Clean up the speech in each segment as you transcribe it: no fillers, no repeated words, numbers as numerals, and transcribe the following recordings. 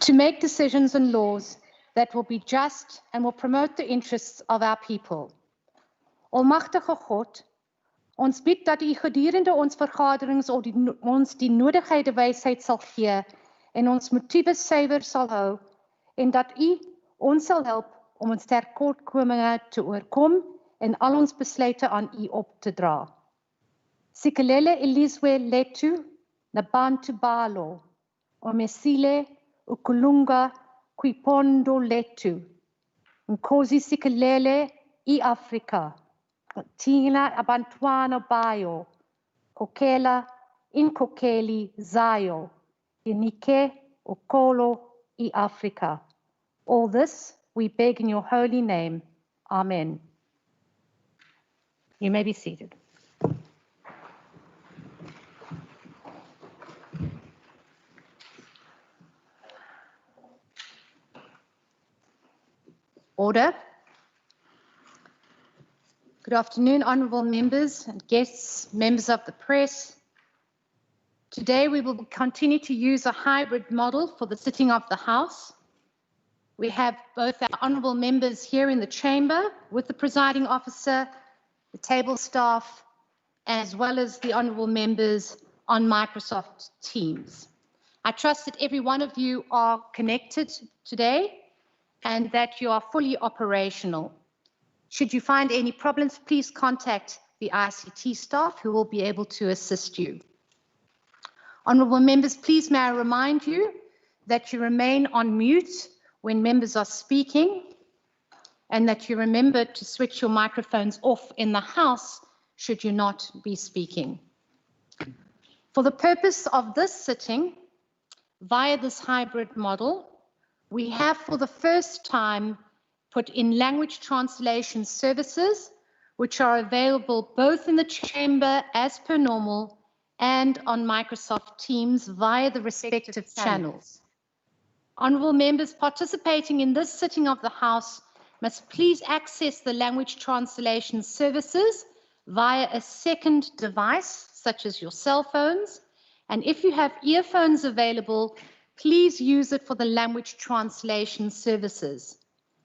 to make decisions and laws that will be just and will promote the interests of our people. Almagtige God, ons bid dat U gedurende ons vergaderings ons die nodige wysheid sal gee en ons motiewe suiwer sal hou en dat U ons sal help om ons tekortkominge te oorkom en al ons besluite aan U op te dra. Sikelele ilizwe letu nabantu balo, omesile ukulunga kwipondo letu, nkosi sikelele I Afrika, tina abantwana bayo, kokela inkokeli zayo, yenike ukolo I Afrika. All this we beg in your holy name. Amen. You may be seated. Order. Good afternoon, honourable members and guests, members of the press. Today we will continue to use a hybrid model for the sitting of the House. We have both our honourable members here in the chamber with the presiding officer, the table staff, as well as the honourable members on Microsoft Teams. I trust that every one of you are connected today and that you are fully operational. Should you find any problems, please contact the ICT staff who will be able to assist you. Honourable members, please may I remind you that you remain on mute when members are speaking and that you remember to switch your microphones off in the House should you not be speaking. For the purpose of this sitting, via this hybrid model, we have for the first time put in language translation services, which are available both in the chamber as per normal and on Microsoft Teams via the respective channels. Honourable members participating in this sitting of the House must please access the language translation services via a second device, such as your cell phones, and if you have earphones available, please use it for the language translation services.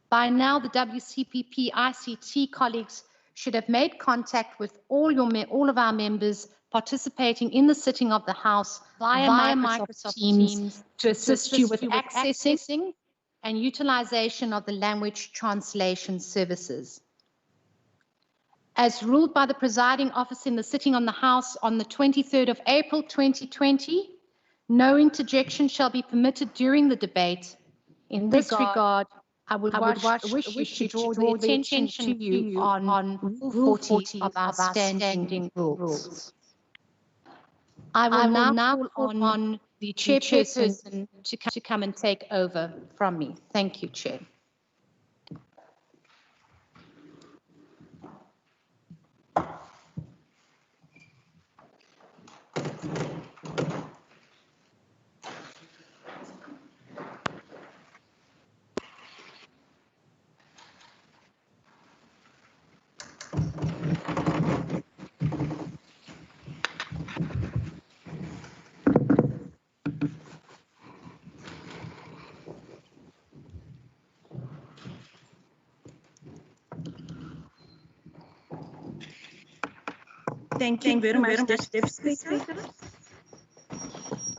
By now, the WCPP ICT colleagues should have made contact with all of our members participating in the sitting of the House via Microsoft Teams to assist you with accessing and utilization of the language translation services. As ruled by the presiding officer in the sitting on the House on the 23rd of April 2020, no interjection shall be permitted during the debate. In this regard, I would wish to draw the attention to you on Rule 40 of our standing rules. I will now call on the Chairperson to come and take over from me. Thank you, Chair. Thank you very much, Deputy Speaker.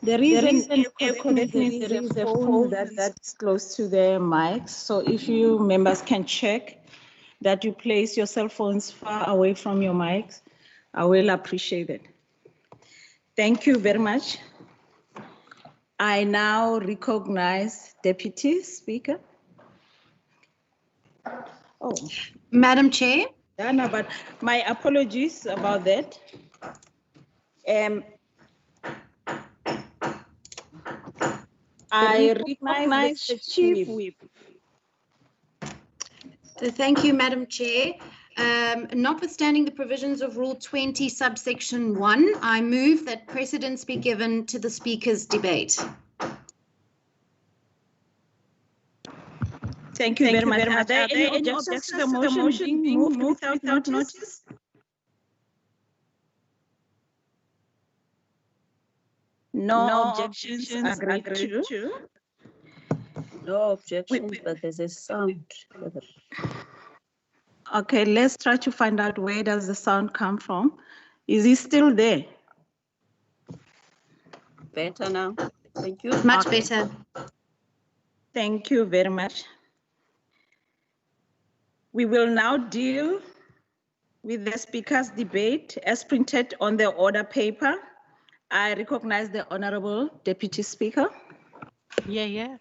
There is a phone that's close to the mics, so if you members can check that you place your cell phones far away from your mics, I will appreciate it. Thank you very much. I now recognize Deputy Speaker. Oh, Madam Chair. Dana, but my apologies about that. I recognize the Chief Whip. Thank you, Madam Chair. Notwithstanding the provisions of Rule 20, subsection 1, I move that precedence be given to the Speaker's debate. Thank you very much. Are there any objections to the motion being moved without notice? No objections agreed to. No objections, but there's a sound. Okay, let's try to find out where does the sound come from. Is he still there? Better now. Thank you. Much Okay. better. Thank you very much. We will now deal with the speaker's debate as printed on the order paper. I recognize the Honorable Deputy Speaker. Yeah.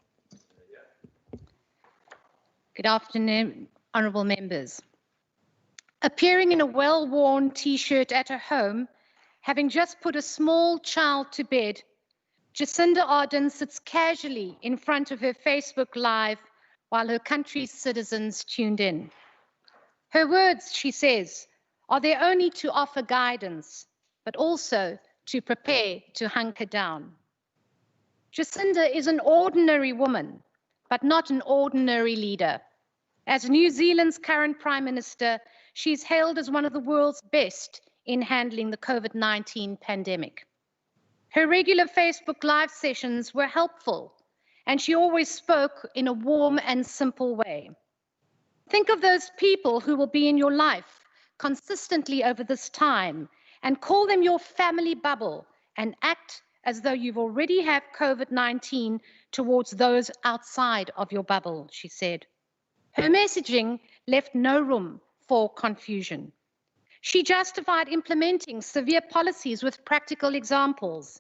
Good afternoon, honourable members. Appearing in a well-worn T-shirt at her home, having just put a small child to bed, Jacinda Ardern sits casually in front of her Facebook Live while her country's citizens tuned in. Her words, she says, are there only to offer guidance, but also to prepare to hunker down. Jacinda is an ordinary woman, but not an ordinary leader. As New Zealand's current Prime Minister, she's hailed as one of the world's best in handling the COVID-19 pandemic. Her regular Facebook Live sessions were helpful, and she always spoke in a warm and simple way. Think of those people who will be in your life consistently over this time and call them your family bubble and act as though you've already had COVID-19 towards those outside of your bubble, she said. Her messaging left no room for confusion. She justified implementing severe policies with practical examples.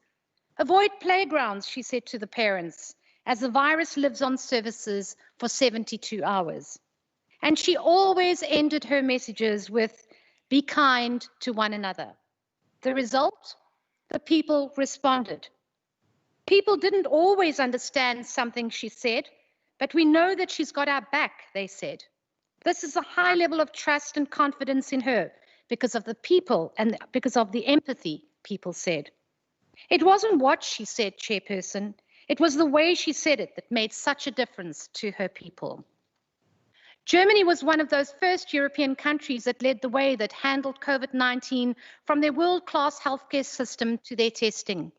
Avoid playgrounds, she said to the parents, as the virus lives on services for 72 hours. And she always ended her messages with, be kind to one another. The result? The people responded. People didn't always understand something she said, but we know that she's got our back, they said. This is a high level of trust and confidence in her because of the people and because of the empathy, people said. It wasn't what she said, Chairperson. It was the way she said it that made such a difference to her people. Germany was one of those first European countries that led the way that handled COVID-19 from their world-class healthcare system to their testing.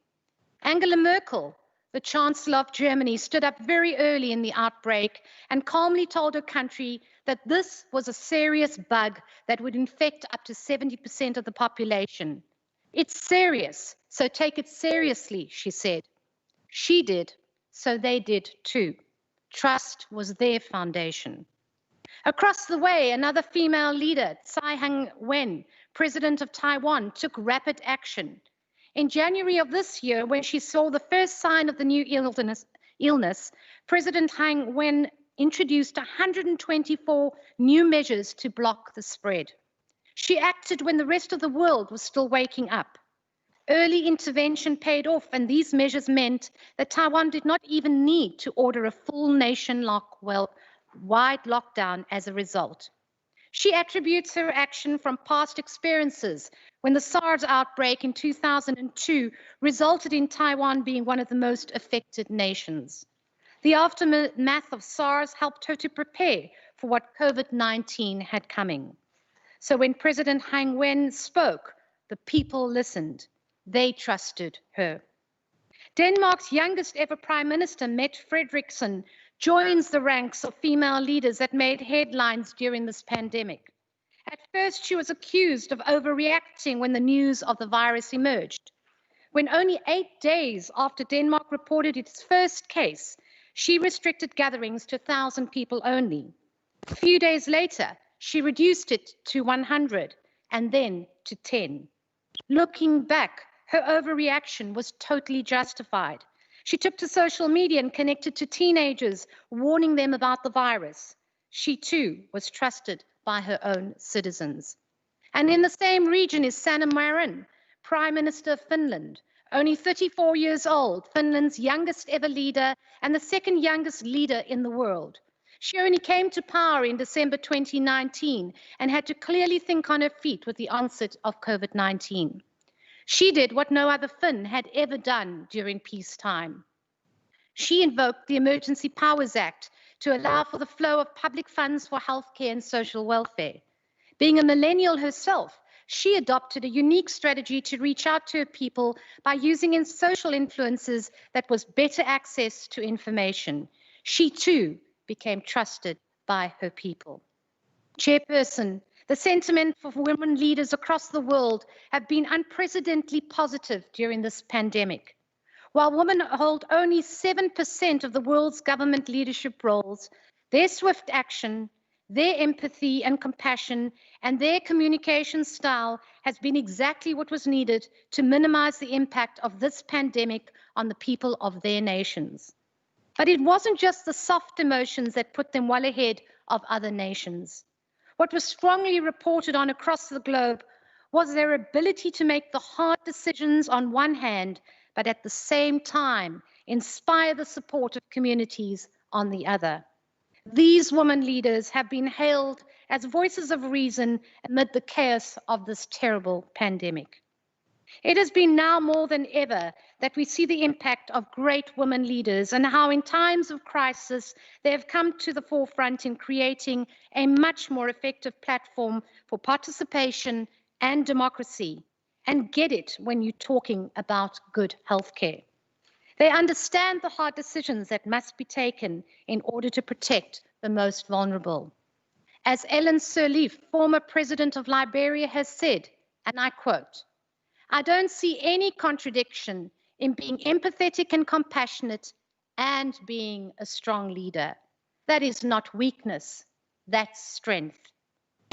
Angela Merkel, the Chancellor of Germany, stood up very early in the outbreak and calmly told her country that this was a serious bug that would infect up to 70% of the population. It's serious, so take it seriously, she said. She did, so they did too. Trust was their foundation. Across the way, another female leader, Tsaihang, president of Taiwan, took rapid action. In January of this year, when she saw the first sign of the new illness, President Han Wen introduced 124 new measures to block the spread. She acted when the rest of the world was still waking up. Early intervention paid off, and these measures meant that Taiwan did not even need to order a full nation wide lockdown as a result. She attributes her action from past experiences when the SARS outbreak in 2002 resulted in Taiwan being one of the most affected nations. The aftermath of SARS helped her to prepare for what COVID-19 had coming. So when President Han Wen spoke, the people listened. They trusted her. Denmark's youngest ever Prime Minister, Mette Frederiksen, joins the ranks of female leaders that made headlines during this pandemic. At first, she was accused of overreacting when the news of the virus emerged. When only 8 days after Denmark reported its first case, she restricted gatherings to 1,000 people only. A few days later, she reduced it to 100 and then to 10. Looking back, her overreaction was totally justified. She took to social media and connected to teenagers, warning them about the virus. She too was trusted by her own citizens. And in the same region is Sanna Marin, Prime Minister of Finland, only 34 years old, Finland's youngest ever leader and the second youngest leader in the world. She only came to power in December 2019 and had to clearly think on her feet with the onset of COVID-19. She did what no other Finn had ever done during peacetime. She invoked the Emergency Powers Act to allow for the flow of public funds for healthcare and social welfare. Being a millennial herself, she adopted a unique strategy to reach out to her people by using social influences that was better access to information. She too became trusted by her people. Chairperson, the sentiment for women leaders across the world have been unprecedentedly positive during this pandemic. While women hold only 7% of the world's government leadership roles, their swift action, their empathy and compassion, and their communication style has been exactly what was needed to minimize the impact of this pandemic on the people of their nations. But it wasn't just the soft emotions that put them well ahead of other nations. What was strongly reported on across the globe was their ability to make the hard decisions on one hand, but at the same time, inspire the support of communities on the other. These women leaders have been hailed as voices of reason amid the chaos of this terrible pandemic. It has been now more than ever that we see the impact of great women leaders and how in times of crisis they have come to the forefront in creating a much more effective platform for participation and democracy. And get it when you're talking about good healthcare. They understand the hard decisions that must be taken in order to protect the most vulnerable. As Ellen Sirleaf, former president of Liberia, has said, and I quote, "I don't see any contradiction in being empathetic and compassionate and being a strong leader. That is not weakness, that's strength."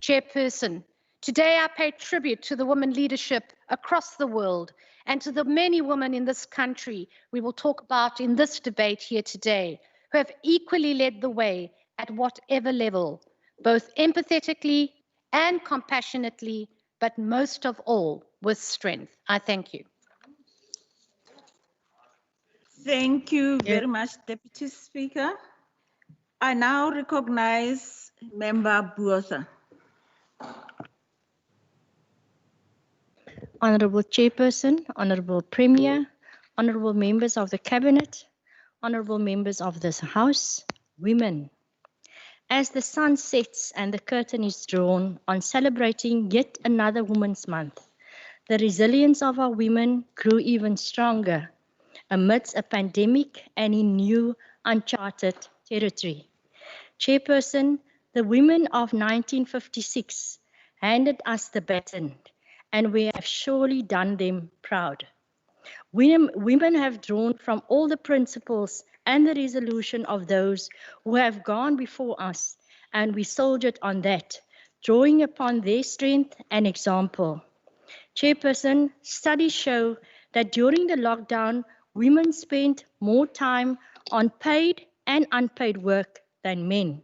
Chairperson, today I pay tribute to the women leadership across the world and to the many women in this country we will talk about in this debate here today, who have equally led the way at whatever level, both empathetically and compassionately, but most of all with strength. I thank you. Thank you very much, Deputy Speaker. I now recognize Member Buotha. Honourable Chairperson, Honourable Premier, Honourable Members of the Cabinet, Honourable Members of this House, women. As the sun sets and the curtain is drawn on celebrating yet another Women's Month, the resilience of our women grew even stronger amidst a pandemic and in new, uncharted territory. Chairperson, the women of 1956 handed us the baton, and we have surely done them proud. Women have drawn from all the principles and the resolution of those who have gone before us, and we soldiered on that, drawing upon their strength and example. Chairperson, studies show that during the lockdown, women spent more time on paid and unpaid work than men.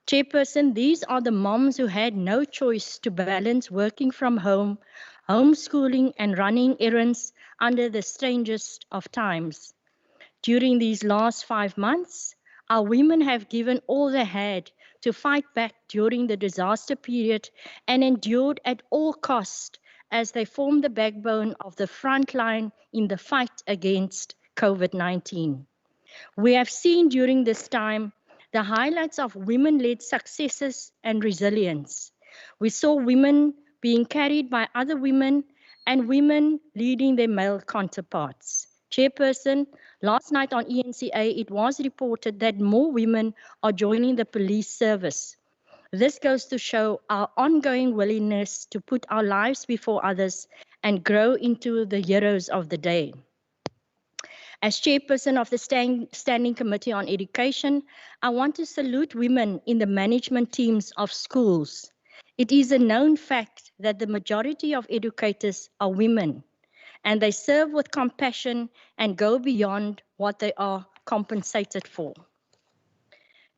Chairperson, these are the moms who had no choice to balance working from home, homeschooling and running errands under the strangest of times. During these last 5 months, our women have given all they had to fight back during the disaster period and endured at all costs as they form the backbone of the front line in the fight against COVID-19. We have seen during this time the highlights of women-led successes and resilience. We saw women being carried by other women and women leading their male counterparts. Chairperson, last night on ENCA, it was reported that more women are joining the police service. This goes to show our ongoing willingness to put our lives before others and grow into the heroes of the day. As Chairperson of the Standing Committee on Education, I want to salute women in the management teams of schools. It is a known fact that the majority of educators are women, and they serve with compassion and go beyond what they are compensated for.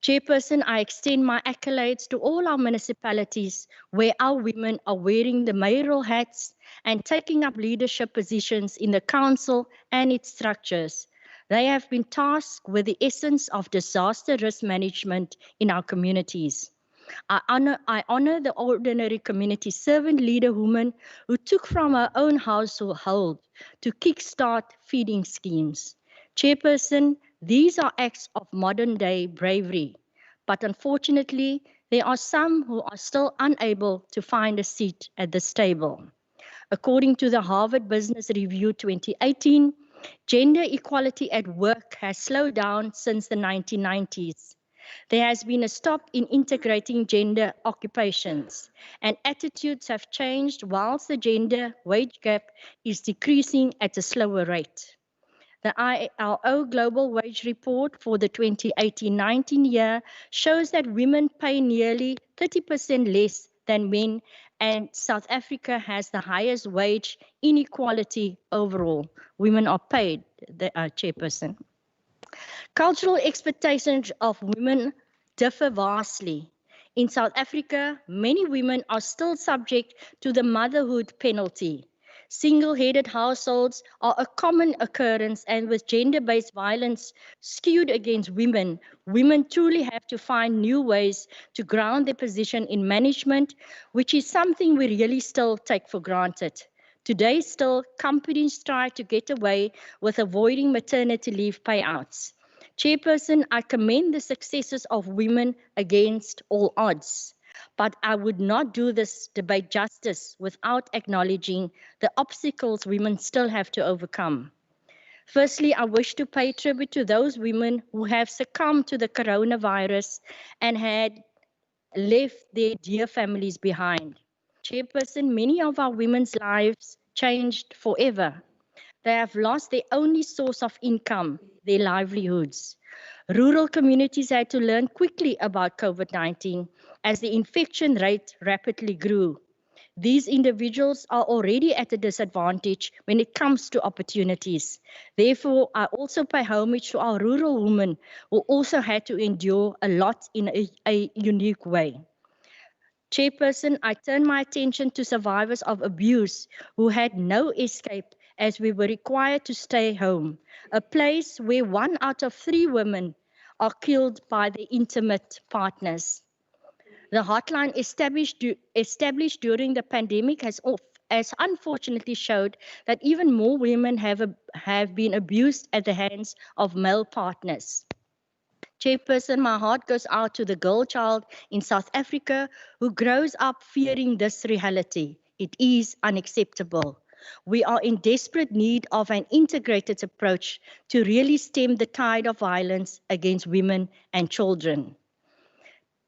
Chairperson, I extend my accolades to all our municipalities where our women are wearing the mayoral hats and taking up leadership positions in the council and its structures. They have been tasked with the essence of disaster risk management in our communities. I honor the ordinary community servant leader woman who took from her own household to kickstart feeding schemes. Chairperson, these are acts of modern day bravery, but unfortunately, there are some who are still unable to find a seat at this table. According to the Harvard Business Review 2018, Gender equality at work has slowed down since the 1990s. There has been a stop in integrating gender occupations, and attitudes have changed whilst the gender wage gap is decreasing at a slower rate. The ILO Global Wage Report for the 2018-19 year shows that women pay nearly 30% less than men, and South Africa has the highest wage inequality overall. Women are paid, the Chairperson. Cultural expectations of women differ vastly. In South Africa, many women are still subject to the motherhood penalty. Single-headed households are a common occurrence, and with gender-based violence skewed against women, women truly have to find new ways to ground their position in management, which is something we really still take for granted. Today still, companies try to get away with avoiding maternity leave payouts. Chairperson, I commend the successes of women against all odds. But I would not do this debate justice without acknowledging the obstacles women still have to overcome. Firstly, I wish to pay tribute to those women who have succumbed to the coronavirus and had left their dear families behind. Chairperson, many of our women's lives changed forever. They have lost their only source of income, their livelihoods. Rural communities had to learn quickly about COVID-19 as the infection rate rapidly grew. These individuals are already at a disadvantage when it comes to opportunities. Therefore, I also pay homage to our rural women who also had to endure a lot in a unique way. Chairperson, I turn my attention to survivors of abuse who had no escape as we were required to stay home, a place where 1 out of 3 women are killed by their intimate partners. The hotline established during the pandemic has unfortunately showed that even more women have been abused at the hands of male partners. Chairperson, my heart goes out to the girl child in South Africa who grows up fearing this reality. It is unacceptable. We are in desperate need of an integrated approach to really stem the tide of violence against women and children.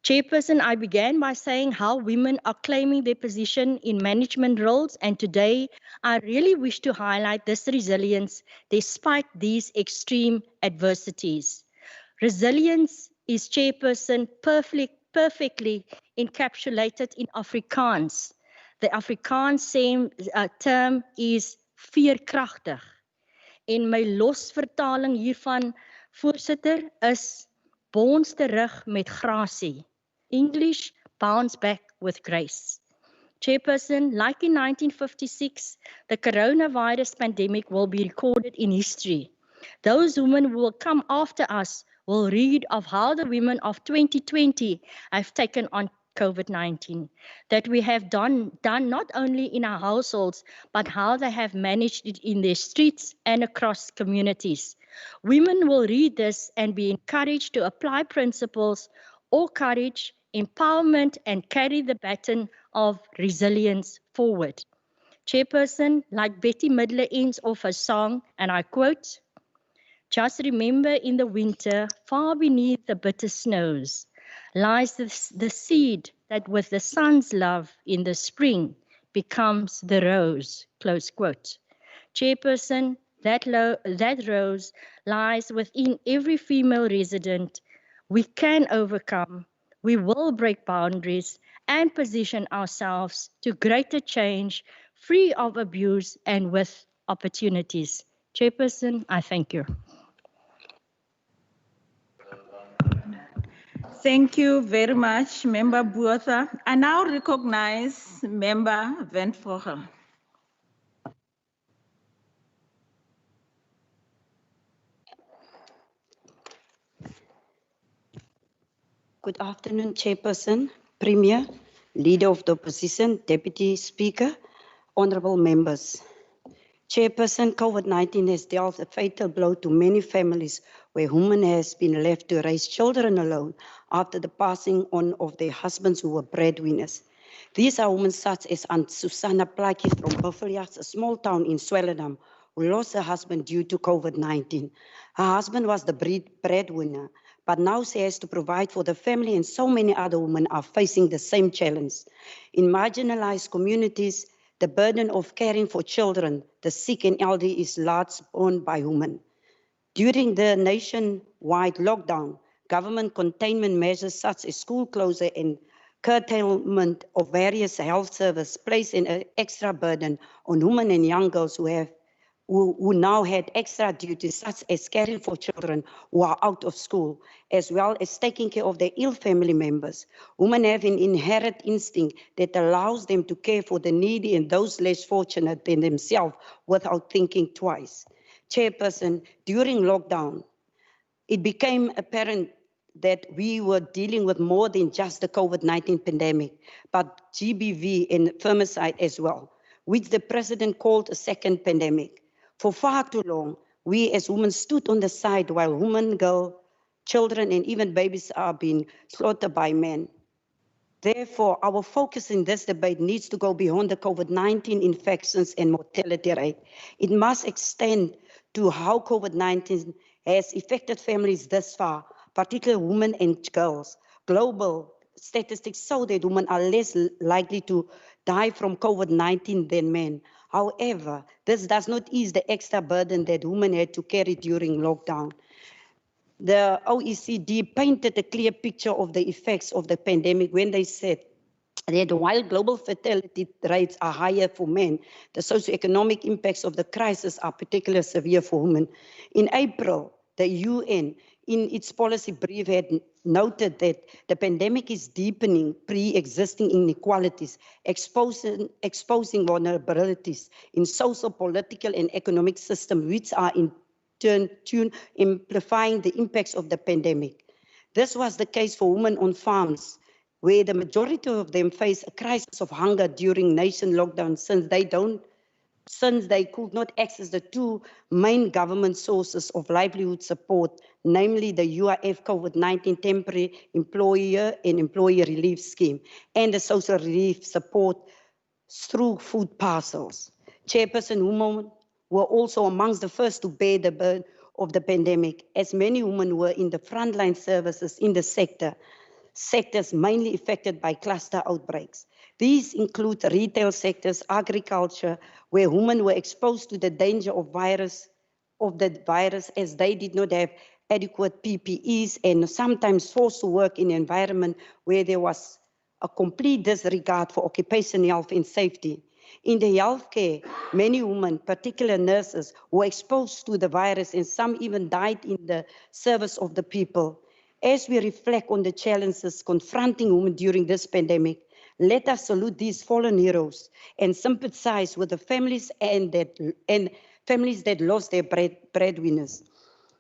Chairperson, I began by saying how women are claiming their position in management roles, and today I really wish to highlight this resilience despite these extreme adversities. Resilience is, Chairperson, perfectly encapsulated in Afrikaans. The Afrikaans term is veerkragtig. En my losvertaling hiervan, voorsitter, is bounce terug met grasie. English, bounce back with grace. Chairperson, like in 1956, the coronavirus pandemic will be recorded in history. Those women who will come after us will read of how the women of 2020 have taken on COVID-19, that we have done not only in our households, but how they have managed it in their streets and across communities. Women will read this and be encouraged to apply principles or courage, empowerment, and carry the baton of resilience forward. Chairperson, like Betty Midler ends off her song, and I quote, "Just remember in the winter, far beneath the bitter snows, lies the seed that with the sun's love in the spring becomes the rose," close quote. Chairperson, that rose lies within every female resident. We can overcome, we will break boundaries and position ourselves to greater change, free of abuse and with opportunities. Chairperson, I thank you. Thank you very much, Member Buotha. I now recognize Member Van Vogel. Good afternoon, Chairperson, Premier, Leader of the Opposition, Deputy Speaker, honorable members. Chairperson, COVID-19 has dealt a fatal blow to many families where women has been left to raise children alone after the passing on of their husbands who were breadwinners. These are women such as Aunt Susanna Plaatjes from Buffeljaars, a small town in Swellendam, who lost her husband due to COVID-19. Her husband was the breadwinner, but now she has to provide for the family, and so many other women are facing the same challenge. In marginalized communities, the burden of caring for children, the sick and elderly is largely borne by women. During the nationwide lockdown, government containment measures such as school closure and curtailment of various health services placed an extra burden on women and young girls who now had extra duties such as caring for children who are out of school, as well as taking care of their ill family members. Women have an inherent instinct that allows them to care for the needy and those less fortunate than themselves without thinking twice. Chairperson, during lockdown, it became apparent that we were dealing with more than just the COVID-19 pandemic, but GBV and femicide as well, which the president called a second pandemic. For far too long, we as women stood on the side while women, girls, children, and even babies are being slaughtered by men. Therefore, our focus in this debate needs to go beyond the COVID-19 infections and mortality rate. It must extend to how COVID-19 has affected families thus far, particularly women and girls. Global statistics show that women are less likely to die from COVID-19 than men. However, this does not ease the extra burden that women had to carry during lockdown. The OECD painted a clear picture of the effects of the pandemic when they said that while global fertility rates are higher for men, the socioeconomic impacts of the crisis are particularly severe for women. In April, the UN, in its policy brief, had noted that the pandemic is deepening pre-existing inequalities, exposing vulnerabilities in social, political, and economic systems, which are in turn amplifying the impacts of the pandemic. This was the case for women on farms, where the majority of them face a crisis of hunger during nation lockdown since they could not access the two main government sources of livelihood support, namely the UIF COVID-19 temporary employer and employee relief scheme and the social relief support through food parcels. Chairperson, women were also amongst the first to bear the burden of the pandemic, as many women were in the frontline services in the sectors mainly affected by cluster outbreaks. These include retail sectors, agriculture, where women were exposed to the danger of the virus as they did not have adequate PPEs and sometimes forced to work in an environment where there was a complete disregard for occupational health and safety. In the healthcare, many women, particularly nurses, were exposed to the virus and some even died in the service of the people. As we reflect on the challenges confronting women during this pandemic, let us salute these fallen heroes and sympathize with the families and families that lost their breadwinners.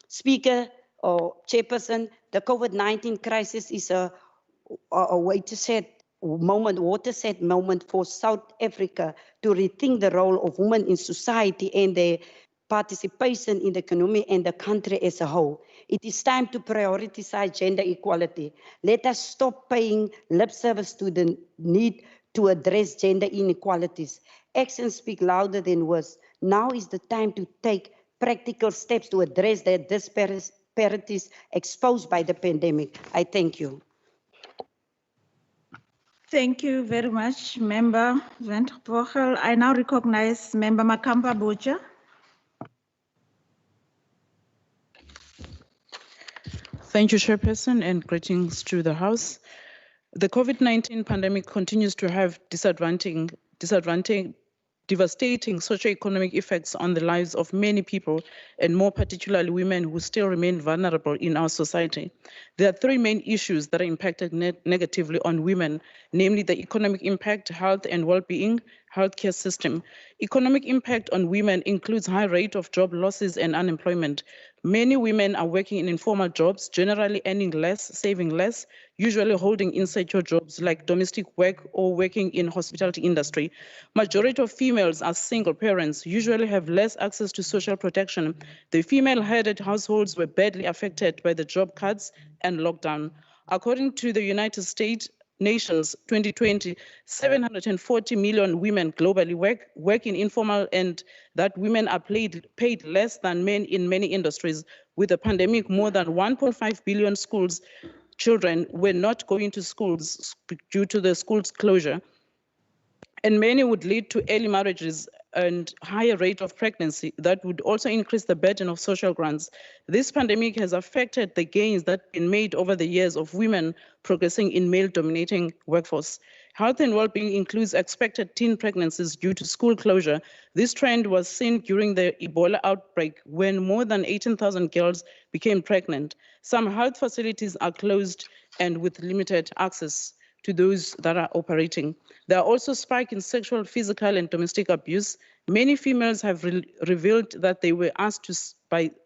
Speaker or Chairperson, the COVID-19 crisis is a watershed moment for South Africa to rethink the role of women in society and their participation in the economy and the country as a whole. It is time to prioritize gender equality. Let us stop paying lip service to the need to address gender inequalities. Actions speak louder than words. Now is the time to take practical steps to address the disparities exposed by the pandemic. I thank you. Thank you very much, Member Venter-Vogel. I now recognize Member Makamba Boja. Thank you, Chairperson, and greetings to the House. The COVID-19 pandemic continues to have devastating socioeconomic effects on the lives of many people, and more particularly women who still remain vulnerable in our society. There are three main issues that are impacted negatively on women, namely the economic impact, health and well-being, healthcare system. Economic impact on women includes high rate of job losses and unemployment. Many women are working in informal jobs, generally earning less, saving less, usually holding insecure jobs like domestic work or working in hospitality industry. Majority of females are single parents, usually have less access to social protection. The female-headed households were badly affected by the job cuts and lockdown. According to the United States Nations 2020, 740 million women globally work in informal, and that women are paid less than men in many industries. With the pandemic, more than 1.5 billion children were not going to schools due to the schools closure, and many would lead to early marriages and higher rate of pregnancy that would also increase the burden of social grants. This pandemic has affected the gains that have been made over the years of women progressing in male-dominating workforce. Health and well-being includes expected teen pregnancies due to school closure. This trend was seen during the Ebola outbreak when more than 18,000 girls became pregnant. Some health facilities are closed and with limited access to those that are operating. There are also spikes in sexual, physical, and domestic abuse. Many females have revealed that they were asked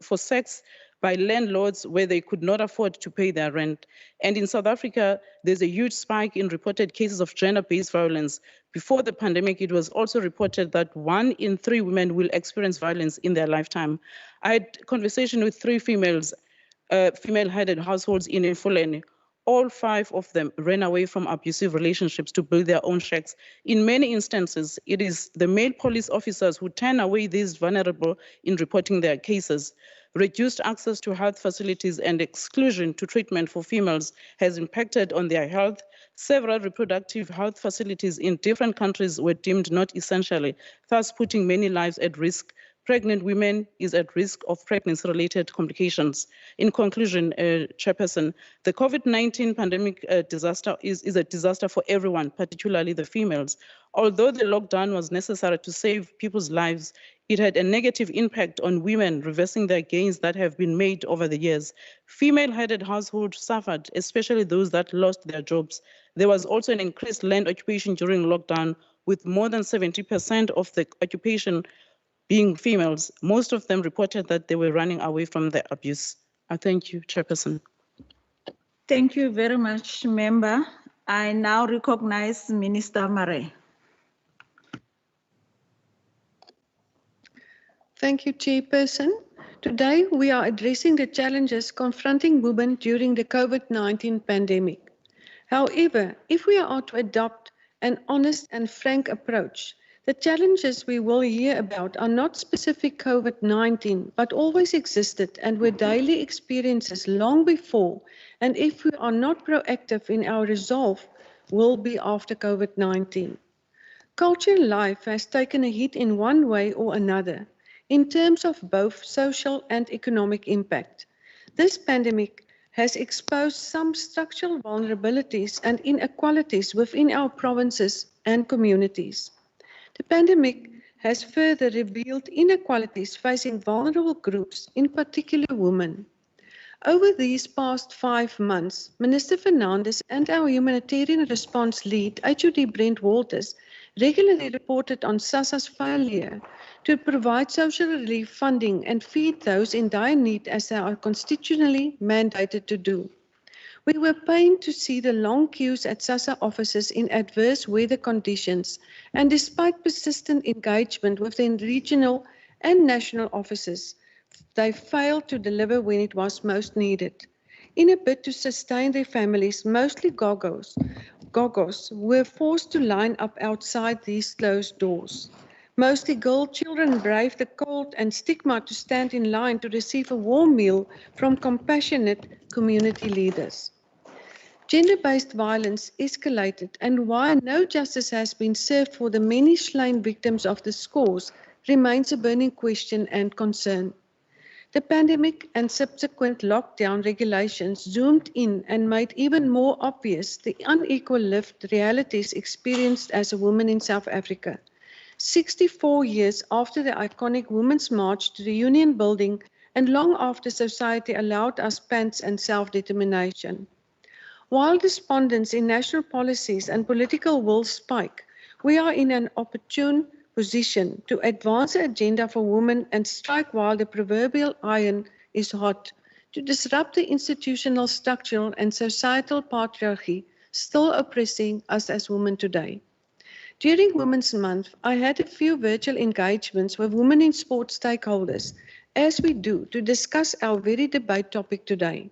for sex by landlords where they could not afford to pay their rent. And in South Africa, there's a huge spike in reported cases of gender-based violence. Before the pandemic, it was also reported that 1 in 3 women will experience violence in their lifetime. I had conversation with 3 female-headed households in Finland. All 5 of them ran away from abusive relationships to build their own shacks. In many instances, it is the male police officers who turn away these vulnerable in reporting their cases. Reduced access to health facilities and exclusion to treatment for females has impacted on their health. Several reproductive health facilities in different countries were deemed not essential, thus putting many lives at risk. Pregnant women is at risk of pregnancy-related complications. In conclusion, Chairperson, the COVID-19 pandemic disaster is a disaster for everyone, particularly the females. Although the lockdown was necessary to save people's lives, it had a negative impact on women, reversing their gains that have been made over the years. Female-headed households suffered, especially those that lost their jobs. There was also an increased land occupation during lockdown, with more than 70% of the occupation being females. Most of them reported that they were running away from the abuse. I thank you, Chairperson. Thank you very much, Member. I now recognize Minister Murray. Thank you, Chairperson. Today, we are addressing the challenges confronting women during the COVID-19 pandemic. However, if we are to adopt an honest and frank approach, the challenges we will hear about are not specific COVID-19, but always existed and were daily experiences long before, and if we are not proactive in our resolve, will be after COVID-19. Cultural life has taken a hit in one way or another, in terms of both social and economic impact. This pandemic has exposed some structural vulnerabilities and inequalities within our provinces and communities. The pandemic has further revealed inequalities facing vulnerable groups, in particular women. Over these past 5 months, Minister Fernandes and our humanitarian response lead, HOD Brent Walters, regularly reported on SASSA's failure to provide social relief funding and feed those in dire need as they are constitutionally mandated to do. We were pained to see the long queues at SASSA offices in adverse weather conditions, and despite persistent engagement within regional and national offices, they failed to deliver when it was most needed. In a bid to sustain their families, mostly gogos were forced to line up outside these closed doors. Mostly girl children braved the cold and stigma to stand in line to receive a warm meal from compassionate community leaders. Gender-based violence escalated, and why no justice has been served for the many slain victims of the scores remains a burning question and concern. The pandemic and subsequent lockdown regulations zoomed in and made even more obvious the unequal lived realities experienced as a woman in South Africa. 64 years after the iconic Women's March to the Union Building and long after society allowed us pants and self-determination. While despondence in national policies and political will spike, we are in an opportune position to advance the agenda for women and strike while the proverbial iron is hot, to disrupt the institutional, structural and societal patriarchy still oppressing us as women today. During Women's Month, I had a few virtual engagements with women in sport stakeholders, as we do, to discuss our very debate topic today.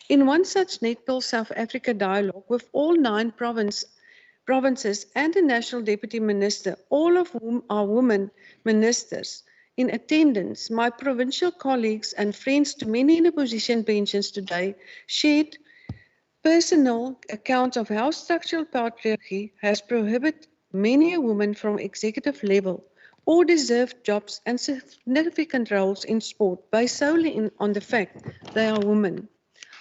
In one such Netball South Africa dialogue with all 9 provinces and the National Deputy Minister, all of whom are women ministers, in attendance, my provincial colleagues and friends to many in the opposition benches today shared personal accounts of how structural patriarchy has prohibited many a woman from executive level or deserved jobs and significant roles in sport based solely on the fact they are women.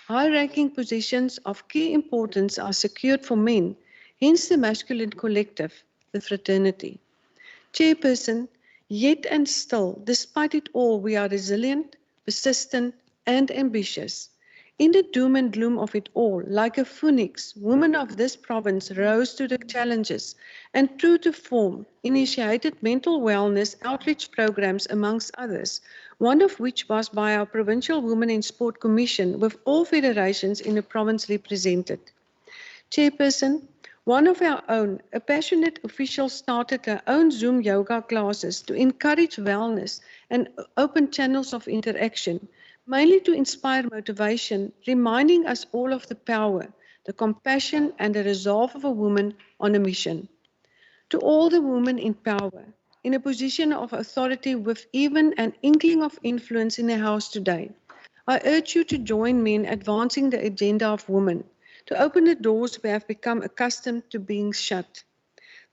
High-ranking positions of key importance are secured for men, hence the masculine collective, the fraternity. Chairperson, yet and still, despite it all, we are resilient, persistent, and ambitious. In the doom and gloom of it all, like a phoenix, women of this province rose to the challenges and, true to form, initiated mental wellness outreach programs amongst others, one of which was by our Provincial Women in Sport Commission with all federations in the province represented. Chairperson, one of our own, a passionate official, started her own Zoom yoga classes to encourage wellness and open channels of interaction, mainly to inspire motivation, reminding us all of the power, the compassion and the resolve of a woman on a mission. To all the women in power, in a position of authority with even an inkling of influence in the House today, I urge you to join me in advancing the agenda of women, to open the doors we have become accustomed to being shut.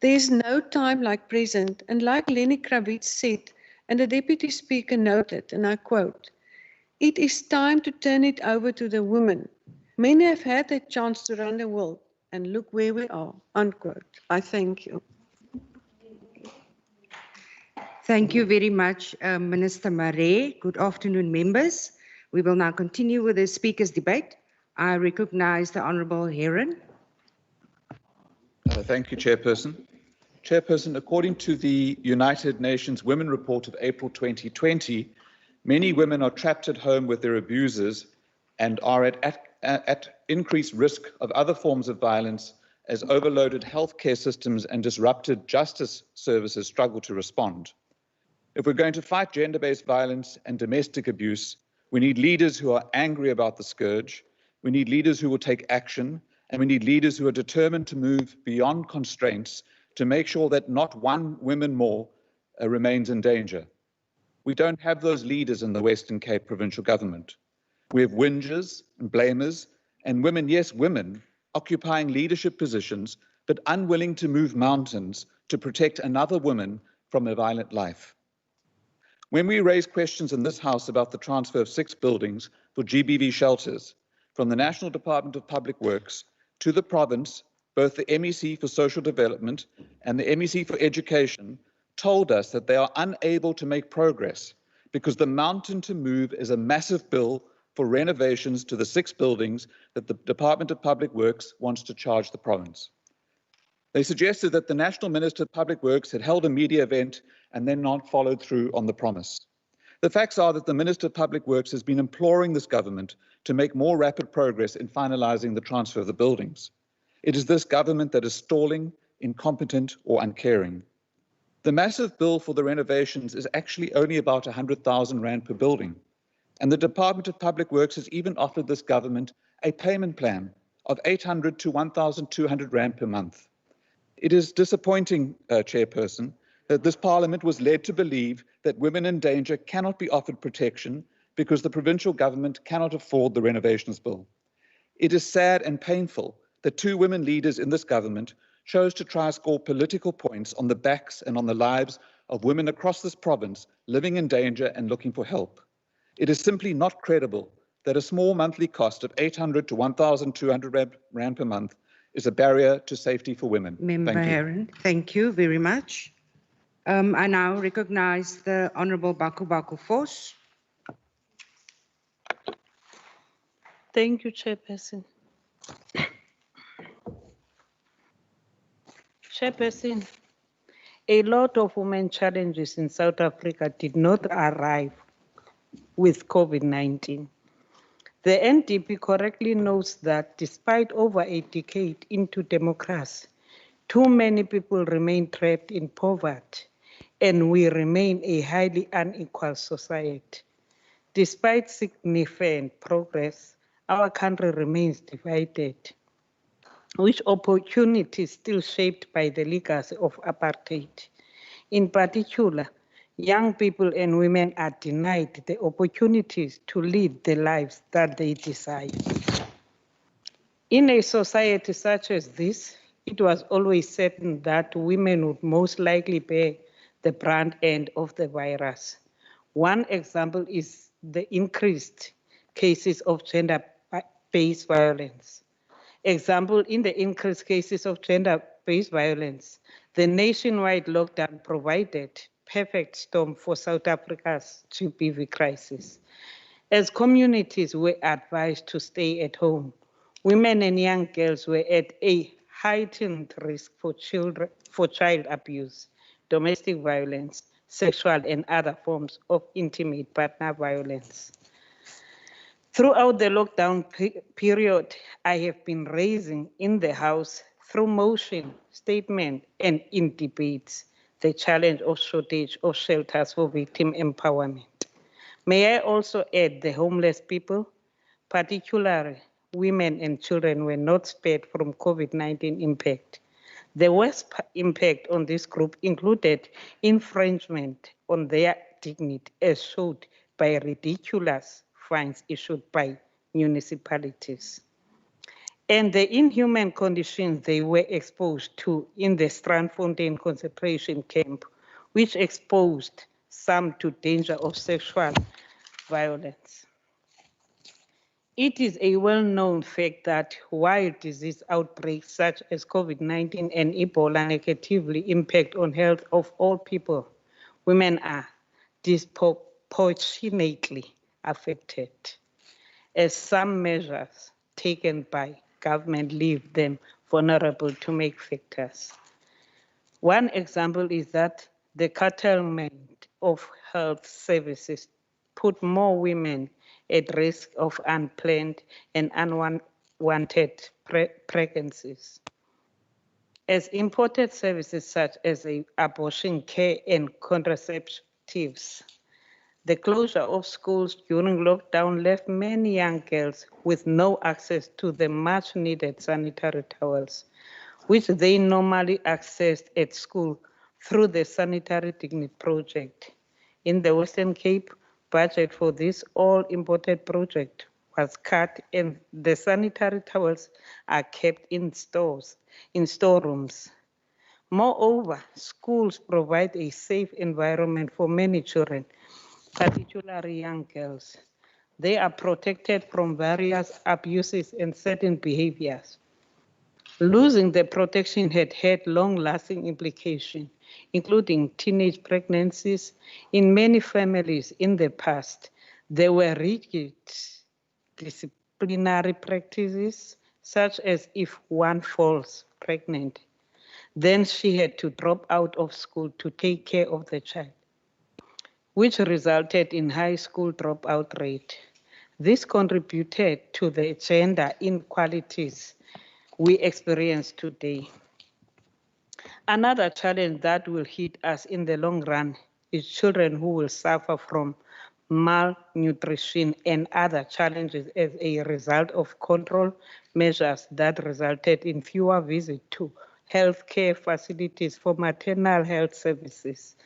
There is no time like present, and like Lenny Kravitz said, and the Deputy Speaker noted, and I quote, "It is time to turn it over to the women. Many have had their chance to run the world, and look where we are," unquote. I thank you. Thank you very much, Minister Marais. Good afternoon, members. We will now continue with the speakers' debate. I recognize the Honourable Heron. Thank you, Chairperson. Chairperson, according to the United Nations Women Report of April 2020, many women are trapped at home with their abusers and are at increased risk of other forms of violence as overloaded healthcare systems and disrupted justice services struggle to respond. If we're going to fight gender-based violence and domestic abuse, we need leaders who are angry about the scourge, we need leaders who will take action, and we need leaders who are determined to move beyond constraints to make sure that not one woman more remains in danger. We don't have those leaders in the Western Cape Provincial Government. We have whingers and blamers and women, yes, women, occupying leadership positions, but unwilling to move mountains to protect another woman from a violent life. When we raise questions in this House about the transfer of 6 buildings for GBV shelters from the National Department of Public Works to the province, both the MEC for Social Development and the MEC for Education told us that they are unable to make progress because the mountain to move is a massive bill for renovations to the 6 buildings that the Department of Public Works wants to charge the province. They suggested that the National Minister of Public Works had held a media event and then not followed through on the promise. The facts are that the Minister of Public Works has been imploring this government to make more rapid progress in finalising the transfer of the buildings. It is this government that is stalling, incompetent or uncaring. The massive bill for the renovations is actually only about 100,000 rand per building. And the Department of Public Works has even offered this government a payment plan of 800 to 1,200 rand per month. It is disappointing, Chairperson, that this Parliament was led to believe that women in danger cannot be offered protection because the provincial government cannot afford the renovations bill. It is sad and painful that 2 women leaders in this government chose to try to score political points on the backs and on the lives of women across this province living in danger and looking for help. It is simply not credible that a small monthly cost of 800 to 1,200 rand per month is a barrier to safety for women. Member Heron, thank you very much. I now recognize the Honourable Baku Vos. Thank you, Chairperson. Chairperson, a lot of women challenges in South Africa did not arrive with COVID-19. The NDP correctly notes that despite over a decade into democracy, too many people remain trapped in poverty, and we remain a highly unequal society. Despite significant progress, our country remains divided, which opportunities still shaped by the legacy of apartheid. In particular, young people and women are denied the opportunities to lead the lives that they desire. In a society such as this, it was always certain that women would most likely bear the brunt end of the virus. One example is the increased cases of gender-based violence. Example, in the increased cases of gender-based violence, the nationwide lockdown provided perfect storm for South Africa's GBV crisis. As communities were advised to stay at home, women and young girls were at a heightened risk for child abuse, domestic violence, sexual and other forms of intimate partner violence. Throughout the lockdown period, I have been raising in the House through motion, statement, and in debates the challenge of shortage of shelters for victim empowerment. May I also add the homeless people, particularly women and children, were not spared from COVID-19 impact. The worst impact on this group included infringement on their dignity, as showed by ridiculous fines issued by municipalities, and the inhuman conditions they were exposed to in the Strandfontein concentration camp, which exposed some to danger of sexual violence. It is a well-known fact that while disease outbreaks such as COVID-19 and Ebola negatively impact on health of all people, women are disproportionately affected, as some measures taken by government leave them vulnerable to make factors. One example is that the curtailment of health services put more women at risk of unplanned and unwanted pregnancies, as imported services such as abortion care and contraceptives. The closure of schools during lockdown left many young girls with no access to the much needed sanitary towels, which they normally accessed at school through the Sanitary Dignity Project. In the Western Cape, budget for this all-imported project was cut, and the sanitary towels are kept in storerooms. Moreover, schools provide a safe environment for many children, particularly young girls. They are protected from various abuses and certain behaviors. Losing the protection had long-lasting implications, including teenage pregnancies. In many families in the past, there were rigid disciplinary practices, such as if one falls pregnant, then she had to drop out of school to take care of the child, which resulted in high school dropout rate. This contributed to the gender inequalities we experience today. Another challenge that will hit us in the long run is children who will suffer from malnutrition and other challenges as a result of control measures that resulted in fewer visits to healthcare facilities for maternal health services.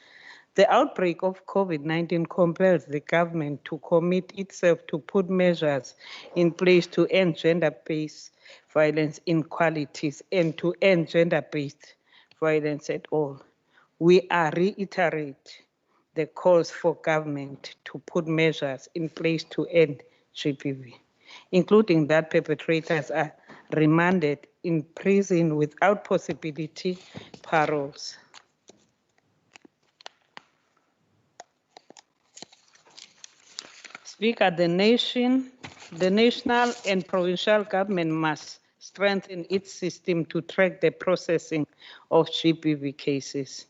The outbreak of COVID-19 compels the government to commit itself to put measures in place to end gender-based violence inequalities and to end gender-based violence at all. We are reiterate the calls for government to put measures in place to end GBV, including that perpetrators are remanded in prison without possibility paroles. Speaker, the national and provincial government must strengthen its system to track the processing of GBV cases.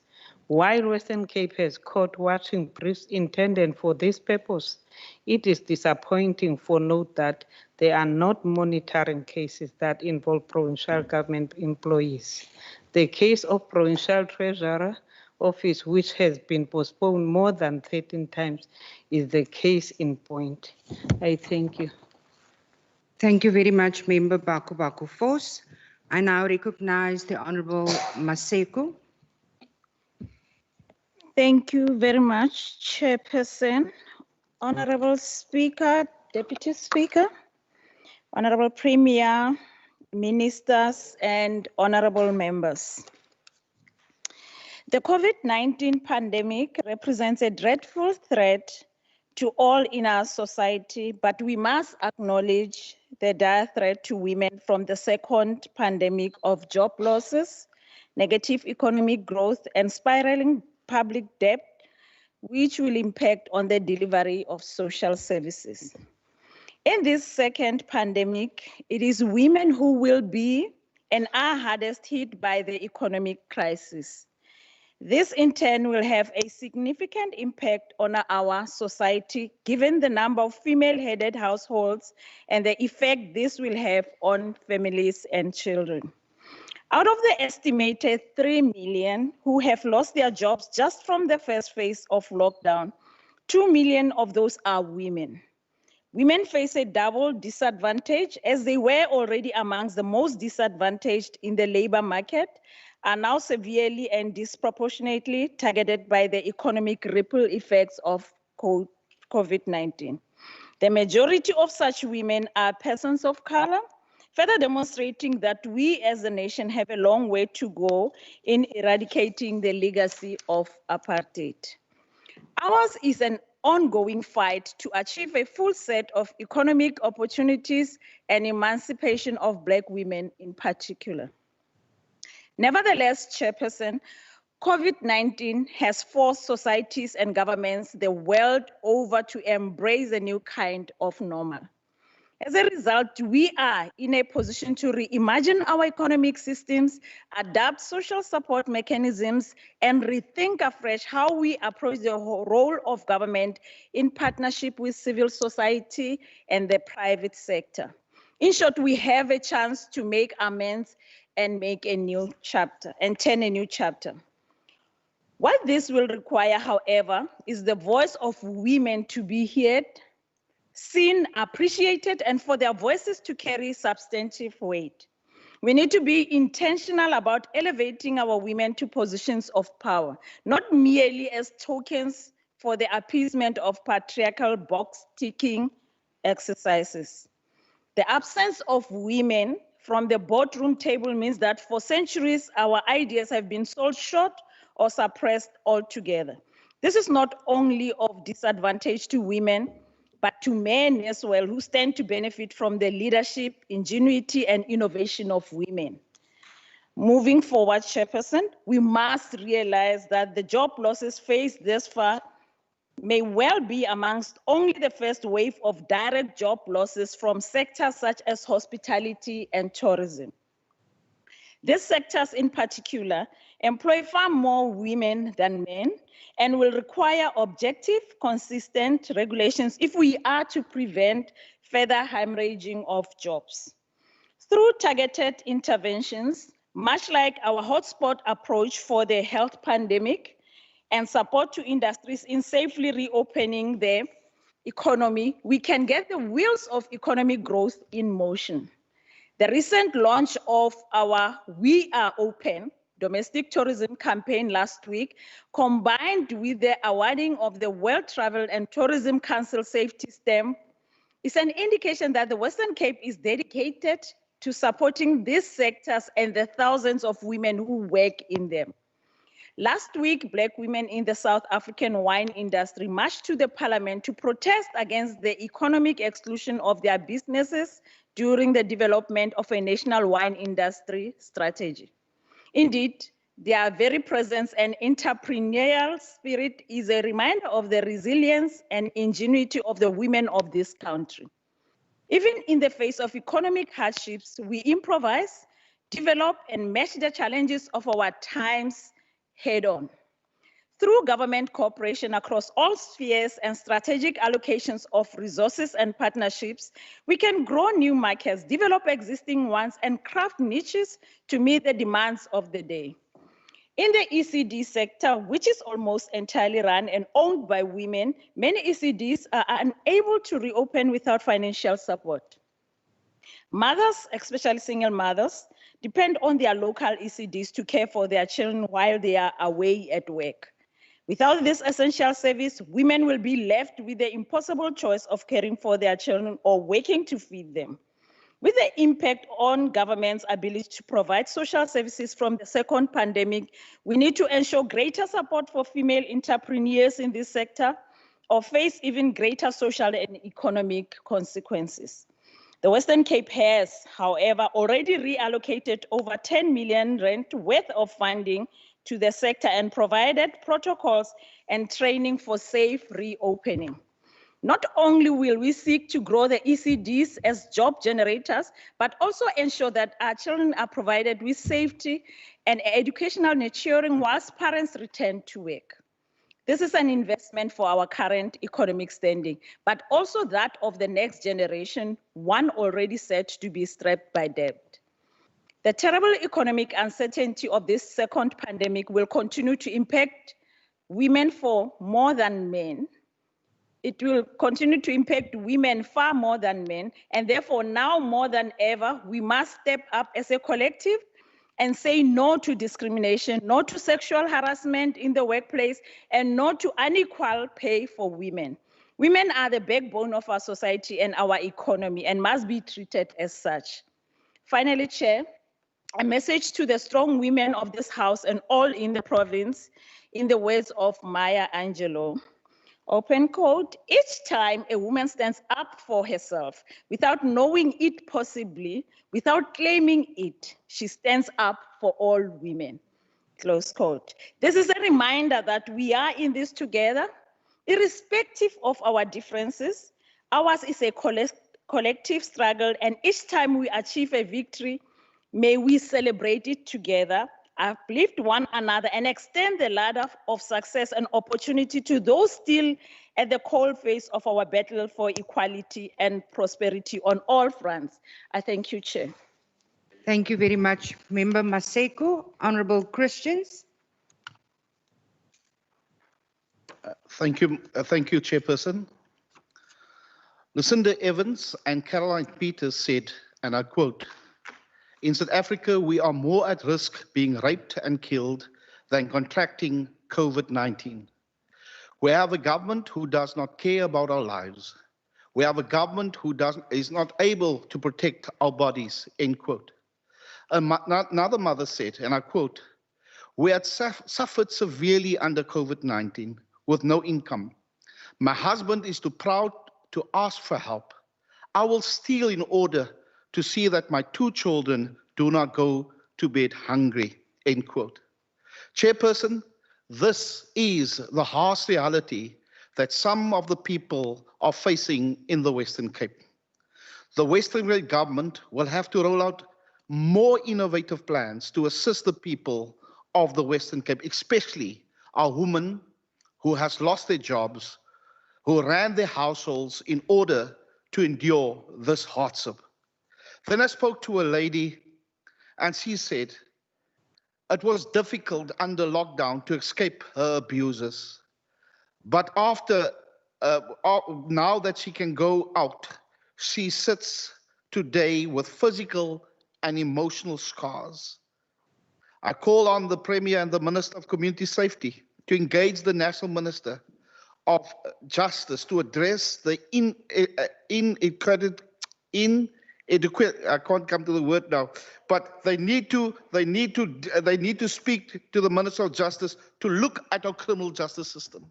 While Western Cape has court watching briefs intended for this purpose, it is disappointing for note that they are not monitoring cases that involve provincial government employees. The case of Provincial Treasurer Office, which has been postponed more than 13 times, is the case in point. I thank you. Thank you very much, Member Baku Force. I now recognize the Honorable Maseko. Thank you very much, Chairperson, Honorable Speaker, Deputy Speaker, Honorable Premier, Ministers, and Honorable Members. The COVID-19 pandemic represents a dreadful threat to all in our society, but we must acknowledge the dire threat to women from the second pandemic of job losses, negative economic growth, and spiraling public debt, which will impact on the delivery of social services. In this second pandemic, it is women who will be and are hardest hit by the economic crisis. This in turn will have a significant impact on our society, given the number of female-headed households and the effect this will have on families and children. Out of the estimated 3 million who have lost their jobs just from the first phase of lockdown, 2 million of those are women. Women face a double disadvantage, as they were already amongst the most disadvantaged in the labor market, are now severely and disproportionately targeted by the economic ripple effects of COVID-19. The majority of such women are persons of color, further demonstrating that we as a nation have a long way to go in eradicating the legacy of apartheid. Ours is an ongoing fight to achieve a full set of economic opportunities and emancipation of Black women in particular. Nevertheless, Chairperson, COVID-19 has forced societies and governments the world over to embrace a new kind of normal. As a result, we are in a position to reimagine our economic systems, adapt social support mechanisms, and rethink afresh how we approach the role of government in partnership with civil society and the private sector. In short, we have a chance to make amends and make a new chapter and turn a new chapter. What this will require, however, is the voice of women to be heard, seen, appreciated, and for their voices to carry substantive weight. We need to be intentional about elevating our women to positions of power, not merely as tokens for the appeasement of patriarchal box-ticking exercises. The absence of women from the boardroom table means that for centuries, our ideas have been sold short or suppressed altogether. This is not only of disadvantage to women, but to men as well, who stand to benefit from the leadership, ingenuity, and innovation of women. Moving forward, Chairperson, we must realize that the job losses faced thus far may well be amongst only the first wave of direct job losses from sectors such as hospitality and tourism. These sectors in particular employ far more women than men and will require objective, consistent regulations if we are to prevent further hemorrhaging of jobs. Through targeted interventions, much like our hotspot approach for the health pandemic, and support to industries in safely reopening the economy, we can get the wheels of economic growth in motion. The recent launch of our We Are Open domestic tourism campaign last week, combined with the awarding of the World Travel and Tourism Council safety stamp, is an indication that the Western Cape is dedicated to supporting these sectors and the thousands of women who work in them. Last week, Black women in the South African wine industry marched to the parliament to protest against the economic exclusion of their businesses during the development of a national wine industry strategy. Indeed, their very presence and entrepreneurial spirit is a reminder of the resilience and ingenuity of the women of this country. Even in the face of economic hardships, we improvise, develop, and match the challenges of our times head-on. Through government cooperation across all spheres and strategic allocations of resources and partnerships, we can grow new markets, develop existing ones, and craft niches to meet the demands of the day. In the ECD sector, which is almost entirely run and owned by women, many ECDs are unable to reopen without financial support. Mothers, especially single mothers, depend on their local ECDs to care for their children while they are away at work. Without this essential service, women will be left with the impossible choice of caring for their children or working to feed them. With the impact on government's ability to provide social services from the second pandemic, we need to ensure greater support for female entrepreneurs in this sector or face even greater social and economic consequences. The Western Cape has, however, already reallocated over 10 million rand worth of funding to the sector and provided protocols and training for safe reopening. Not only will we seek to grow the ECDs as job generators, but also ensure that our children are provided with safety and educational nurturing whilst parents return to work. This is an investment for our current economic standing, but also that of the next generation, one already set to be strapped by debt. The terrible economic uncertainty of this second pandemic will continue to impact women for more than men. It will continue to impact women far more than men, and therefore now more than ever, we must step up as a collective and say no to discrimination, no to sexual harassment in the workplace, and no to unequal pay for women. Women are the backbone of our society and our economy and must be treated as such. Finally, Chair, a message to the strong women of this House and all in the province, in the words of Maya Angelou. Open quote, each time a woman stands up for herself without knowing it possibly, without claiming it, she stands up for all women, close quote. This is a reminder that we are in this together, irrespective of our differences. Ours is a collective struggle, and each time we achieve a victory, may we celebrate it together, uplift one another, and extend the ladder of success and opportunity to those still at the cold face of our battle for equality and prosperity on all fronts. I thank you, Chair. Thank you very much, Member Maseko. Honourable Christians. Thank you, Chairperson. Lucinda Evans and Caroline Peters said, and I quote, "In South Africa, we are more at risk being raped and killed than contracting COVID-19. We have a government who does not care about our lives. We have a government who is not able to protect our bodies," end quote. Another mother said, and I quote, "We had suffered severely under COVID-19 with no income. My husband is too proud to ask for help. I will steal in order to see that my 2 children do not go to bed hungry," end quote. Chairperson, this is the harsh reality that some of the people are facing in the Western Cape. The Western Cape government will have to roll out more innovative plans to assist the people of the Western Cape, especially our women who has lost their jobs, who ran their households in order to endure this hardship. Then I spoke to a lady and she said it was difficult under lockdown to escape her abusers. But after, now that she can go out, she sits today with physical and emotional scars. I call on the Premier and the Minister of Community Safety to engage the National Minister of Justice to address the inadequate, I can't come to the word now, but they need to speak to the Minister of Justice to look at our criminal justice system.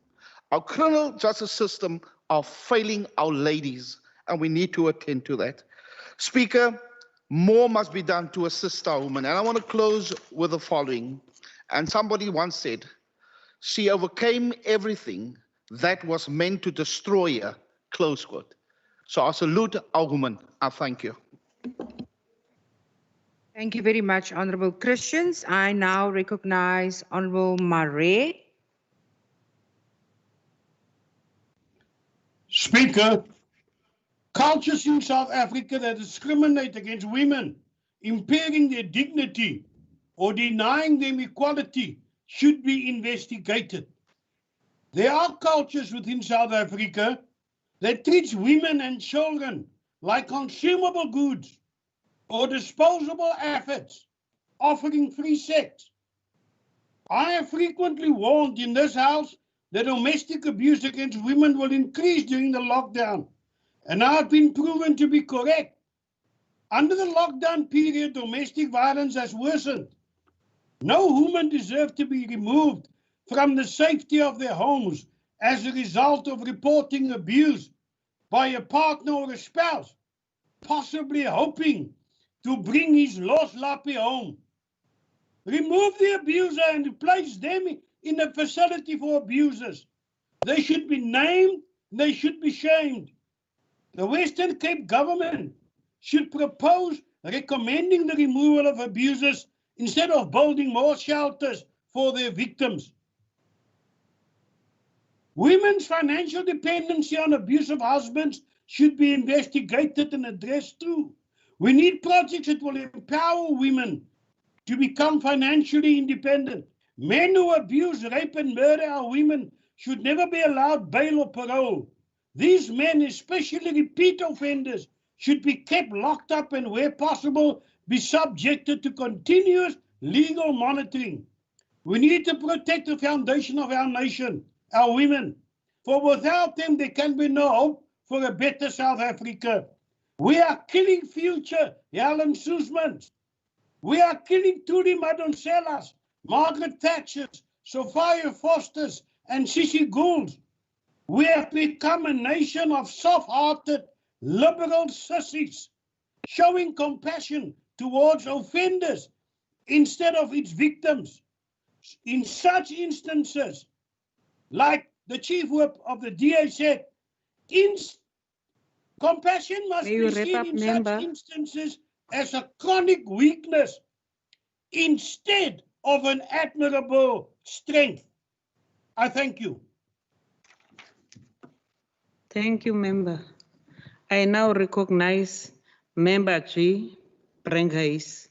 Our criminal justice system are failing our ladies, and we need to attend to that. Speaker, more must be done to assist our women. And I want to close with the following. And somebody once said, "She overcame everything that was meant to destroy her," close quote. So I salute our women. I thank you. Thank you very much, Honourable Christians. I now recognize Honourable Marais. Speaker, cultures in South Africa that discriminate against women, impairing their dignity or denying them equality should be investigated. There are cultures within South Africa that treats women and children like consumable goods or disposable efforts offering free sex. I have frequently warned in this House that domestic abuse against women will increase during the lockdown, and I have been proven to be correct. Under the lockdown period, domestic violence has worsened. No woman deserves to be removed from the safety of their homes as a result of reporting abuse by a partner or a spouse, possibly hoping to bring his lost lappy home. Remove the abuser and replace them in a facility for abusers. They should be named, they should be shamed. The Western Cape government should propose recommending the removal of abusers instead of building more shelters for their victims. Women's financial dependency on abusive husbands should be investigated and addressed too. We need projects that will empower women to become financially independent. Men who abuse, rape, and murder our women should never be allowed bail or parole. These men, especially repeat offenders, should be kept locked up and, where possible, be subjected to continuous legal monitoring. We need to protect the foundation of our nation, our women, for without them there can be no hope for a better South Africa. We are killing future Helen Suzmans. We are killing Tuli Madoncellas, Margaret Thatchers, Sophia Fosters, and Sissy Goulds. We have become a nation of soft-hearted, liberal sissies, showing compassion towards offenders instead of its victims. In such instances, like the Chief Whip of the DA said, compassion must be seen in such instances as a chronic weakness instead of an admirable strength. I thank you. Thank you, Member. I now recognize Member G. Brenghuis.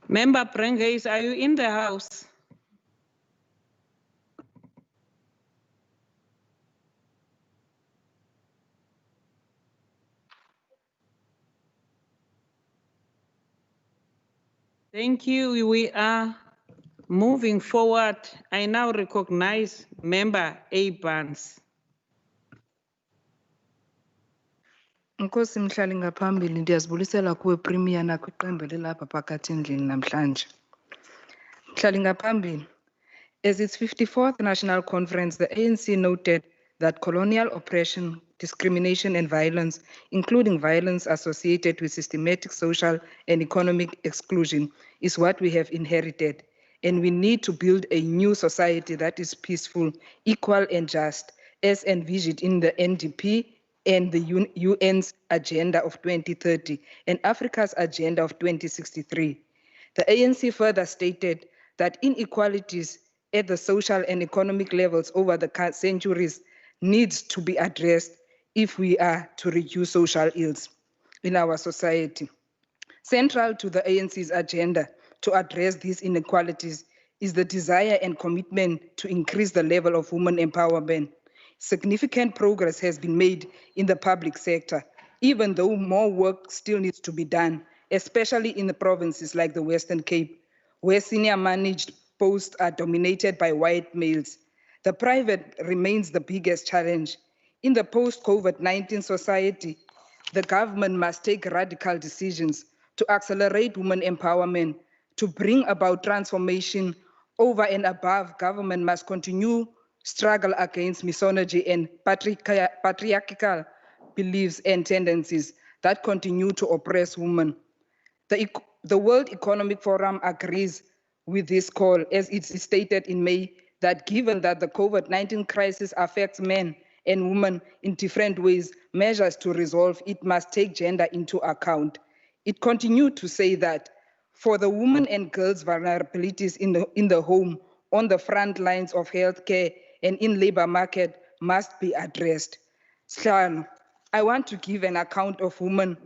Member Brenghuis, are you in the house? Thank you. We are moving forward. I now recognize Member A. Barnes. Nkosi mhlali ngaphambili ndiyazibulisela kuwe Premier nakwiqembu lelapha phakathi endlini namhlanje. Mhlali ngaphambili, as its 54th National Conference, the ANC noted that colonial oppression, discrimination and violence, including violence associated with systematic social and economic exclusion, is what we have inherited. And we need to build a new society that is peaceful, equal and just, as envisioned in the NDP and the UN's Agenda of 2030 and Africa's Agenda of 2063. The ANC further stated that inequalities at the social and economic levels over the centuries needs to be addressed if we are to reduce social ills in our society. Central to the ANC's agenda to address these inequalities is the desire and commitment to increase the level of women empowerment. Significant progress has been made in the public sector, even though more work still needs to be done, especially in the provinces like the Western Cape, where senior managed posts are dominated by white males. The private remains the biggest challenge. In the post-COVID-19 society, the government must take radical decisions to accelerate women empowerment, to bring about transformation. Over and above, government must continue struggle against misogyny and patriarchal beliefs and tendencies that continue to oppress women. The World Economic Forum agrees with this call, as it is stated in May, that given that the COVID-19 crisis affects men and women in different ways, measures to resolve it must take gender into account. It continued to say that for the women and girls' vulnerabilities in the home, on the front lines of healthcare and in labor market must be addressed. Slano, I want to give an account of women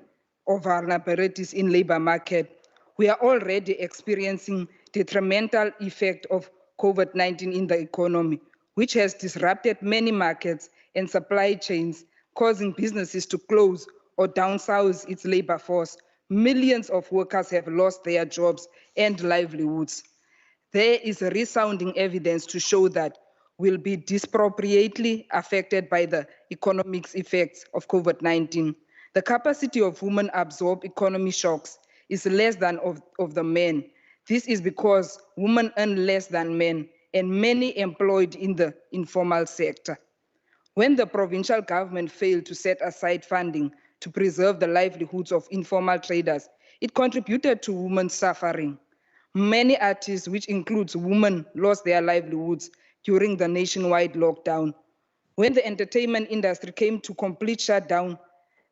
or vulnerabilities in labor market. We are already experiencing the detrimental effect of COVID-19 in the economy, which has disrupted many markets and supply chains, causing businesses to close or downsize its labor force. Millions of workers have lost their jobs and livelihoods. There is resounding evidence to show that will be disproportionately affected by the economic effects of COVID-19. The capacity of women to absorb economic shocks is less than of the men. This is because women earn less than men and many employed in the informal sector. When the provincial government failed to set aside funding to preserve the livelihoods of informal traders, it contributed to women's suffering. Many artists, which includes women, lost their livelihoods during the nationwide lockdown. When the entertainment industry came to complete shutdown,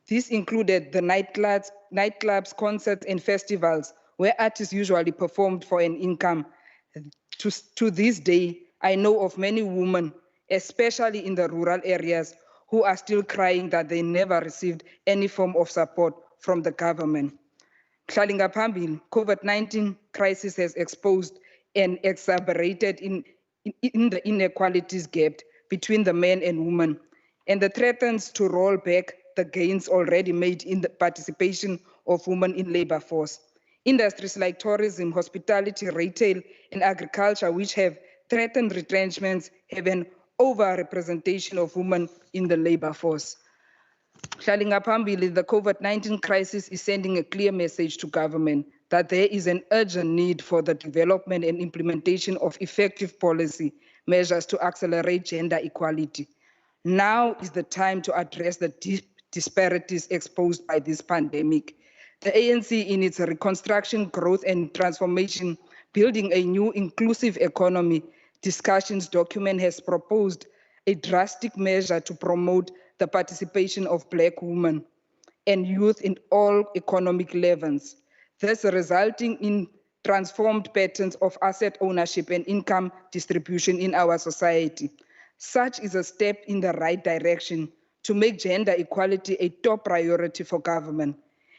this included the nightclubs, concerts, and festivals where artists usually performed for an income. To this day, I know of many women, especially in the rural areas, who are still crying that they never received any form of support from the government. COVID-19 crisis has exposed and exacerbated in the inequalities gap between the men and women, and the threatens to roll back the gains already made in the participation of women in labor force. Industries like tourism, hospitality, retail, and agriculture, which have threatened retrenchments, have an overrepresentation of women in the labor force. The COVID-19 crisis is sending a clear message to government that there is an urgent need for the development and implementation of effective policy measures to accelerate gender equality. Now is the time to address the disparities exposed by this pandemic. The ANC, in its Reconstruction, Growth and Transformation, Building a New Inclusive Economy discussions document, has proposed a drastic measure to promote the participation of Black women and youth in all economic levels, thus resulting in transformed patterns of asset ownership and income distribution in our society. Such is a step in the right direction to make gender equality a top priority for government.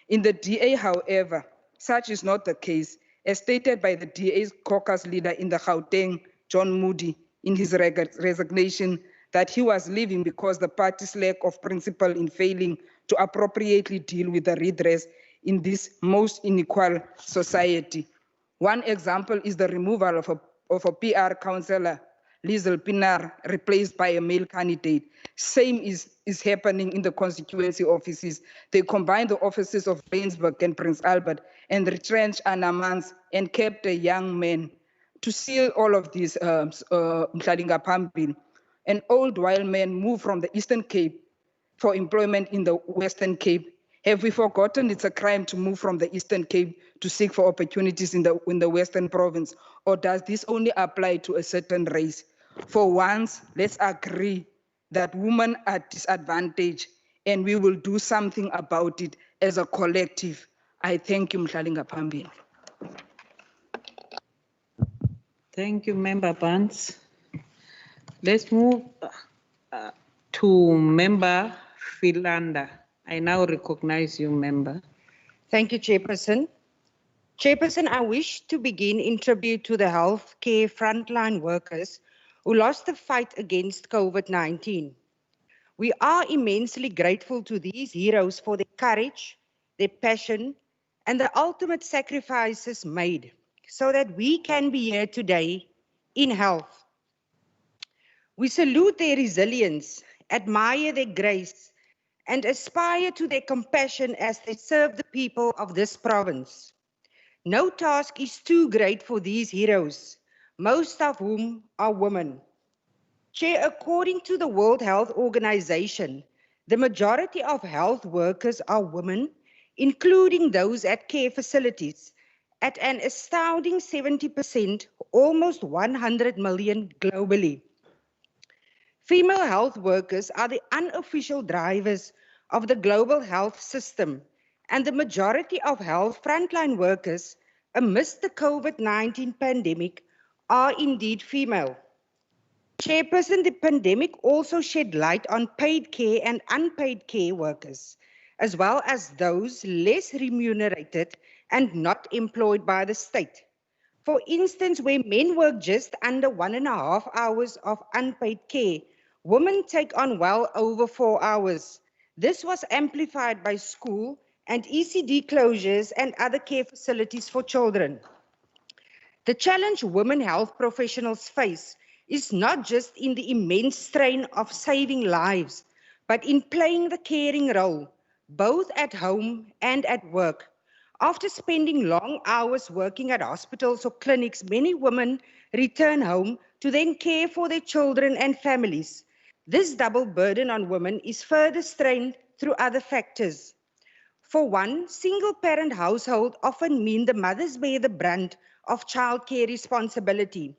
In the DA, however, such is not the case, as stated by the DA's caucus leader in the Gauteng, John Moody, in his resignation, that he was leaving because the party's lack of principle in failing to appropriately deal with the redress in this most unequal society. One example is the removal of a PR councillor, Liesl Pinar, replaced by a male candidate. Same is happening in the constituency offices. They combine the offices of Rensburg and Prince Albert and retrench Anna Mans and kept a young man. To seal all of this, an old wild man moved from the Eastern Cape for employment in the Western Cape. Have we forgotten it's a crime to move from the Eastern Cape to seek for opportunities in the Western province? Or does this only apply to a certain race? For once, let's agree that women are disadvantaged and we will do something about it as a collective. I thank you, Mhlalinga Phambili. Thank you, Member Barnes. Let's move to Member Finland. I now recognize you, Member. Thank you, Chairperson. Chairperson, I wish to begin in tribute to the healthcare frontline workers who lost the fight against COVID-19. We are immensely grateful to these heroes for their courage, their passion, and the ultimate sacrifices made so that we can be here today in health. We salute their resilience, admire their grace, and aspire to their compassion as they serve the people of this province. No task is too great for these heroes, most of whom are women. Chair, according to the World Health Organization, the majority of health workers are women, including those at care facilities, at an astounding 70%, almost 100 million globally. Female health workers are the unofficial drivers of the global health system, and the majority of health frontline workers amidst the COVID-19 pandemic are indeed female. Chairperson, the pandemic also shed light on paid care and unpaid care workers, as well as those less remunerated and not employed by the state. For instance, where men work just under 1.5 hours of unpaid care, women take on well over 4 hours. This was amplified by school and ECD closures and other care facilities for children. The challenge women health professionals face is not just in the immense strain of saving lives, but in playing the caring role, both at home and at work. After spending long hours working at hospitals or clinics, many women return home to then care for their children and families. This double burden on women is further strained through other factors. For one, single-parent household often mean the mothers bear the brunt of childcare responsibility.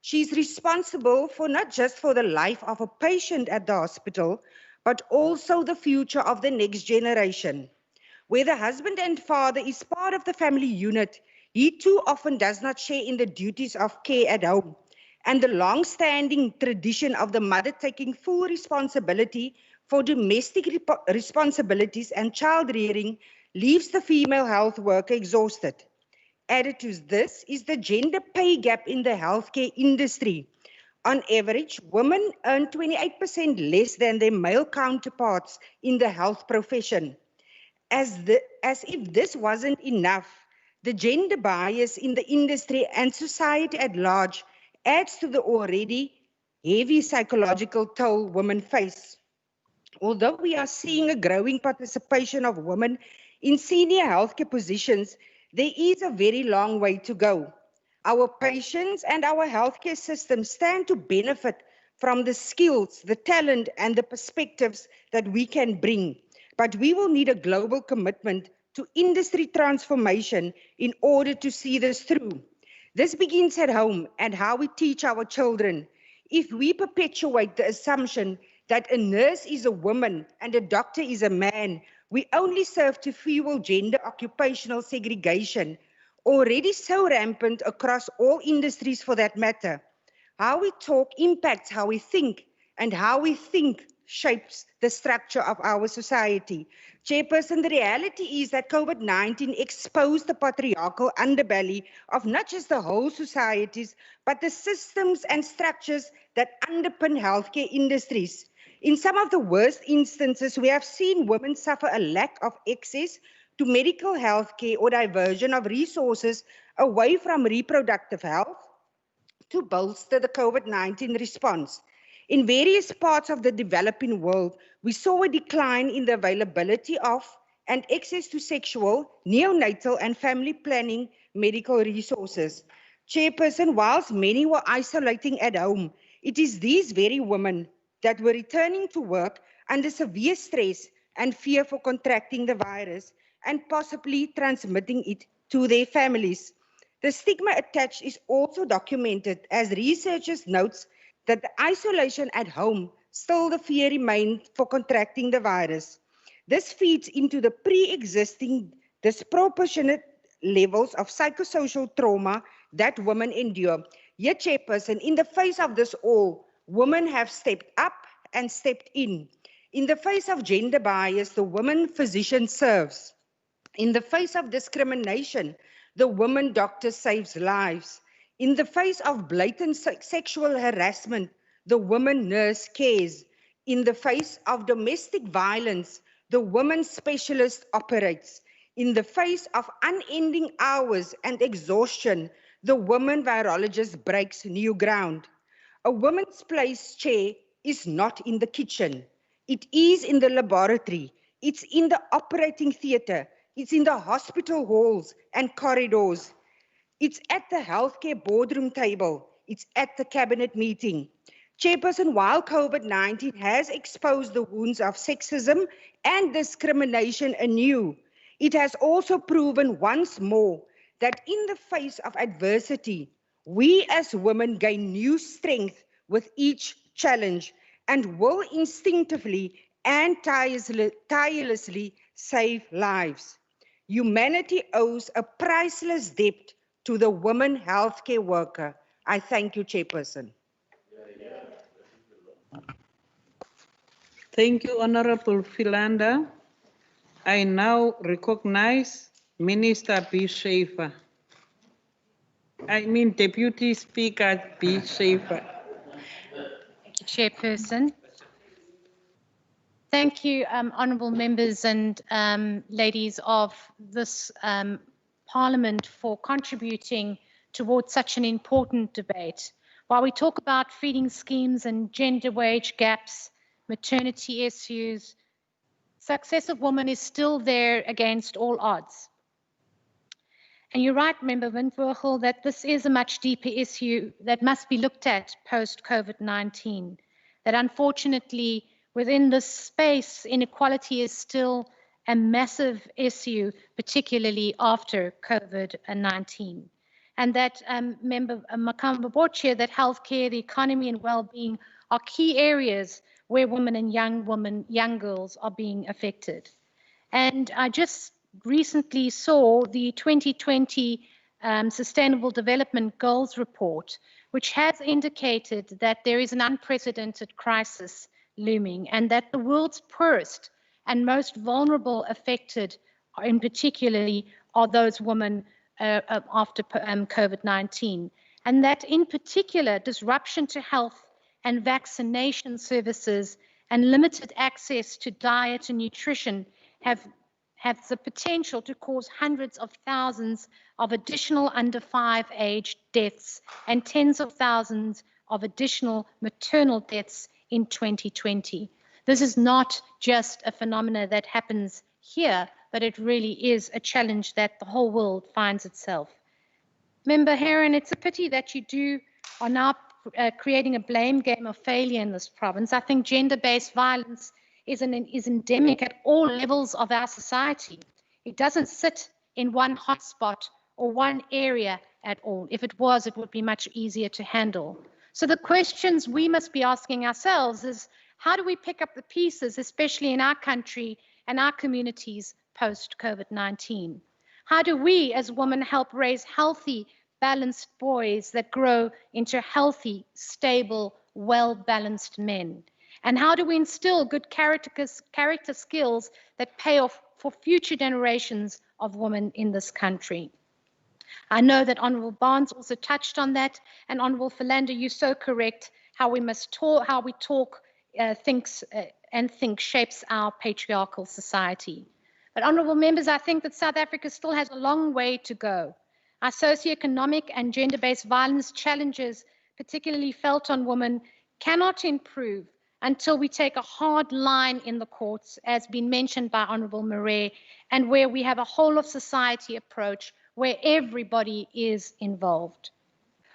She's responsible for not just for the life of a patient at the hospital, but also the future of the next generation. Where the husband and father is part of the family unit, he too often does not share in the duties of care at home. And the long-standing tradition of the mother taking full responsibility for domestic responsibilities and child rearing leaves the female health worker exhausted. Added to this is the gender pay gap in the healthcare industry. On average, women earn 28% less than their male counterparts in the health profession. As if this wasn't enough, the gender bias in the industry and society at large adds to the already heavy psychological toll women face. Although we are seeing a growing participation of women in senior healthcare positions, there is a very long way to go. Our patients and our healthcare system stand to benefit from the skills, the talent, and the perspectives that we can bring. But we will need a global commitment to industry transformation in order to see this through. This begins at home and how we teach our children. If we perpetuate the assumption that a nurse is a woman and a doctor is a man, we only serve to fuel gender occupational segregation, already so rampant across all industries for that matter. How we talk impacts how we think, and how we think shapes the structure of our society. Chairperson, the reality is that COVID-19 exposed the patriarchal underbelly of not just the whole societies, but the systems and structures that underpin healthcare industries. In some of the worst instances, we have seen women suffer a lack of access to medical health care or diversion of resources away from reproductive health to bolster the COVID-19 response. In various parts of the developing world, we saw a decline in the availability of and access to sexual, neonatal, and family planning medical resources. Chairperson, whilst many were isolating at home, it is these very women that were returning to work under severe stress and fear for contracting the virus and possibly transmitting it to their families. The stigma attached is also documented as researchers note that the isolation at home still the fear remains for contracting the virus. This feeds into the pre-existing disproportionate levels of psychosocial trauma that women endure. Yet, Chairperson, in the face of this all, women have stepped up and stepped in. In the face of gender bias, the woman physician serves. In the face of discrimination, the woman doctor saves lives. In the face of blatant sexual harassment, the woman nurse cares. In the face of domestic violence, the woman specialist operates. In the face of unending hours and exhaustion, the woman virologist breaks new ground. A woman's place, Chair, is not in the kitchen. It is in the laboratory. It's in the operating theatre. It's in the hospital halls and corridors. It's at the healthcare boardroom table. It's at the cabinet meeting. Chairperson, while COVID-19 has exposed the wounds of sexism and discrimination anew, it has also proven once more that in the face of adversity, we as women gain new strength with each challenge and will instinctively and tirelessly save lives. Humanity owes a priceless debt to the woman healthcare worker. I thank you, Chairperson. Thank you, Honorable Philander. I now recognize Minister B. Schaefer. Deputy Speaker B. Schaefer. Thank you, Chairperson. Thank you, honourable members and ladies of this Parliament for contributing towards such an important debate. While we talk about feeding schemes and gender wage gaps, maternity issues, success of women is still there against all odds. And you're right, Member Windvogel, that this is a much deeper issue that must be looked at post-COVID-19, that unfortunately within this space, inequality is still a massive issue, particularly after COVID-19. And that, Member Makamba Board Chair, that healthcare, the economy and well-being are key areas where women and young girls are being affected. And I just recently saw the 2020 Sustainable Development Goals report, which has indicated that there is an unprecedented crisis looming and that the world's poorest and most vulnerable affected in particularly are those women after COVID-19, and that in particular disruption to health and vaccination services and limited access to diet and nutrition have the potential to cause hundreds of thousands of additional under 5 age deaths and tens of thousands of additional maternal deaths in 2020. This is not just a phenomenon that happens here, but it really is a challenge that the whole world finds itself. Member Heron, it's a pity that you are now creating a blame game of failure in this province. I think gender-based violence is endemic at all levels of our society. It doesn't sit in one hotspot or one area at all. If it was, it would be much easier to handle. So the questions we must be asking ourselves is, how do we pick up the pieces, especially in our country and our communities post-COVID-19? How do we as women help raise healthy, balanced boys that grow into healthy, stable, well-balanced men? And how do we instill good character skills that pay off for future generations of women in this country? I know that Honourable Barnes also touched on that, and Honourable Philander, you're so correct. How we must talk, how we talk, thinks and think shapes our patriarchal society. But honourable members, I think that South Africa still has a long way to go. Our socioeconomic and gender-based violence challenges, particularly felt on women, cannot improve until we take a hard line in the courts, as been mentioned by Honourable Murray, and where we have a whole of society approach where everybody is involved.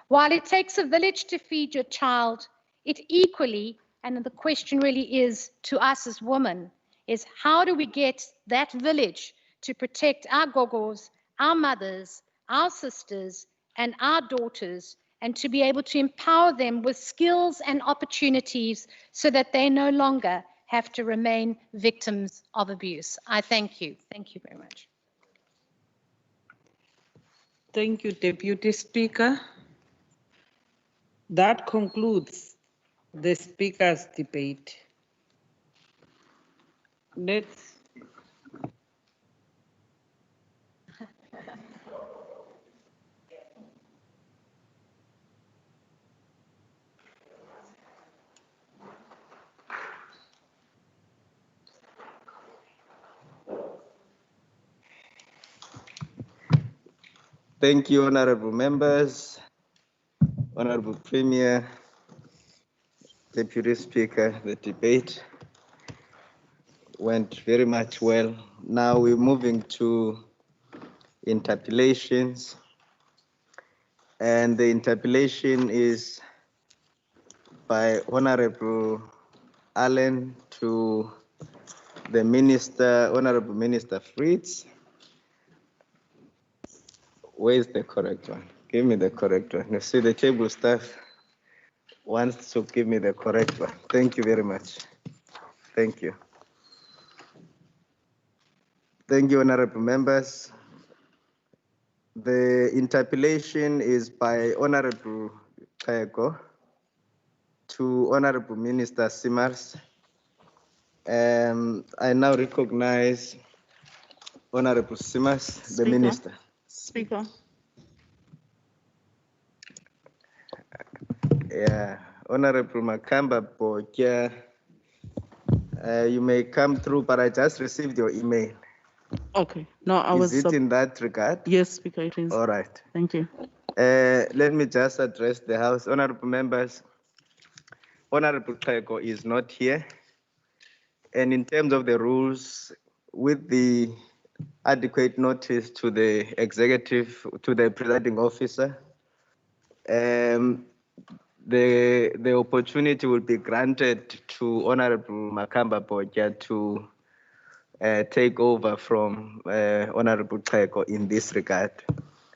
While it takes a village to feed your child, it equally, and the question really is to us as women, is how do we get that village to protect our gogos, our mothers, our sisters, and our daughters, and to be able to empower them with skills and opportunities so that they no longer have to remain victims of abuse. I thank you. Thank you very much. Thank you, Deputy Speaker. That concludes the Speaker's debate. Thank you, honorable members, honorable Premier, Deputy Speaker. The debate went very much well. Now we're moving to interpellations, and the interpellation is by Honorable Allen to the Minister, Honorable Minister Fritz. Where is the correct one? Give me the correct one. You see, the table staff wants to give me the correct one. Thank you very much. Thank you. Thank you, honorable members. The interpellation is by Honorable Tsaihang to Honorable Minister Simars. I now recognize Honorable Simars, the Speaker. Minister. Speaker. Yeah, Honorable Makamba Bokia, you may come through, but I just received your email. Okay. No, I was. Is it in that regard? Yes, Speaker, it is. All right. Thank you. Let me just address the House. Honorable members, Honorable Tsaihang is not here. And in terms of the rules, with the adequate notice to the executive, to the presiding officer, the opportunity will be granted to Honorable Makamba Boja to take over from Honorable Tsaihang in this regard.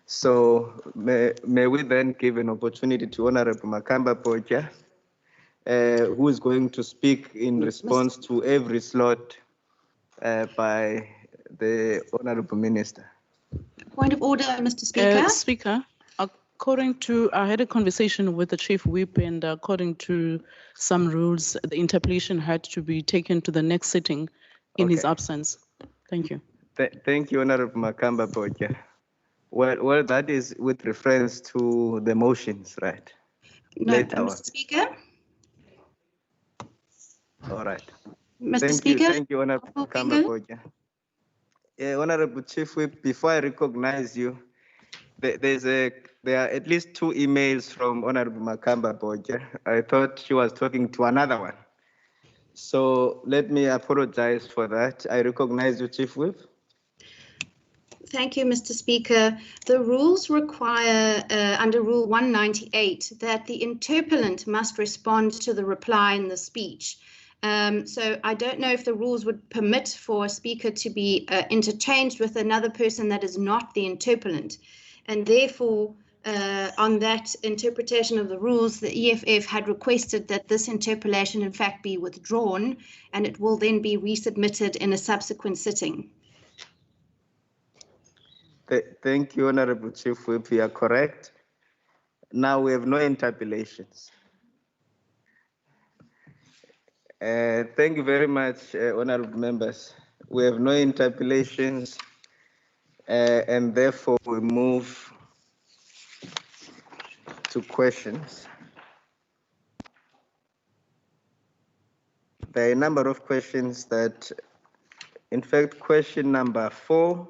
So may we then give an opportunity to Honorable Makamba Boja, who is going to speak in response to every slot by the Honorable Minister. Point of order, Mr. Speaker. Speaker, according to, I had a conversation with the Chief Whip, and according to some rules, the interpellation had to be taken to the next sitting in his absence. Thank you. Thank you, Honorable Makamba Boja. Well, that is with reference to the motions, right? No, Later Mr. Speaker. All right. Mr. Speaker. Thank you, Honorable Makamba Boja. Honorable Chief Whip, before I recognize you, there are at least 2 emails from Honorable Makamba Boja. I thought she was talking to another one. So let me apologize for that. I recognize you, Chief Whip. Thank you, Mr. Speaker. The rules require, under Rule 198, that the interpellant must respond to the reply in the speech. So I don't know if the rules would permit for a speaker to be interchanged with another person that is not the interpellant. And therefore, on that interpretation of the rules, the EFF had requested that this interpellation in fact be withdrawn, and it will then be resubmitted in a subsequent sitting. Thank you, Honorable Chief Whip. You are correct. Now we have no interpellations. Thank you very much, honorable members. We have no interpellations, and therefore we move to questions. There are a number of questions that, in fact, question number 4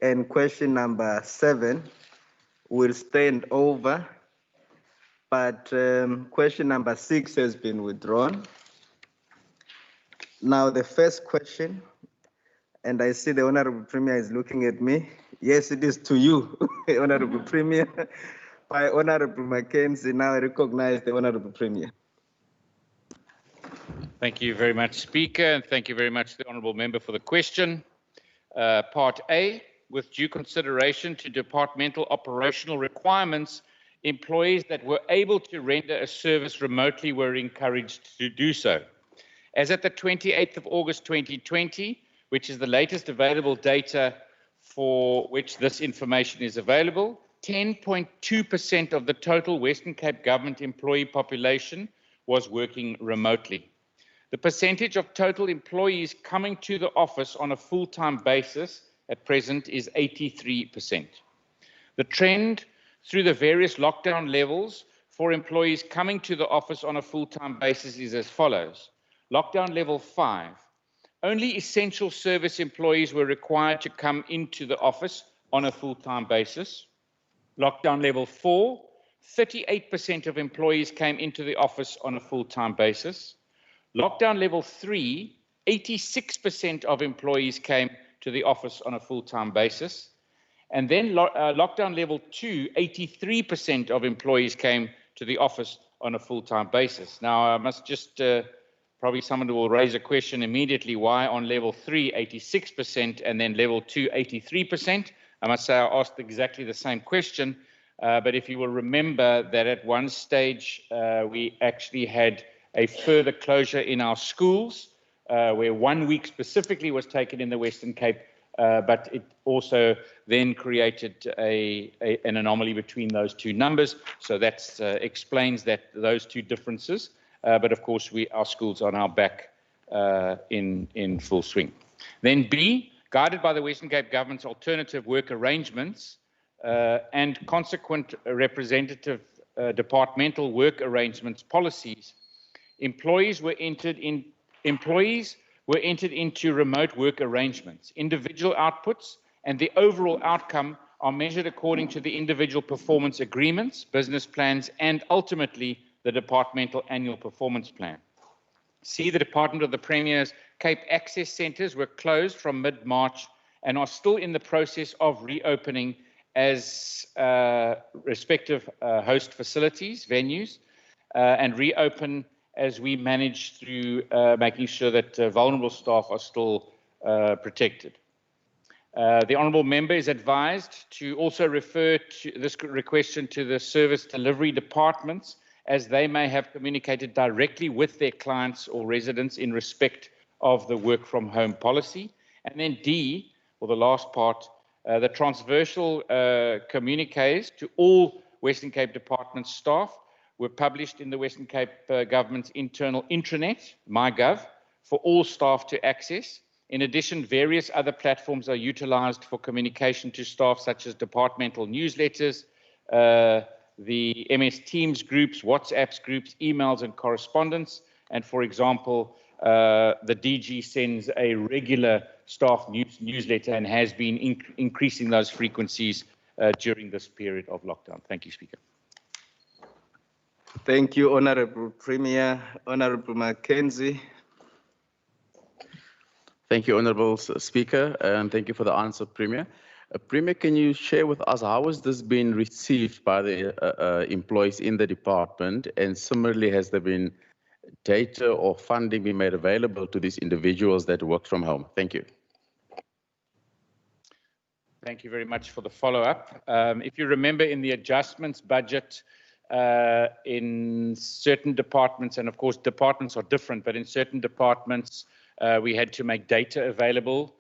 and question number 7 will stand over, but question number 6 has been withdrawn. Now the first question, and I see the Honorable Premier is looking at me. Yes, it is to you, Honorable Premier. By Honorable Mackenzie, now I recognize the Honorable Premier. Thank you very much, Speaker, and thank you very much to the Honourable Member for the question. Part A, with due consideration to departmental operational requirements, employees that were able to render a service remotely were encouraged to do so. As at the 28th of August 2020, which is the latest available data for which this information is available, 10.2% of the total Western Cape government employee population was working remotely. The percentage of total employees coming to the office on a full-time basis at present is 83%. The trend through the various lockdown levels for employees coming to the office on a full-time basis is as follows. Lockdown level 5, only essential service employees were required to come into the office on a full-time basis. Lockdown level 4, 38% of employees came into the office on a full-time basis. Lockdown level 3, 86% of employees came to the office on a full-time basis. And then lockdown level 2, 83% of employees came to the office on a full-time basis. Now, I must just, probably someone will raise a question immediately, why on level 3, 86%, and then level 2, 83%? I must say I asked exactly the same question, but if you will remember that at one stage, we actually had a further closure in our schools, where 1 week specifically was taken in the Western Cape but it also then created an anomaly between those two numbers. So that explains those two differences. But of course, our schools are now back in full swing. Then B, guided by the Western Cape government's alternative work arrangements and consequent representative departmental work arrangements policies, employees were entered into remote work arrangements. Individual outputs and the overall outcome are measured according to the individual performance agreements, business plans, and ultimately the departmental annual performance plan. C, the Department of the Premier's Cape Access Centres were closed from mid-March and are still in the process of reopening as respective host facilities, venues, and reopen as we manage through making sure that vulnerable staff are still protected. The Honourable Member is advised to also refer to this question to the service delivery departments, as they may have communicated directly with their clients or residents in respect of the work from home policy. And then D, or the last part, the transversal communiques to all Western Cape Department staff were published in the Western Cape Government's internal intranet, MyGov, for all staff to access. In addition, various other platforms are utilized for communication to staff, such as departmental newsletters, the MS Teams groups, WhatsApps groups, emails and correspondence. And for example, the DG sends a regular staff newsletter and has been increasing those frequencies during this period of lockdown. Thank you, Speaker. Thank you, Honourable Premier. Honourable Mackenzie. Thank you, Honourable Speaker, and thank you for the answer, Premier. Premier, can you share with us how has this been received by the employees in the department, and similarly, has there been data or funding been made available to these individuals that work from home? Thank you. Thank you very much for the follow-up. If you remember, in the adjustments budget, in certain departments, and of course departments are different, but in certain departments we had to make data available.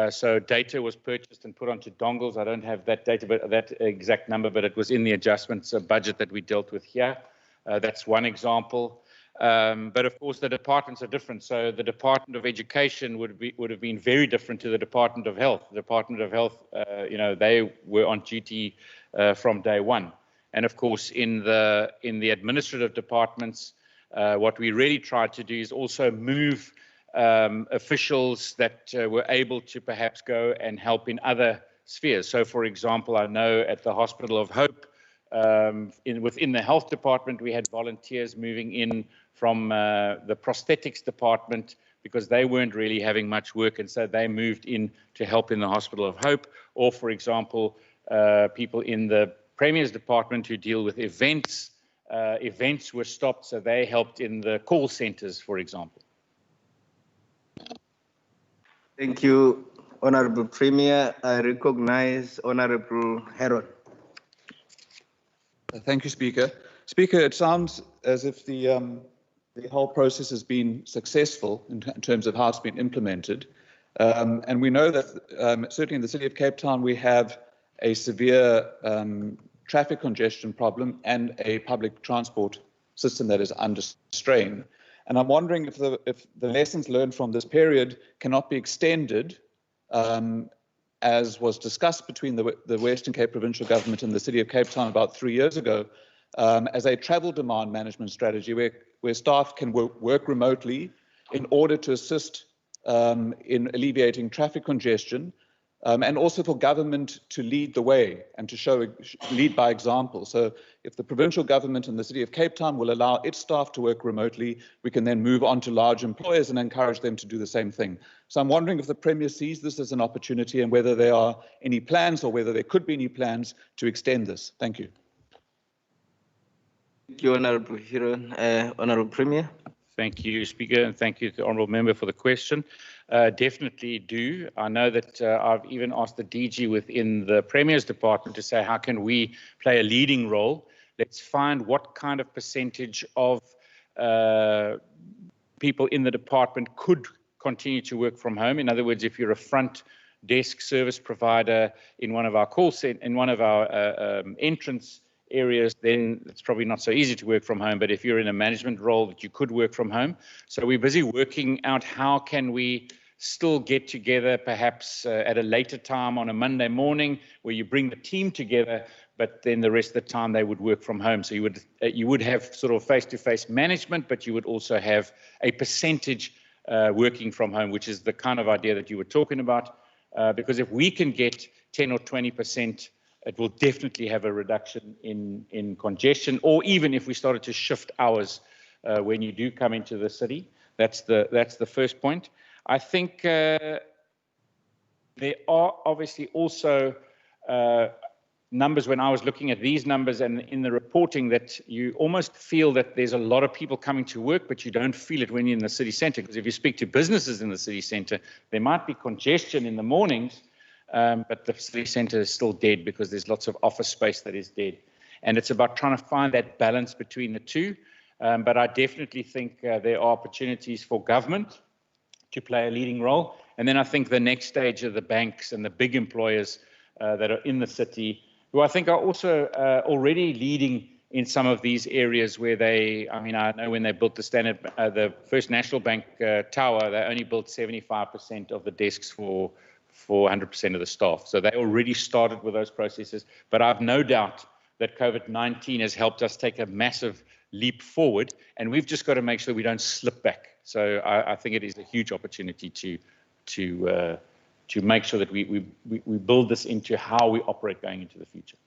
So data was purchased and put onto dongles. I don't have that data, but that exact number, but it was in the adjustments budget that we dealt with here. That's one example. But of course, the departments are different. So the Department of Education would have been very different to the Department of Health. The Department of Health, they were on duty from day one. And of course, in the administrative departments, what we really tried to do is also move officials that were able to perhaps go and help in other spheres. So, for example, I know at the Hospital of Hope, within the health department, we had volunteers moving in from the prosthetics department because they weren't really having much work, and so they moved in to help in the Hospital of Hope. Or, for example, people in the Premier's department who deal with events, events were stopped, so they helped in the call centres, for example. Thank you, Honourable Premier. I recognize Honourable Heron. Thank you, Speaker. Speaker, it sounds as if the whole process has been successful in terms of how it's been implemented. And we know that certainly in the city of Cape Town, we have a severe traffic congestion problem and a public transport system that is under strain. And I'm wondering if the lessons learned from this period cannot be extended, as was discussed between the Western Cape Provincial Government and the City of Cape Town about 3 years ago, as a travel demand management strategy where staff can work remotely in order to assist in alleviating traffic congestion, and also for government to lead the way and to lead by example. So if the provincial government and the City of Cape Town will allow its staff to work remotely, we can then move on to large employers and encourage them to do the same thing. So I'm wondering if the Premier sees this as an opportunity and whether there are any plans or whether there could be any plans to extend this. Thank you. Thank you, Honourable Heron. Honourable Premier. Thank you, Speaker, and thank you to the Honourable Member for the question. Definitely do. I know that I've even asked the DG within the Premier's department to say, how can we play a leading role? Let's find what kind of percentage of people in the department could continue to work from home. In other words, if you're a front desk service provider in one of our entrance areas, then it's probably not so easy to work from home. But if you're in a management role, that you could work from home. So we're busy working out how can we still get together, perhaps at a later time on a Monday morning, where you bring the team together, but then the rest of the time they would work from home. So you would have sort of face-to-face management, but you would also have a percentage working from home, which is the kind of idea that you were talking about. Because if we can get 10 or 20%, it will definitely have a reduction in congestion, or even if we started to shift hours when you do come into the city. That's the first point. I think there are obviously also numbers, when I was looking at these numbers and in the reporting, that you almost feel that there's a lot of people coming to work, but you don't feel it when you're in the city centre. Because if you speak to businesses in the city centre, there might be congestion in the mornings, but the city centre is still dead because there's lots of office space that is dead. And it's about trying to find that balance between the two. But I definitely think there are opportunities for government to play a leading role. And then I think the next stage are the banks and the big employers that are in the city, who I think are also already leading in some of these areas where I know when they built the First National Bank tower, they only built 75% of the desks for 100% of the staff. So they already started with those processes. But I've no doubt that COVID-19 has helped us take a massive leap forward, and we've just got to make sure we don't slip back. So I think it is a huge opportunity to make sure that we build this into how we operate going into the future.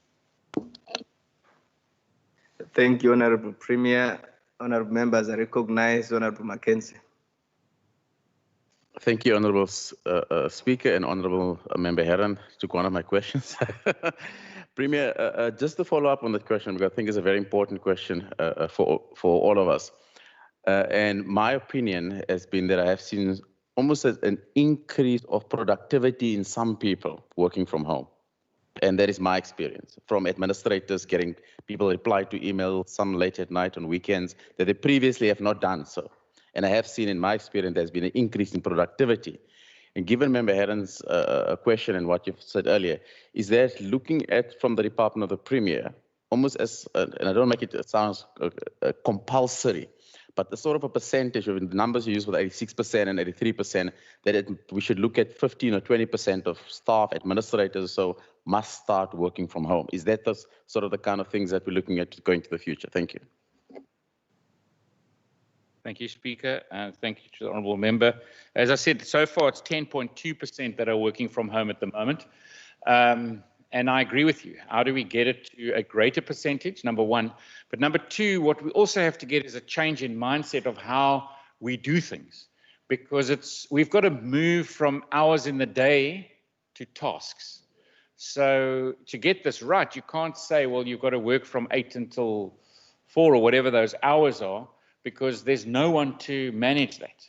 Thank you, Honourable Premier. Honourable members, I recognize Honourable Mackenzie. Thank you, Honourable Speaker, and Honourable Member Heron took one of my questions. Premier, just to follow up on that question, because I think it's a very important question for all of us. And my opinion has been that I have seen almost an increase of productivity in some people working from home. And that is my experience from administrators getting people reply to email, some late at night on weekends, that they previously have not done so. And I have seen in my experience there's been an increase in productivity. And given Member Heron's question and what you've said earlier, is that looking at from the Department of the Premier, almost as, and I don't make it sound compulsory, but the sort of a percentage of the numbers you use with 86% and 83%, that we should look at 15 or 20% of staff, administrators, so must start working from home. Is that the sort of the kind of things that we're looking at going to the future? Thank you. Thank you, Speaker, and thank you to the Honourable Member. As I said, so far it's 10.2% that are working from home at the moment. And I agree with you. How do we get it to a greater percentage, number one? But number two, what we also have to get is a change in mindset of how we do things. Because we've got to move from hours in the day to tasks. So to get this right, you can't say, well, you've got to work from 8 until 4 or whatever those hours are, because there's no one to manage that.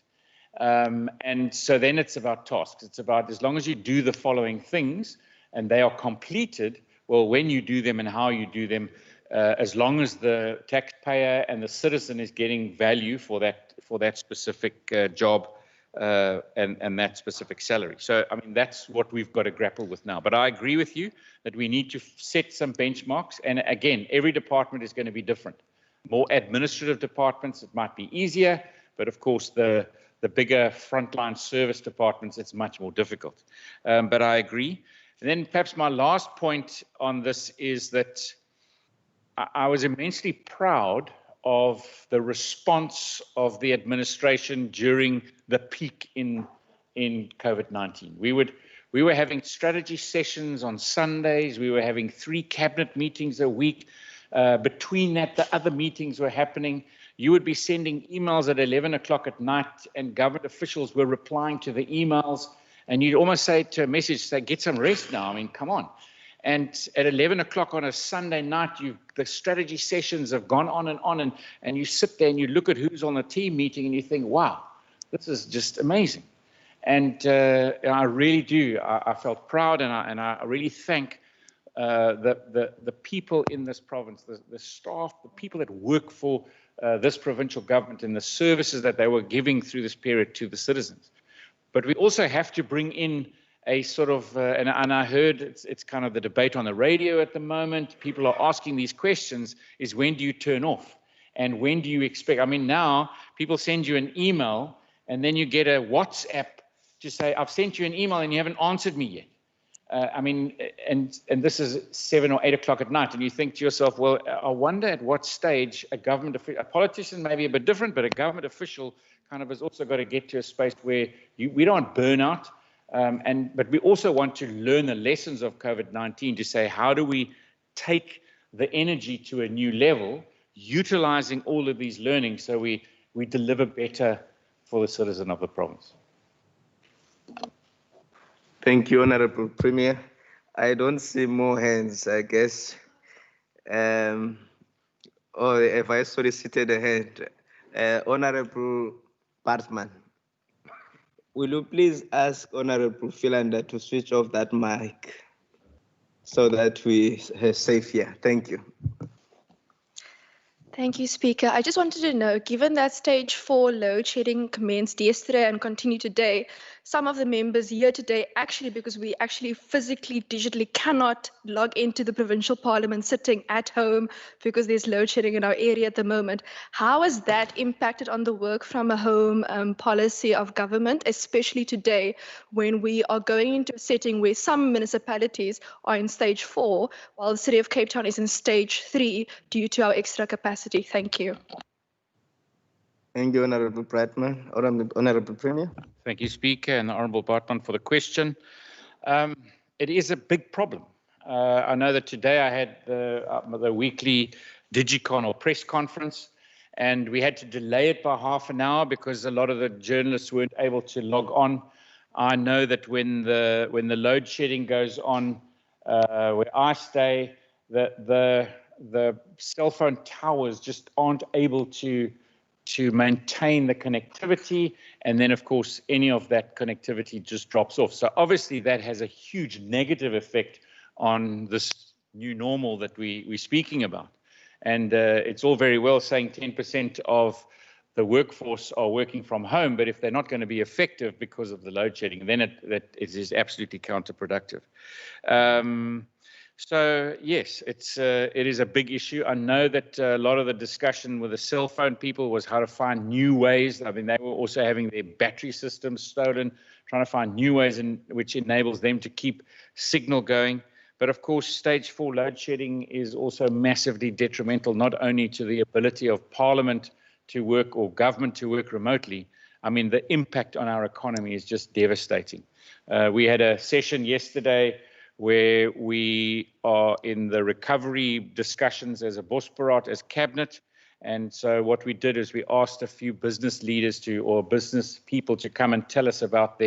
And so then it's about tasks. It's about, as long as you do the following things and they are completed, well, when you do them and how you do them, as long as the taxpayer and the citizen is getting value for that specific job and that specific salary. So, I mean, that's what we've got to grapple with now. But I agree with you that we need to set some benchmarks. And again, every department is going to be different. More administrative departments, it might be easier, but of course the bigger frontline service departments, it's much more difficult. But I agree. And then perhaps my last point on this is that I was immensely proud of the response of the administration during the peak in COVID-19. We were having strategy sessions on Sundays. We were having 3 cabinet meetings a week. Between that, the other meetings were happening. You would be sending emails at 11 o'clock at night, and government officials were replying to the emails. And you'd almost say to a message, say, get some rest now. I mean, come on. And at 11 o'clock on a Sunday night, the strategy sessions have gone on, and you sit there and you look at who's on the team meeting and you think, wow, this is just amazing. And I really do. I felt proud, and I really thank the people in this province, the staff, the people that work for this provincial government and the services that they were giving through this period to the citizens. But we also have to bring in a sort of, and I heard it's kind of the debate on the radio at the moment. People are asking these questions, is when do you turn off? And when do you expect? I mean, now people send you an email and then you get a WhatsApp to say, I've sent you an email and you haven't answered me yet. I mean, and this is 7 or 8 o'clock at night, and you think to yourself, well, I wonder at what stage a politician may be a bit different, but a government official kind of has also got to get to a space where we don't want burnout, but we also want to learn the lessons of COVID-19 to say, how do we take the energy to a new level, utilizing all of these learnings so we deliver better for the citizen of the province. Thank you, Honorable Premier. I don't see more hands, I guess. Or if I solicited a hand, Honorable Bartman, will you please ask Honorable Philander to switch off that mic so that we are safe here? Thank you. Thank you, Speaker. I just wanted to know, given that stage 4 load shedding commenced yesterday and continue today, some of the members here today, actually, because we actually physically, digitally cannot log into the provincial parliament sitting at home because there's load shedding in our area at the moment. How has that impacted on the work from a home policy of government, especially today when we are going into a setting where some municipalities are in stage 4, while the city of Cape Town is in stage 3 due to our extra capacity? Thank you. Thank you, Honorable Brightman. Honorable Premier. Thank you, Speaker, and the Honourable Bartman for the question. It is a big problem. I know that today I had the weekly Digicon or press conference, and we had to delay it by half an hour because a lot of the journalists weren't able to log on. I know that when the load shedding goes on where I stay, the cell phone towers just aren't able to maintain the connectivity, and then of course any of that connectivity just drops off. So obviously that has a huge negative effect on this new normal that we're speaking about. And it's all very well saying 10% of the workforce are working from home, but if they're not going to be effective because of the load shedding, then it is absolutely counterproductive. So yes, it is a big issue. I know that a lot of the discussion with the cell phone people was how to find new ways. I mean, they were also having their battery systems stolen, trying to find new ways which enables them to keep signal going. But of course, stage 4 load shedding is also massively detrimental, not only to the ability of Parliament to work or government to work remotely. I mean, the impact on our economy is just devastating. We had a session yesterday where we are in the recovery discussions as a Bosporat, as cabinet. And so what we did is we asked a few business leaders or business people to come and tell us about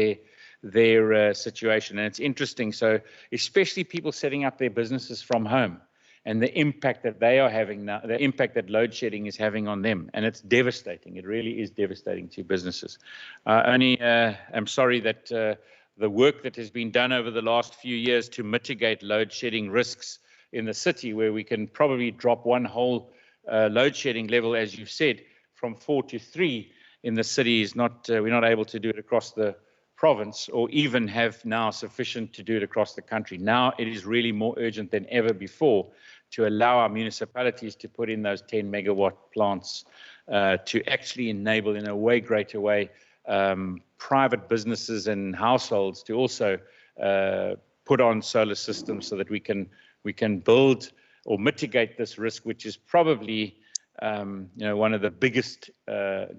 their situation. And it's interesting. So especially people setting up their businesses from home and the impact that they are having now, the impact that load shedding is having on them. And it's devastating. It really is devastating to businesses. I'm sorry that the work that has been done over the last few years to mitigate load shedding risks in the city, where we can probably drop one whole load shedding level, as you've said, from 4 to 3 in the city is not, we're not able to do it across the province or even have now sufficient to do it across the country. Now it is really more urgent than ever before to allow our municipalities to put in those 10 megawatt plants to actually enable in a way greater way private businesses and households to also put on solar systems so that we can build or mitigate this risk, which is probably one of the biggest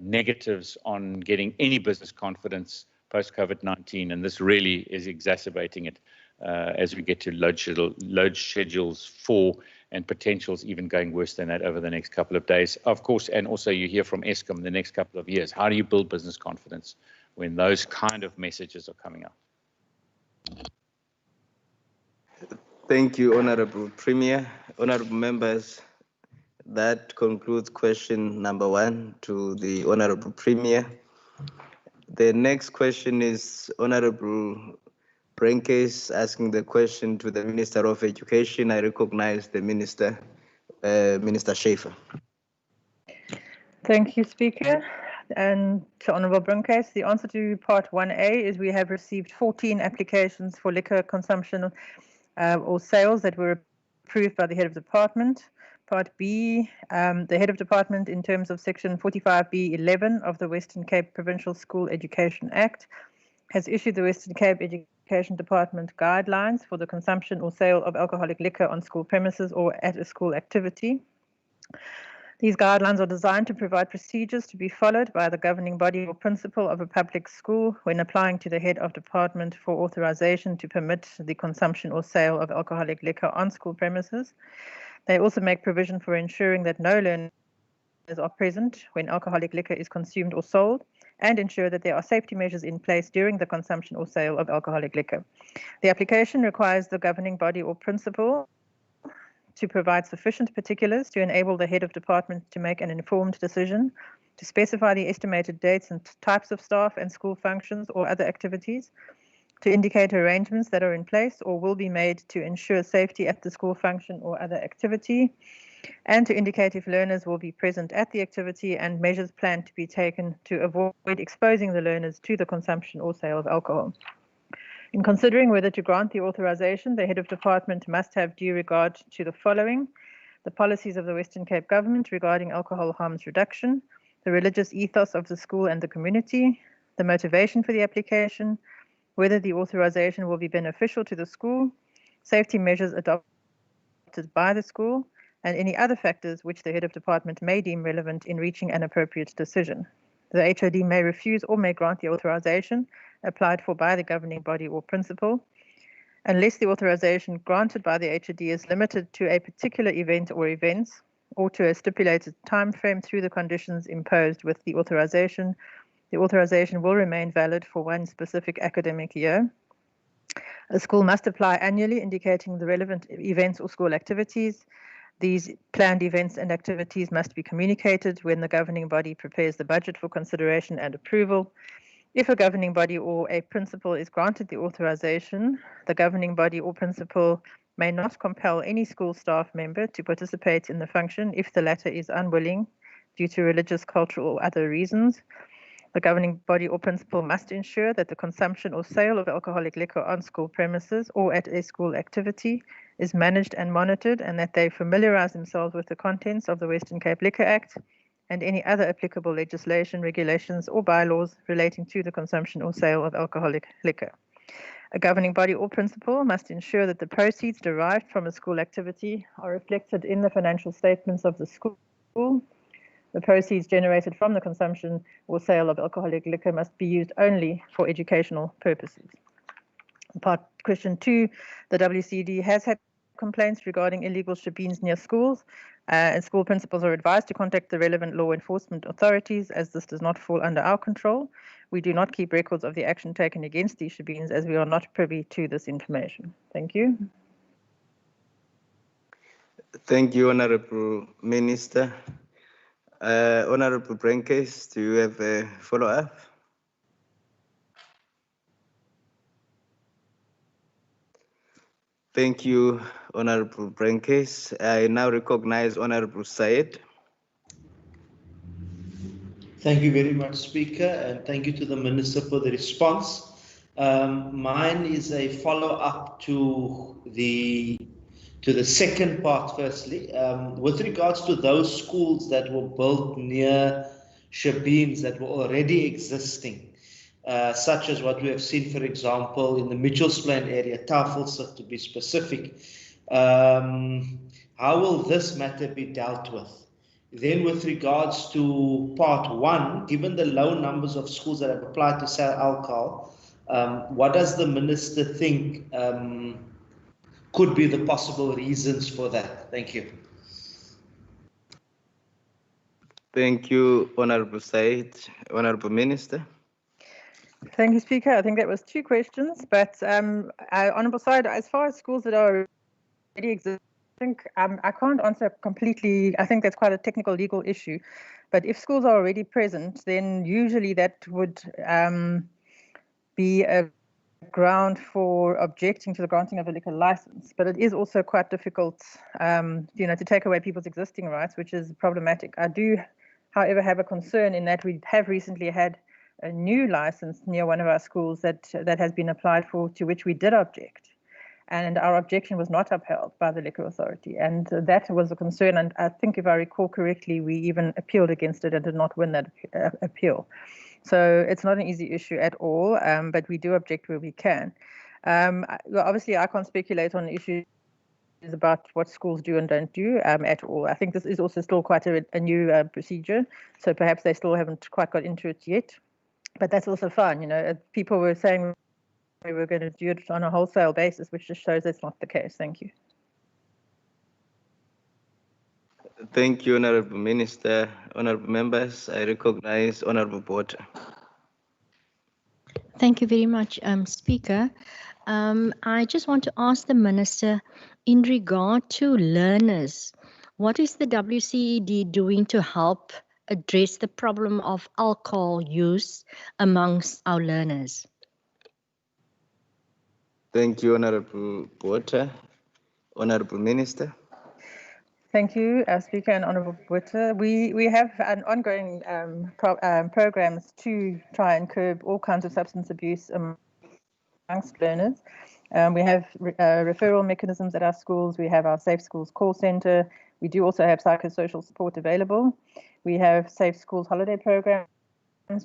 negatives on getting any business confidence post COVID-19, and this really is exacerbating it as we get to load schedules 4 and potentials even going worse than that over the next couple of days, of course. And also you hear from Eskom the next couple of years. How do you build business confidence when those kind of messages are coming up? Thank you, Honorable Premier. Honorable members, that concludes question number 1 to the Honorable Premier. The next question is Honorable Brenkes asking the question to the Minister of Education. I recognize the Minister, Minister Schaefer. Thank you, Speaker. And to Honourable Brinkes, the answer to part 1A is we have received 14 applications for liquor consumption or sales that were approved by the head of department. Part B, the head of department in terms of section 45B11 of the Western Cape Provincial School Education Act has issued the Western Cape Education Department guidelines for the consumption or sale of alcoholic liquor on school premises or at a school activity. These guidelines are designed to provide procedures to be followed by the governing body or principal of a public school when applying to the head of department for authorization to permit the consumption or sale of alcoholic liquor on school premises. They also make provision for ensuring that no learners are present when alcoholic liquor is consumed or sold, and ensure that there are safety measures in place during the consumption or sale of alcoholic liquor. The application requires the governing body or principal to provide sufficient particulars to enable the head of department to make an informed decision, to specify the estimated dates and types of staff and school functions or other activities, to indicate arrangements that are in place or will be made to ensure safety at the school function or other activity, and to indicate if learners will be present at the activity and measures planned to be taken to avoid exposing the learners to the consumption or sale of alcohol. In considering whether to grant the authorization, the head of department must have due regard to the following: the policies of the Western Cape government regarding alcohol harms reduction, the religious ethos of the school and the community, the motivation for the application, whether the authorization will be beneficial to the school, safety measures adopted by the school, and any other factors which the head of department may deem relevant in reaching an appropriate decision. The HOD may refuse or may grant the authorization applied for by the governing body or principal, unless the authorization granted by the HOD is limited to a particular event or events, or to a stipulated time frame through the conditions imposed with the authorization. The authorization will remain valid for one specific academic year. A school must apply annually, indicating the relevant events or school activities. These planned events and activities must be communicated when the governing body prepares the budget for consideration and approval. If a governing body or a principal is granted the authorization, the governing body or principal may not compel any school staff member to participate in the function if the latter is unwilling due to religious, cultural, or other reasons. The governing body or principal must ensure that the consumption or sale of alcoholic liquor on school premises or at a school activity is managed and monitored, and that they familiarize themselves with the contents of the Western Cape Liquor Act and any other applicable legislation, regulations, or bylaws relating to the consumption or sale of alcoholic liquor. A governing body or principal must ensure that the proceeds derived from a school activity are reflected in the financial statements of the school. The proceeds generated from the consumption or sale of alcoholic liquor must be used only for educational purposes. Question 2, the WCD has had complaints regarding illegal shebeens near schools, and school principals are advised to contact the relevant law enforcement authorities, as this does not fall under our control. We do not keep records of the action taken against these shebeens, as we are not privy to this information. Thank you. Thank you, Honourable Minister. Honourable Brinkes, do you have a follow-up? Thank you, Honourable Brinkes. I now recognize Honourable Wced. Thank you very much, Speaker, and thank you to the Minister for the response. Mine is a follow-up to the second part, firstly. With regards to those schools that were built near shebeens that were already existing, such as what we have seen, for example, in the Mitchells Plain area, Tafelsig to be specific, how will this matter be dealt with? Then with regards to part 1, given the low numbers of schools that have applied to sell alcohol, what does the Minister think could be the possible reasons for that? Thank you. Thank you, Honourable Wced. Honourable Minister. Thank you, Speaker. I think that was 2 questions, but Honourable Side, as far as schools that are already existing, I can't answer completely. I think that's quite a technical legal issue, but if schools are already present, then usually that would be a ground for objecting to the granting of a liquor license. But it is also quite difficult, to take away people's existing rights, which is problematic. I do, however, have a concern in that we have recently had a new license near one of our schools that has been applied for, to which we did object. And our objection was not upheld by the Liquor Authority. And that was a concern. And I think if I recall correctly, we even appealed against it and did not win that appeal. So it's not an easy issue at all, but we do object where we can. Obviously, I can't speculate on issues about what schools do and don't do at all. I think this is also still quite a new procedure. So perhaps they still haven't quite got into it yet. But that's also fine. You know, people were saying we were going to do it on a wholesale basis, which just shows that's not the case. Thank you. Thank you, Honourable Minister. Honourable members, I recognize Honourable Porter. Thank you very much, Speaker. I just want to ask the Minister, in regard to learners, what is the Wced doing to help address the problem of alcohol use amongst our learners? Thank you, Honourable Porter. Honourable Minister. Thank you, Speaker and Honourable Porter. We have an ongoing programs to try and curb all kinds of substance abuse amongst learners. We have referral mechanisms at our schools. We have our Safe Schools call centre. We do also have psychosocial support available. We have Safe Schools holiday programs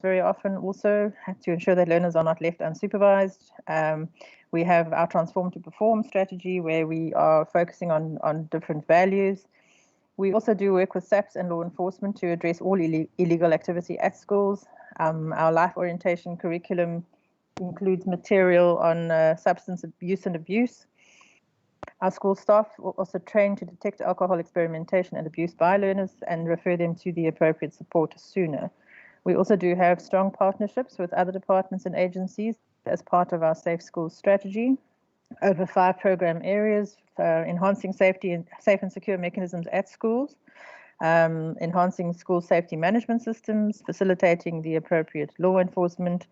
very often also to ensure that learners are not left unsupervised. We have our Transform to Perform strategy where we are focusing on different values. We also do work with SAPS and law enforcement to address all illegal activity at schools. Our life orientation curriculum includes material on substance use and abuse. Our school staff are also trained to detect alcohol experimentation and abuse by learners and refer them to the appropriate support sooner. We also do have strong partnerships with other departments and agencies as part of our Safe Schools strategy. Over 5 program areas, enhancing safety and safe and secure mechanisms at schools, enhancing school safety management systems, facilitating the appropriate law enforcement,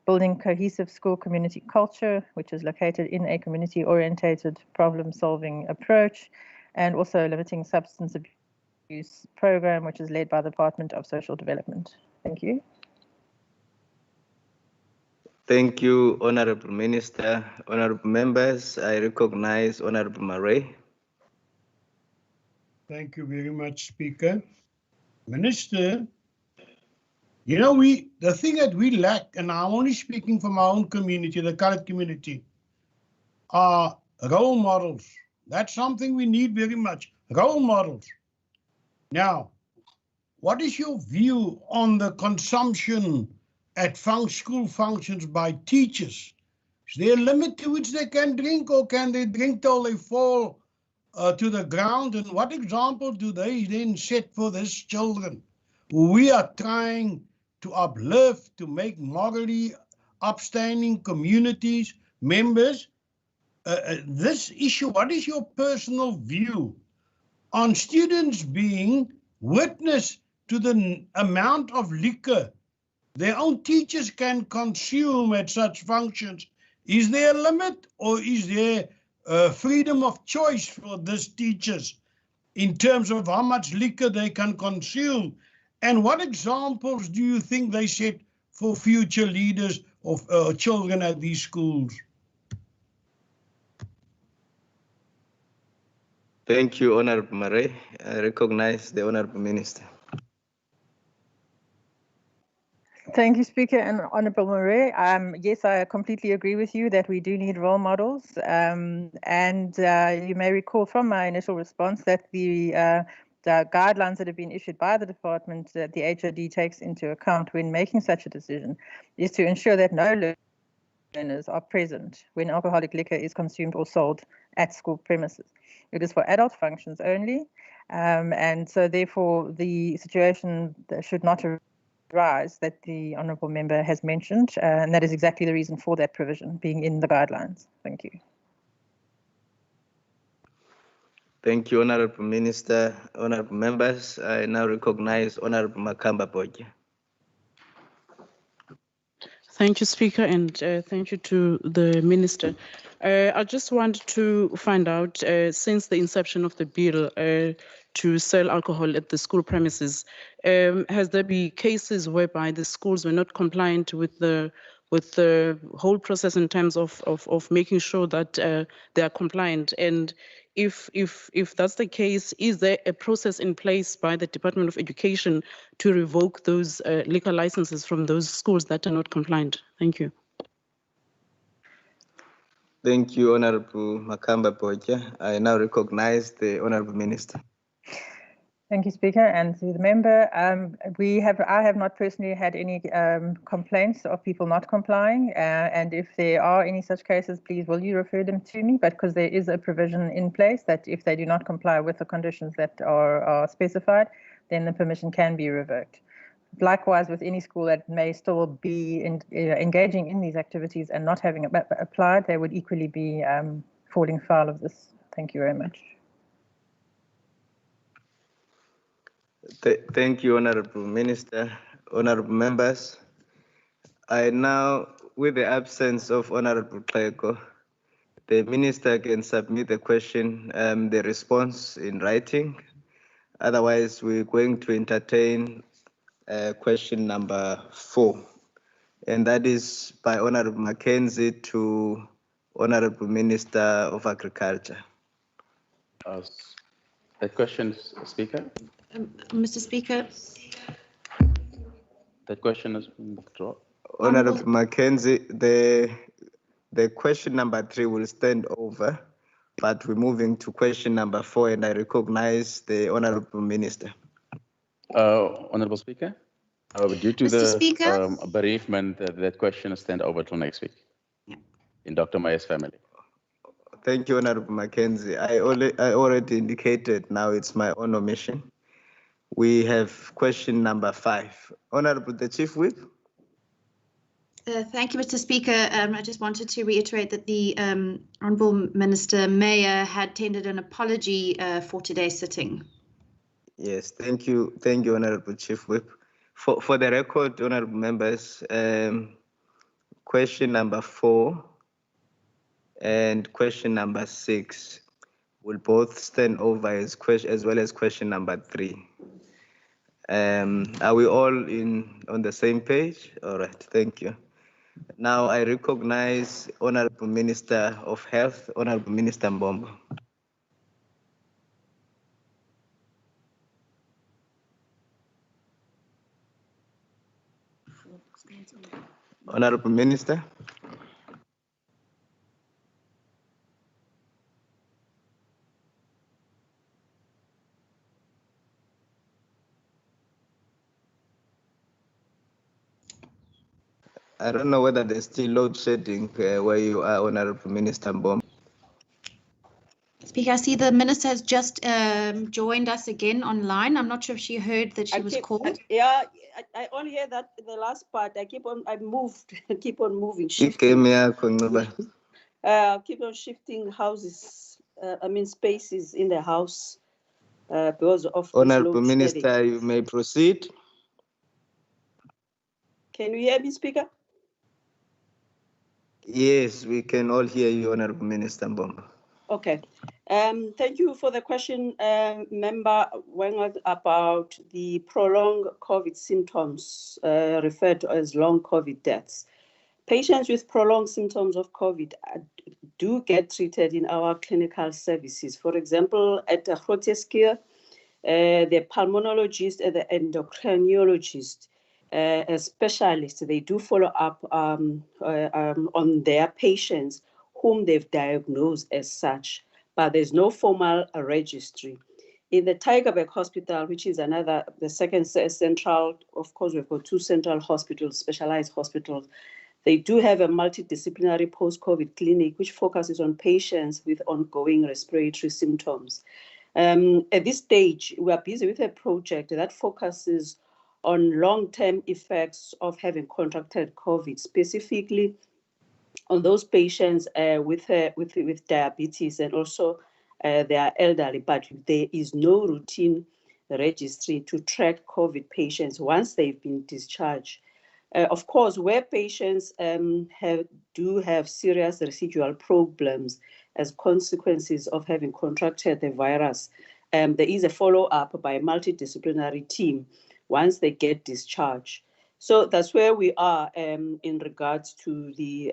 building cohesive school community culture, which is located in a community-orientated problem-solving approach, and also limiting substance abuse program, which is led by the Department of Social Development. Thank you. Thank you, Honourable Minister. Honourable members, I recognize Honourable Murray. Thank you very much, Speaker. Minister, you know, the thing that we lack, and I'm only speaking from our own community, the coloured community, are role models. That's something we need very much, role models. Now, what is your view on the consumption at school functions by teachers? Is there a limit to which they can drink, or can they drink till they fall to the ground? And what example do they then set for these children? We are trying to uplift, to make morally upstanding communities, members. This issue, what is your personal view on students being witness to the amount of liquor their own teachers can consume at such functions? Is there a limit, or is there freedom of choice for these teachers in terms of how much liquor they can consume? And what examples do you think they set for future leaders of children at these schools? Thank you, Honourable Murray. I recognize the Honourable Minister. Thank you, Speaker and Honourable Murray. Yes, I completely agree with you that we do need role models. And you may recall from my initial response that the guidelines that have been issued by the department that the HOD takes into account when making such a decision is to ensure that no learners are present when alcoholic liquor is consumed or sold at school premises. It is for adult functions only. And so therefore the situation should not arise that the Honourable Member has mentioned, and that is exactly the reason for that provision being in the guidelines. Thank you. Thank you, Honourable Minister. Honourable members, I now recognize Honourable Makamba Boja. Thank you, Speaker, and thank you to the Minister. I just want to find out, since the inception of the bill, to sell alcohol at the school premises. Has there been cases whereby the schools were not compliant with the whole process in terms of making sure that they are compliant? And if that's the case, is there a process in place by the Department of Education to revoke those liquor licenses from those schools that are not compliant? Thank you. Thank you, Honorable Makamba Poja. I now recognize the Honorable Minister. Thank you, Speaker, and to the member. I have not personally had any complaints of people not complying, and if there are any such cases, please will you refer them to me, but because there is a provision in place that if they do not comply with the conditions that are specified, then the permission can be revoked. Likewise, with any school that may still be engaging in these activities and not having applied, they would equally be falling foul of this. Thank you very much. Thank you, Honorable Minister. Honorable members, I now, with the absence of Honorable Tsaihang, the Minister can submit the question, the response in writing. Otherwise, we're going to entertain question number 4, and that is by Honorable Mackenzie to Honorable Minister of Agriculture. The question, Speaker? Mr. Speaker. The question has been withdrawn. Honorable Mackenzie, the question number 3 will stand over, but we're moving to question number 4, and I recognize the Honorable Minister. Honorable Speaker, due to Mr. the Speaker? bereavement, that question will stand over till next week. Yeah. In Dr. Maya's family. Thank you, Honorable Mackenzie. I already indicated, now it's my own omission. We have question number 5. Honorable the Chief Whip. Thank you, Mr. Speaker. I just wanted to reiterate that the Honourable Minister Mayor had tendered an apology for today's sitting. Yes, thank you, Honorable Chief Whip. For the record, Honorable members, question number 4 and question number 6 will both stand over as well as question number 3. Are we all on the same page? All right, thank you. Now I recognize Honorable Minister of Health, Honorable Minister Mbombo. Honorable Minister. I don't know whether there's still load shedding where you are, Honorable Minister Mbombo. Speaker, I see the Minister has just joined us again online. I'm not sure if she heard that she was called. Yeah, I only hear that the last part. I moved, keep on moving. Keep on shifting houses, spaces in the house because of Honorable load Minister, shedding. you may proceed. Can you hear me, Speaker? Yes, we can all hear you, Honorable Minister Mbombo. Okay. Thank you for the question, Member Wengert, about the prolonged COVID symptoms referred to as long COVID deaths. Patients with prolonged symptoms of COVID do get treated in our clinical services. For example, at Wced, the pulmonologist and the endocrinologist, as specialists, they do follow up on their patients whom they've diagnosed as such, but there's no formal registry. In the Tygerberg Hospital, which is the second central, of course, we've got 2 central hospitals, specialized hospitals. They do have a multidisciplinary post-COVID clinic, which focuses on patients with ongoing respiratory symptoms. At this stage, we are busy with a project that focuses on long-term effects of having contracted COVID, specifically on those patients with diabetes, and also they are elderly, but there is no routine registry to track COVID patients once they've been discharged. Of course, where patients do have serious residual problems as consequences of having contracted the virus, there is a follow-up by a multidisciplinary team once they get discharged. So that's where we are in regards to the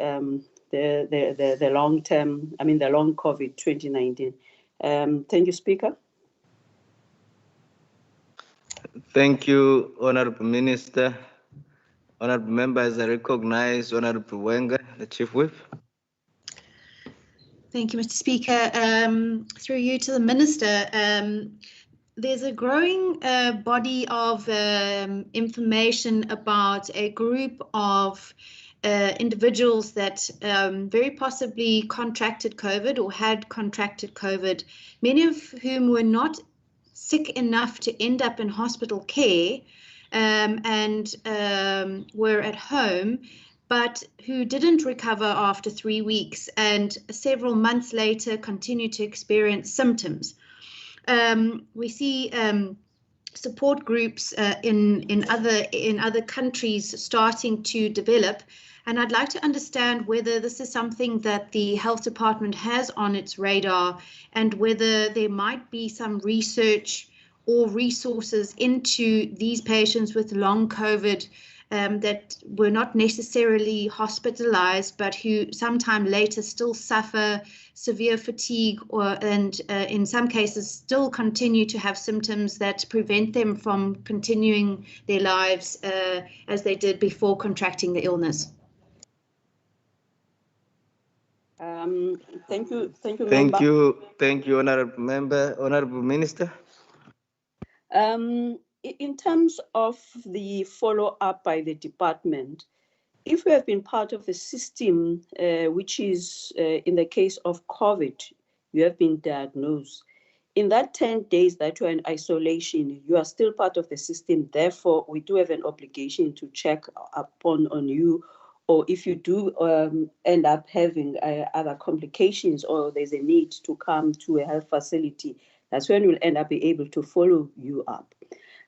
long-term, the long COVID 2019. Thank you, Speaker. Thank you, Honorable Minister. Honorable members, I recognize Honorable Wenger, the Chief Whip. Thank you, Mr. Speaker. Through you to the Minister, there's a growing body of information about a group of individuals that very possibly contracted COVID or had contracted COVID, many of whom were not sick enough to end up in hospital care and were at home, but who didn't recover after 3 weeks and several months later continued to experience symptoms. We see support groups in other countries starting to develop, and I'd like to understand whether this is something that the Health Department has on its radar and whether there might be some research or resources into these patients with long COVID that were not necessarily hospitalized, but who sometime later still suffer severe fatigue and in some cases still continue to have symptoms that prevent them from continuing their lives as they did before contracting the illness. Thank you, thank you, Honorable Member. Honorable Minister. In terms of the follow-up by the department, if we have been part of a system, which is in the case of COVID, you have been diagnosed. In that 10 days that you are in isolation, you are still part of the system. Therefore, we do have an obligation to check on you, or if you do end up having other complications or there's a need to come to a health facility, that's when we'll end up being able to follow you up.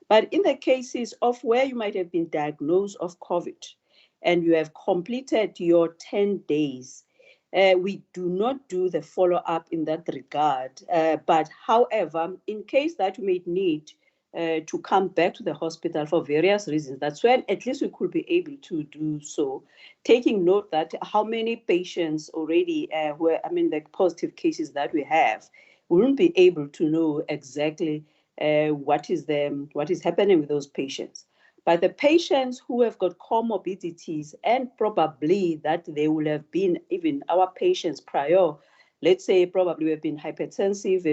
But in the cases of where you might have been diagnosed of COVID and you have completed your 10 days, we do not do the follow-up in that regard. But however, in case that you may need to come back to the hospital for various reasons, that's when at least we could be able to do so, taking note that how many patients already the positive cases that we have, we won't be able to know exactly what is happening with those patients. But the patients who have got comorbidities and probably that they will have been even our patients prior, let's say probably have been hypertensive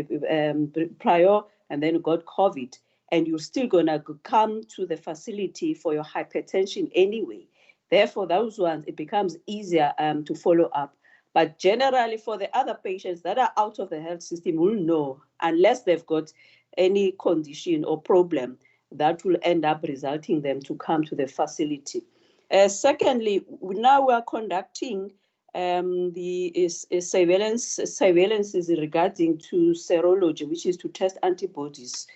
prior and then got COVID, and you're still gonna come to the facility for your hypertension anyway. Therefore, those ones, it becomes easier to follow up. But generally for the other patients that are out of the health system, we'll know unless they've got any condition or problem that will end up resulting them to come to the facility. Secondly, now we are conducting the surveillance regarding to serology, which is to test antibodies,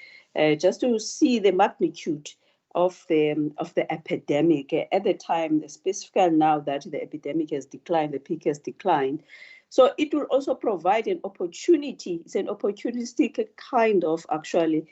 just to see the magnitude of the epidemic at the time, specifically now that the epidemic has declined, the peak has declined. So it will also provide an opportunity. It's an opportunistic kind of actually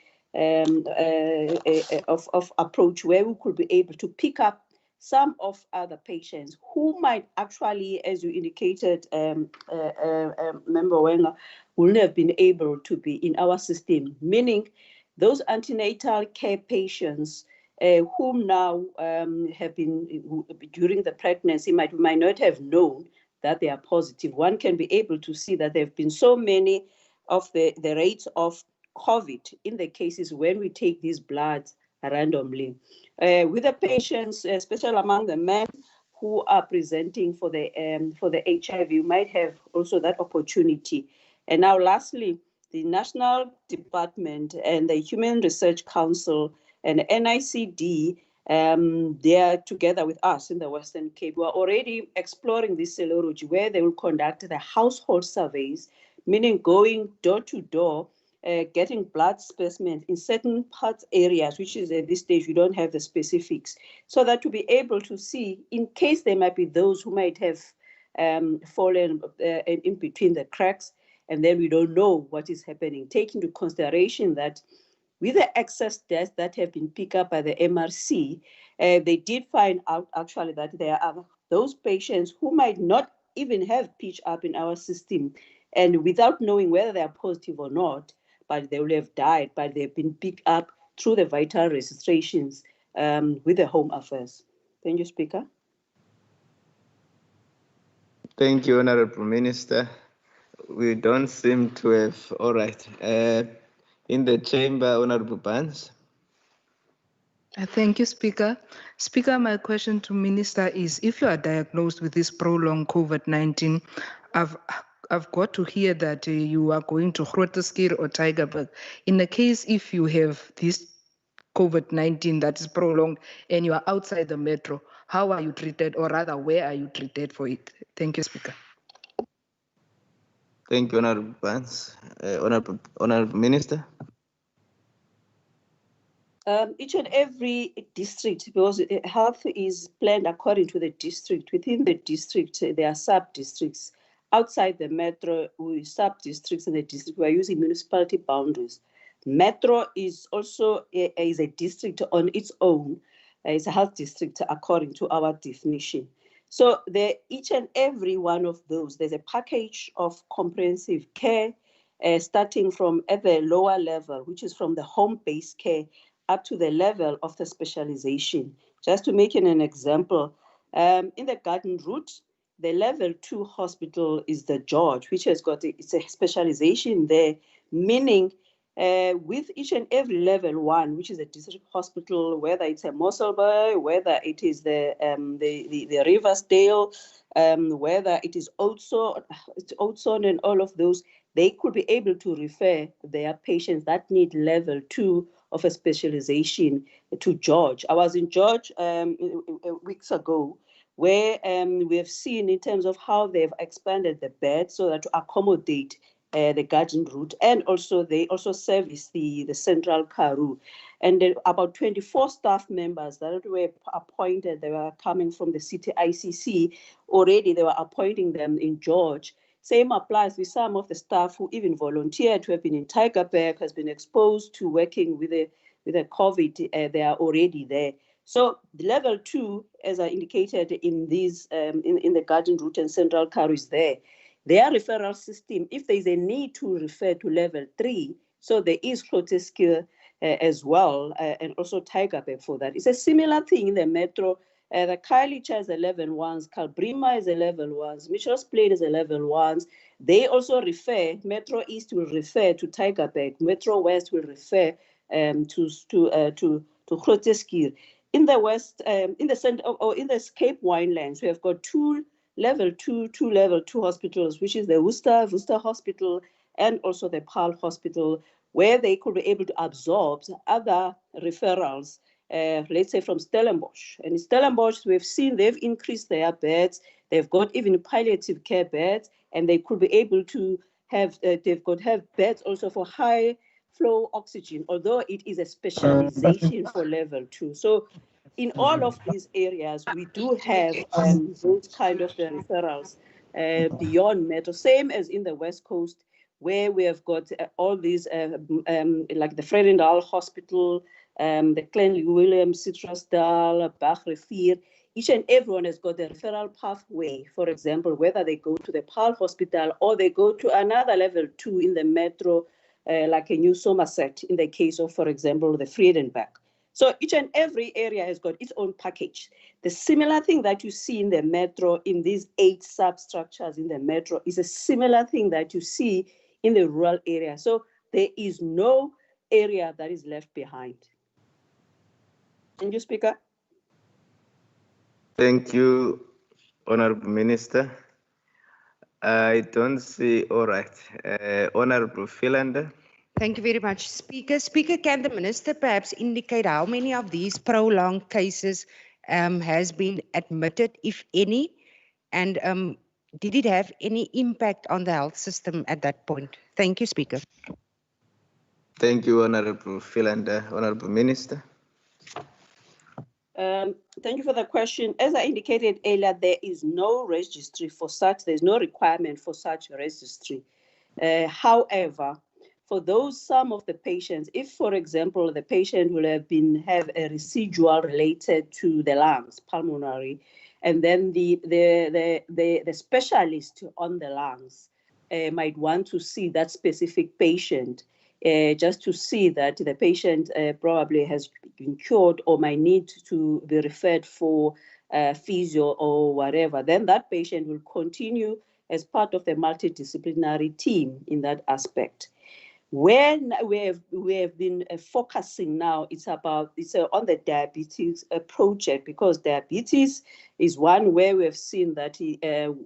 of approach where we could be able to pick up some of other patients who might actually, as you indicated, Member Wenger, wouldn't have been able to be in our system, meaning those antenatal care patients whom now have been during the pregnancy might not have known that they are positive. One can be able to see that there have been so many of the rates of COVID in the cases when we take these bloods randomly. With the patients, especially among the men who are presenting for the HIV, you might have also that opportunity. And now lastly, the National Department and the Human Research Council and NICD, they are together with us in the Western Cape. We are already exploring this serology where they will conduct the household surveys, meaning going door to door, getting blood specimens in certain parts areas, which is at this stage we don't have the specifics, so that to be able to see in case there might be those who might have fallen in between the cracks, and then we don't know what is happening. Take into consideration that with the excess deaths that have been picked up by the MRC, they did find out actually that there are those patients who might not even have pitched up in our system, and without knowing whether they are positive or not, but they will have died, but they've been picked up through the vital registrations with the Home Affairs. Thank you, Speaker. Thank you, Honorable Minister. We don't seem to have, all right. In the chamber, Honorable Barnes. Thank you, Speaker. Speaker, my question to Minister is, if you are diagnosed with this prolonged COVID-19, I've got to hear that you are going to Grooteskier or Tygerberg. In the case if you have this COVID-19 that is prolonged and you are outside the metro, how are you treated, or rather, where are you treated for it? Thank you, Speaker. Thank you, Honorable Barnes. Honorable Minister. Each and every district, because health is planned according to the district. Within the district, there are sub-districts. Outside the metro, sub-districts in the district, we are using municipality boundaries. Metro is also is a district on its own. It's a health district according to our definition. So each and every one of those, there's a package of comprehensive care starting from at the lower level, which is from the home-based care up to the level of the specialization. Just to make an example, in the Garden Route, the level 2 hospital is the George, which has got it's a specialization there, meaning with each and every level 1, which is a district hospital, whether it's a Mosselbaai, whether it is the Riversdale, whether it is Oudtshoorn and all of those, they could be able to refer their patients that need level 2 of a specialization to George. I was in George weeks ago, where we have seen in terms of how they've expanded the bed so that to accommodate the Garden Route, and also they also service the Central Karoo. And about 24 staff members that were appointed, they were coming from the city ICC, already they were appointing them in George. Same applies with some of the staff who even volunteered to have been in Tygerberg, has been exposed to working with the COVID. They are already there. So the level 2, as I indicated in these in the Garden Route and Central Karoo is there. Their referral system, if there is a need to refer to level 3, so there is Grooteskier as well, and also Tygerberg for that. It's a similar thing in the metro. The Khayelitsha is a level 1s, Kalbrima is a level 1s, Mitchells Plain is a level 1s. They also refer, Metro East will refer to Tygerberg, Metro West will refer to Grooteskier. In the West, in the center, or in the Cape Winelands, we have got two level 2 hospitals, which is the Worcester Hospital and also the Paarl Hospital, where they could be able to absorb other referrals, let's say from Stellenbosch. And in Stellenbosch, we've seen they've increased their beds. They've got even palliative care beds, and they could be able to have, they've got to have beds also for high flow oxygen, although it is a specialization for level 2. So in all of these areas, we do have those kind of referrals beyond metro, same as in the West Coast, where we have got all these, like the Vredendal Hospital, the Clanley Williams, Citrusdal, Bachrivier. Each and everyone has got a referral pathway. For example, whether they go to the Paarl Hospital or they go to another level 2 in the metro, like a New Somerset, in the case of, for example, the Vredenberg. So each and every area has got its own package. The similar thing that you see in the metro, in these 8 substructures in the metro, is a similar thing that you see in the rural area. So there is no area that is left behind. Thank you, Speaker. Thank you, Honorable Minister. I don't see, all right. Honorable Finland. Thank you very much, Speaker. Speaker, can the Minister perhaps indicate how many of these prolonged cases has been admitted, if any, and did it have any impact on the health system at that point? Thank you, Speaker. Thank you, Honorable Finland. Honorable Minister. Thank you for the question. As I indicated earlier, there is no registry for such, there's no requirement for such registry. However, for some of the patients, if, for example, the patient will have a residual related to the lungs, pulmonary, and then the specialist on the lungs might want to see that specific patient just to see that the patient probably has been cured or might need to be referred for physio or whatever, then that patient will continue as part of the multidisciplinary team in that aspect. When we have been focusing now, it's on the diabetes project, because diabetes is one where we have seen that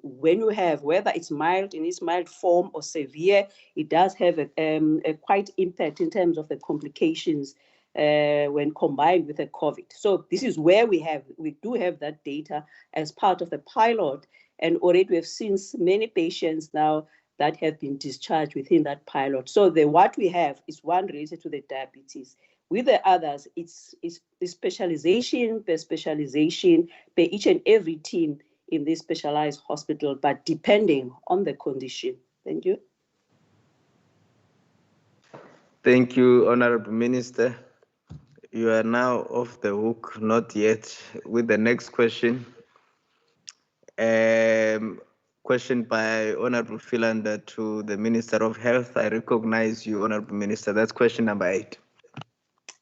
when you have, whether it's mild in its mild form or severe, it does have a quite impact in terms of the complications when combined with the COVID. So this is where we do have that data as part of the pilot, and already we have seen many patients now that have been discharged within that pilot. So what we have is one related to the diabetes. With the others, it's specialization per each and every team in this specialized hospital, but depending on the condition. Thank you. Thank you, Honorable Minister. You are now off the hook, not yet, with the next question. Question by Honorable Philander to the Minister of Health. I recognize you, Honorable Minister. That's question number 8.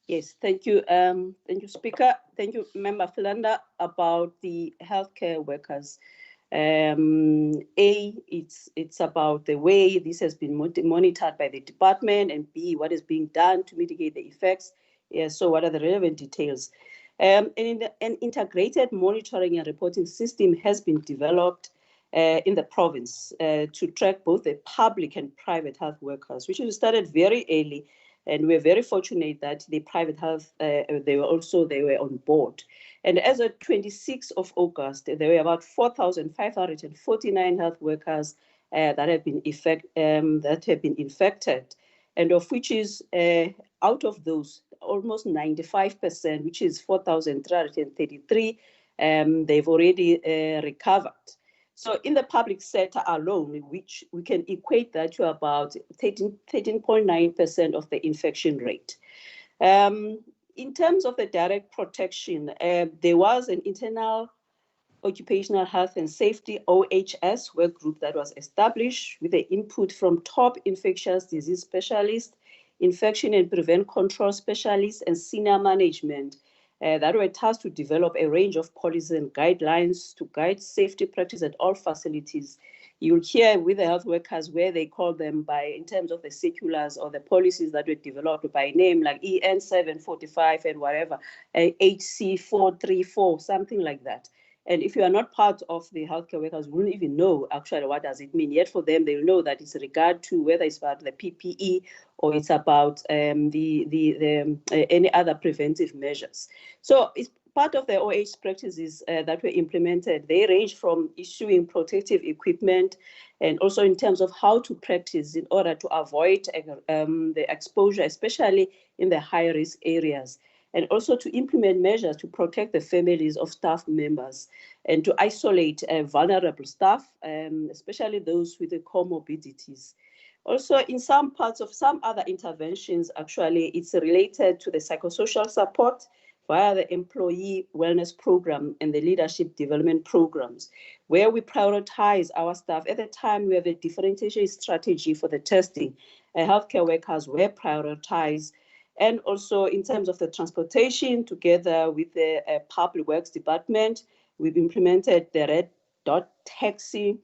Yes, thank you. Thank you, Speaker. Thank you, Member Philander, about the healthcare workers. It's about the way this has been monitored by the department, and B, what is being done to mitigate the effects. So what are the relevant details? An integrated monitoring and reporting system has been developed in the province to track both the public and private health workers, which was started very early, and we're very fortunate that the private health they were on board. And as of 26th of August, there were about 4,549 health workers that have been infected, and of which is out of those almost 95%, which is 4,333, they've already recovered. So in the public sector alone, which we can equate that to about 13.9% of the infection rate. In terms of the direct protection, there was an internal occupational health and safety, OHS, work group that was established with the input from top infectious disease specialists, infection and prevent control specialists, and senior management that were tasked to develop a range of policies and guidelines to guide safety practice at all facilities. You'll hear with the health workers where they call them in terms of the circulars or the policies that were developed by name, like EN 745 and whatever, HC 434, something like that. And if you are not part of the healthcare workers, you wouldn't even know actually what does it mean. Yet for them, they will know that it's regard to whether it's about the PPE or it's about any other preventive measures. So it's part of the OH practices that were implemented. They range from issuing protective equipment, and also in terms of how to practice in order to avoid the exposure, especially in the high-risk areas, and also to implement measures to protect the families of staff members and to isolate vulnerable staff, especially those with the comorbidities. Also, in some parts of some other interventions, actually, it's related to the psychosocial support via the employee wellness program and the leadership development programs, where we prioritize our staff. At the time, we have a differentiation strategy for the testing. Healthcare workers were prioritized. And also in terms of the transportation, together with the Public Works Department, we've implemented the Red Dot Taxi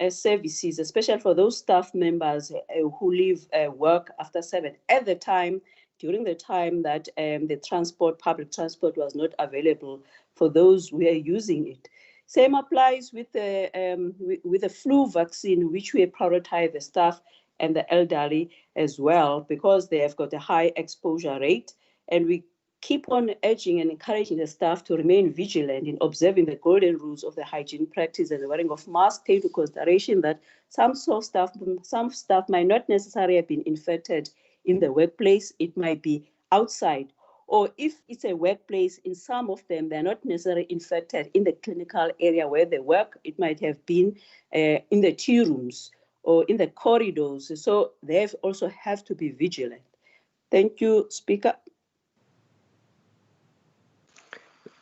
services, especially for those staff members who leave work after 7 at the time, during the time that the public transport was not available for those who are using it. Same applies with the flu vaccine, which we prioritize the staff and the elderly as well, because they have got a high exposure rate. And we keep on urging and encouraging the staff to remain vigilant in observing the golden rules of the hygiene practice and the wearing of masks, take into consideration that some staff might not necessarily have been infected in the workplace. It might be outside. Or if it's a workplace, in some of them, they're not necessarily infected in the clinical area where they work. It might have been in the tea rooms or in the corridors. So they also have to be vigilant. Thank you, Speaker.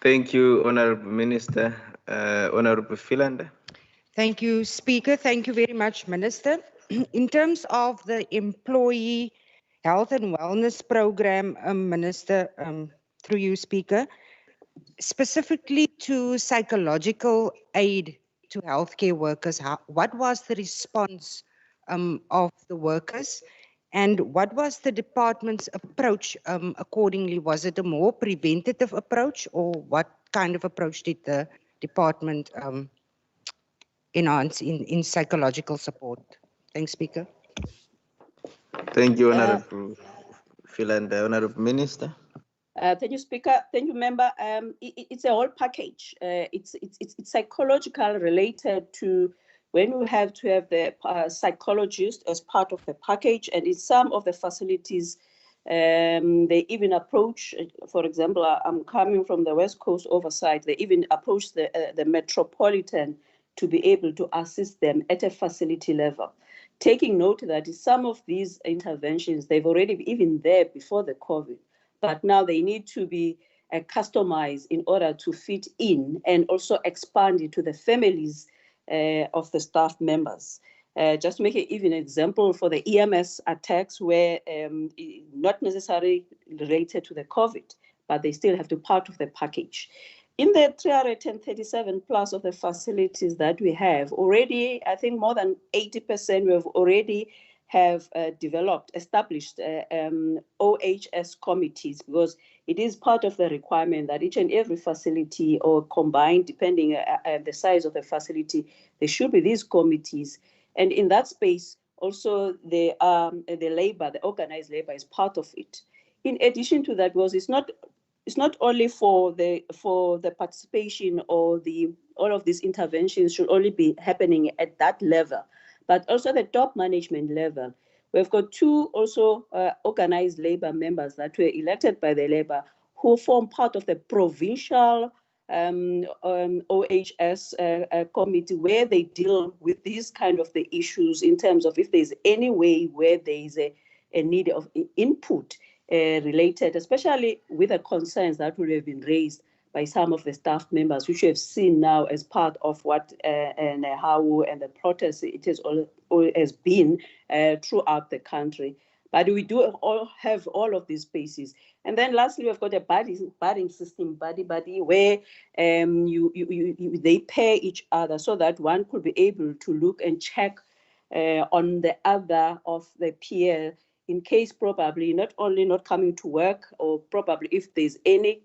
Thank you, Honorable Minister. Honorable Finland. Thank you, Speaker. Thank you very much, Minister. In terms of the Employee Health and Wellness Program, Minister, through you, Speaker, specifically to psychological aid to healthcare workers, what was the response of the workers? And what was the department's approach accordingly? Was it a more preventative approach, or what kind of approach did the department enhance in psychological support? Thanks, Speaker. Thank you, Honorable Finland. Honorable Minister. Thank you, Speaker. Thank you, Member. It's a whole package. It's psychological related to when you have to have the psychologist as part of the package, and in some of the facilities, they even approach, for example, I'm coming from the West Coast oversight, they even approach the Metropolitan to be able to assist them at a facility level. Taking note that some of these interventions, they've already been even there before the COVID, but now they need to be customized in order to fit in and also expand it to the families of the staff members. Just to make it even an example for the EMS attacks where not necessarily related to the COVID, but they still have to be part of the package. In the 337 plus of the facilities that we have already, I think more than 80% we have already established Ohs committees, because it is part of the requirement that each and every facility, or combined, depending on the size of the facility, there should be these committees. And in that space, also the labor, the organized labor, is part of it. In addition to that, it's not only for the participation or all of these interventions should only be happening at that level, but also the top management level. We've got two also organized labor members that were elected by the labor who form part of the Provincial Ohs committee, where they deal with these kind of the issues in terms of if there's any way where there is a need of input related, especially with the concerns that would have been raised by some of the staff members, which you have seen now as part of what and how and the protest it has been throughout the country. But we do all have all of these spaces. And then lastly, we've got a budding system, buddy, where they pair each other so that one could be able to look and check on the other of the peer in case probably not only not coming to work, or probably if there's any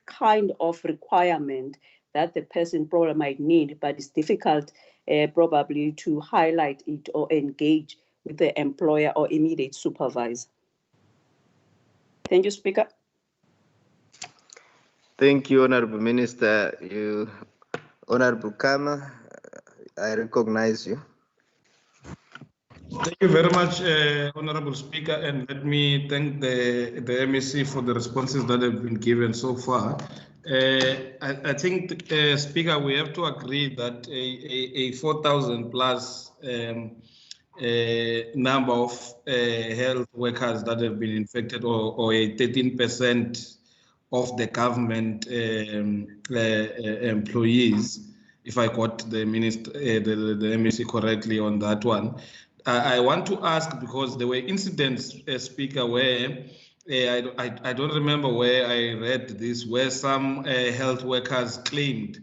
kind of requirement that the person probably might need, but it's difficult probably to highlight it or engage with the employer or immediate supervisor. Thank you, Speaker. Thank you, Honorable Minister. Honorable Kama, I recognize you. Thank you very much, Honorable Speaker, and let me thank the MEC for the responses that have been given so far. I think, Speaker, we have to agree that a 4,000 plus number of health workers that have been infected, or a 13% of the government employees, if I got the MEC correctly on that one. I want to ask, because there were incidents, Speaker, where I don't remember where I read this, where some health workers claimed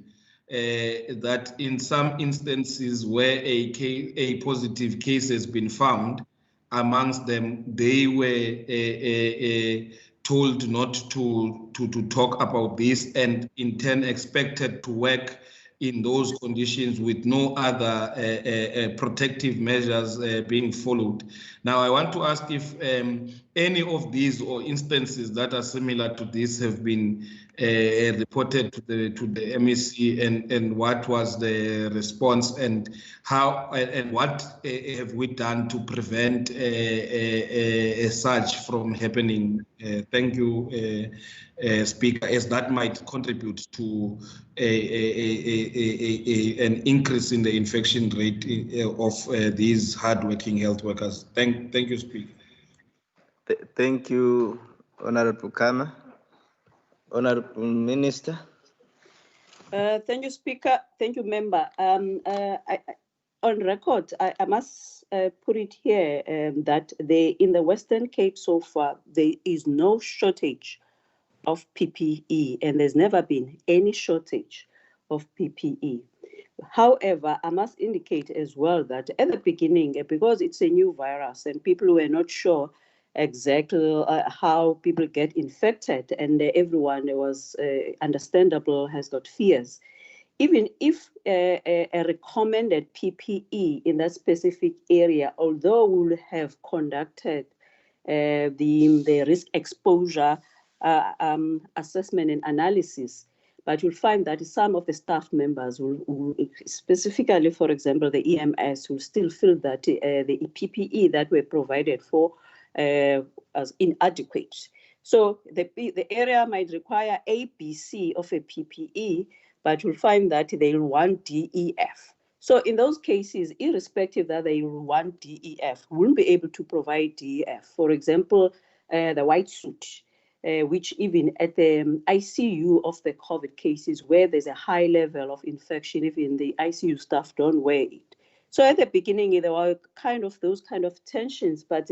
that in some instances where a positive case has been found amongst them, they were told not to talk about this, and in turn expected to work in those conditions with no other protective measures being followed. Now, I want to ask if any of these or instances that are similar to this have been reported to the MEC, and what was the response, and how and what have we done to prevent such from happening? Thank you, Speaker, as that might contribute to an increase in the infection rate of these hardworking health workers. Thank you, Speaker. Thank you, Honorable Kama. Honorable Minister. Thank you, Speaker. Thank you, Member. On record, I must put it here that in the Western Cape so far, there is no shortage of PPE, and there's never been any shortage of PPE. However, I must indicate as well that at the beginning, because it's a new virus and people were not sure exactly how people get infected, and everyone was understandable, has got fears. Even if a recommended PPE in that specific area, although we will have conducted the risk exposure assessment and analysis, but you'll find that some of the staff members will specifically, for example, the EMS, will still feel that the PPE that were provided for as inadequate. So the area might require A, B, C of a PPE, but you'll find that they'll want DEF. So in those cases, irrespective that they want DEF, we won't be able to provide DEF. For example, the white suit, which even at the ICU of the COVID cases where there's a high level of infection, even the ICU staff don't wear it. So at the beginning, there were those kind of tensions, but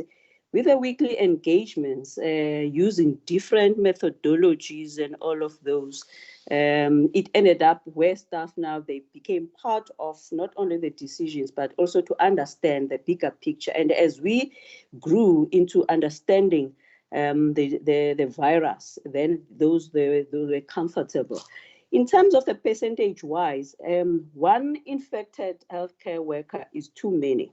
with the weekly engagements, using different methodologies and all of those, it ended up where staff now, they became part of not only the decisions, but also to understand the bigger picture. And as we grew into understanding the virus, then those were comfortable. In terms of the percentage-wise, one infected healthcare worker is too many.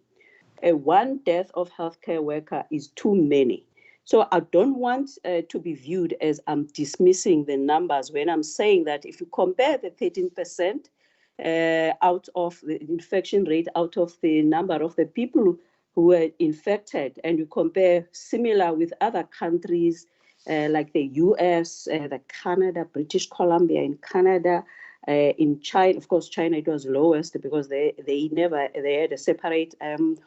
One death of healthcare worker is too many. So I don't want to be viewed as I'm dismissing the numbers when I'm saying that if you compare the 13% out of the infection rate, out of the number of the people who were infected, and you compare similar with other countries like the US, the Canada, British Columbia in Canada, in China, of course, China, it was lowest because they had a separate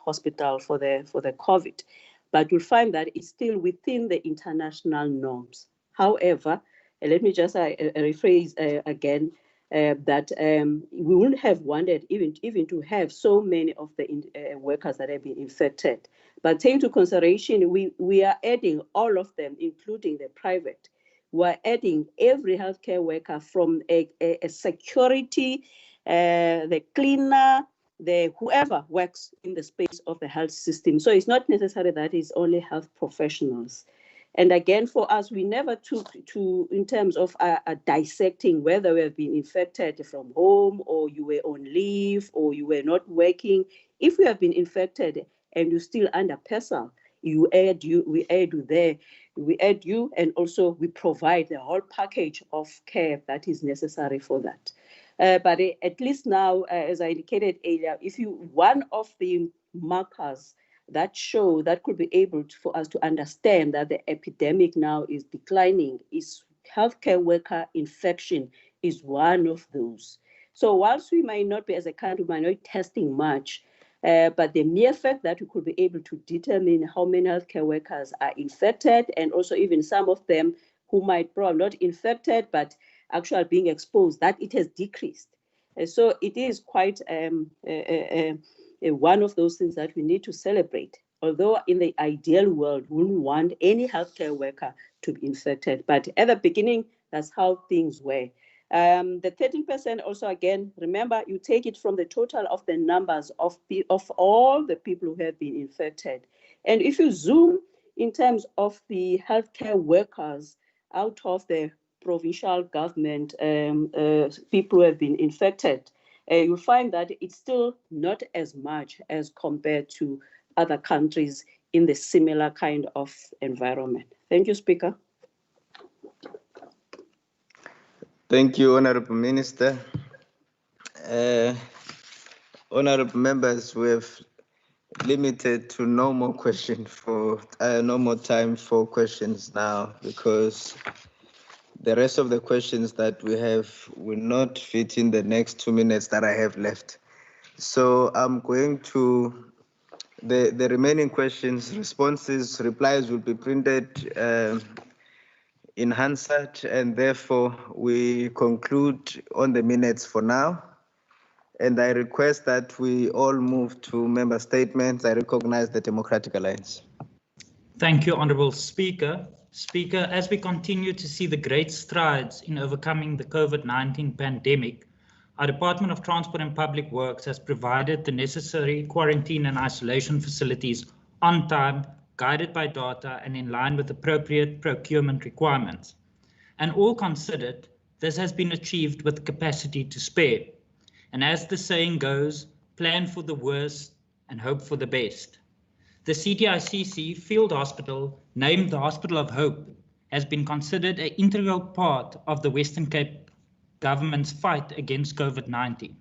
hospital for the COVID. But you'll find that it's still within the international norms. However, let me just rephrase again that we wouldn't have wanted even to have so many of the workers that have been infected. But take into consideration, we are adding all of them, including the private. We're adding every healthcare worker from a security, the cleaner, the whoever works in the space of the health system. So it's not necessary that it's only health professionals. And again, for us, we never took to in terms of dissecting whether we have been infected from home or you were on leave or you were not working. If you have been infected and you're still under PESAL, we add you, and also we provide the whole package of care that is necessary for that. But at least now, as I indicated earlier, one of the markers that show that could be able for us to understand that the epidemic now is declining is healthcare worker infection is one of those. So whilst we might not be, as a country, might not be testing much, but the mere fact that we could be able to determine how many healthcare workers are infected, and also even some of them who might probably not infected, but actually being exposed, that it has decreased. And so it is quite one of those things that we need to celebrate. Although in the ideal world, we wouldn't want any healthcare worker to be infected. But at the beginning, that's how things were. The 13% also, again, remember, you take it from the total of the numbers of all the people who have been infected. And if you zoom in terms of the healthcare workers out of the provincial government, people who have been infected, you'll find that it's still not as much as compared to other countries in the similar kind of environment. Thank you, Speaker. Thank you, Honorable Minister. Honorable members, we have limited to no more time for questions now, because the rest of the questions that we have will not fit in the next 2 minutes that I have left. So I'm going to, the remaining questions, responses, replies will be printed in Hansard, and therefore we conclude on the minutes for now. And I request that we all move to member statements. I recognize the Democratic Alliance. Thank you, Honourable Speaker. Speaker, as we continue to see the great strides in overcoming the COVID-19 pandemic, our Department of Transport and Public Works has provided the necessary quarantine and isolation facilities on time, guided by data and in line with appropriate procurement requirements. And all considered, this has been achieved with capacity to spare. And as the saying goes, plan for the worst and hope for the best. The CDICC Field Hospital, named the Hospital of Hope, has been considered an integral part of the Western Cape government's fight against COVID-19.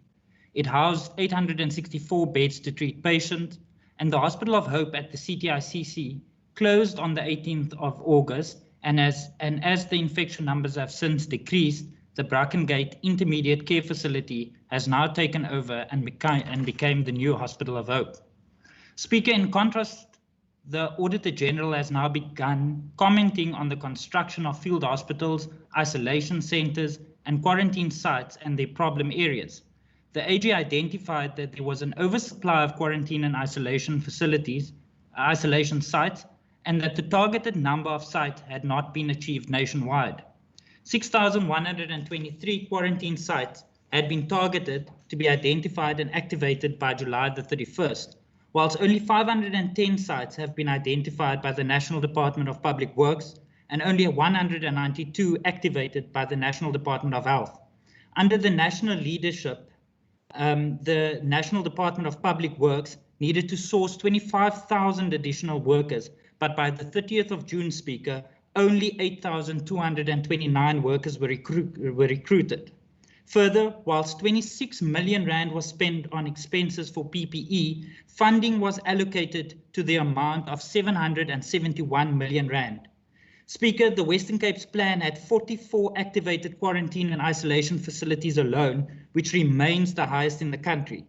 It housed 864 beds to treat patients, and the Hospital of Hope at the CDICC closed on the 18th of August, and as the infection numbers have since decreased, the Brackengate Intermediate Care Facility has now taken over and became the new Hospital of Hope. Speaker, in contrast, the Auditor General has now begun commenting on the construction of field hospitals, isolation centres and quarantine sites and their problem areas. The AG identified that there was an oversupply of quarantine and isolation facilities, isolation sites, and that the targeted number of sites had not been achieved nationwide. 6,123 quarantine sites had been targeted to be identified and activated by July the 31st, whilst only 510 sites have been identified by the National Department of Public Works and only 192 activated by the National Department of Health. Under the national leadership, the National Department of Public Works needed to source 25,000 additional workers, but by the 30th of June, Speaker, only 8,229 workers were recruited. Further, whilst 26 million rand was spent on expenses for PPE, funding was allocated to the amount of 771 million rand. Speaker, the Western Cape's plan had 44 activated quarantine and isolation facilities alone, which remains the highest in the country.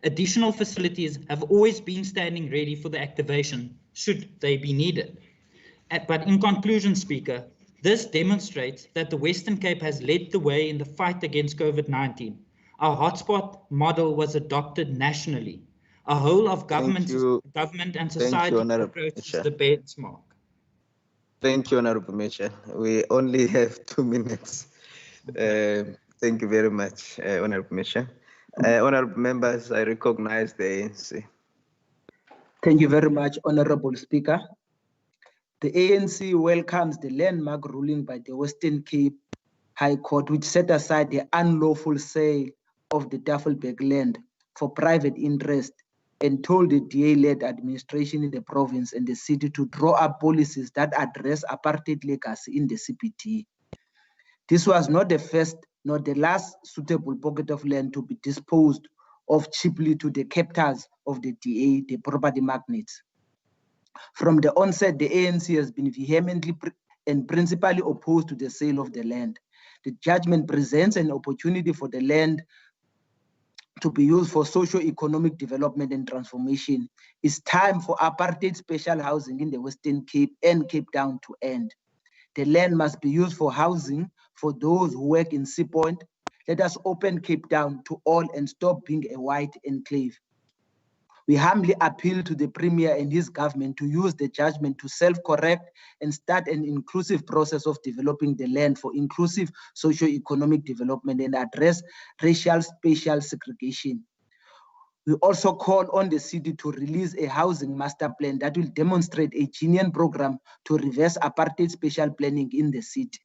Additional facilities have always been standing ready for the activation, should they be needed. But in conclusion, Speaker, this demonstrates that the Western Cape has led the way in the fight against COVID-19. Our hotspot model was adopted nationally. A whole of government and society approaches the benchmark. Thank you, Honorable Minister. We only have 2 minutes. Thank you very much, Honorable Minister. Honorable members, I recognize the ANC. Thank you very much, Honorable Speaker. The ANC welcomes the landmark ruling by the Western Cape High Court, which set aside the unlawful sale of the Tafelberg land for private interest and told the DA-led administration in the province and the city to draw up policies that address apartheid legacy in the CPT. This was not the first nor the last suitable pocket of land to be disposed of cheaply to the captors of the DA, the property magnates. From the onset, the ANC has been vehemently and principally opposed to the sale of the land. The judgment presents an opportunity for the land to be used for socio-economic development and transformation. It's time for apartheid special housing in the Western Cape and Cape Town to end. The land must be used for housing for those who work in Sea Point. Let us open Cape Town to all and stop being a white enclave. We humbly appeal to the Premier and his government to use the judgment to self-correct and start an inclusive process of developing the land for inclusive socio-economic development and address racial spatial segregation. We also call on the city to release a housing master plan that will demonstrate a genuine program to reverse apartheid spatial planning in the city.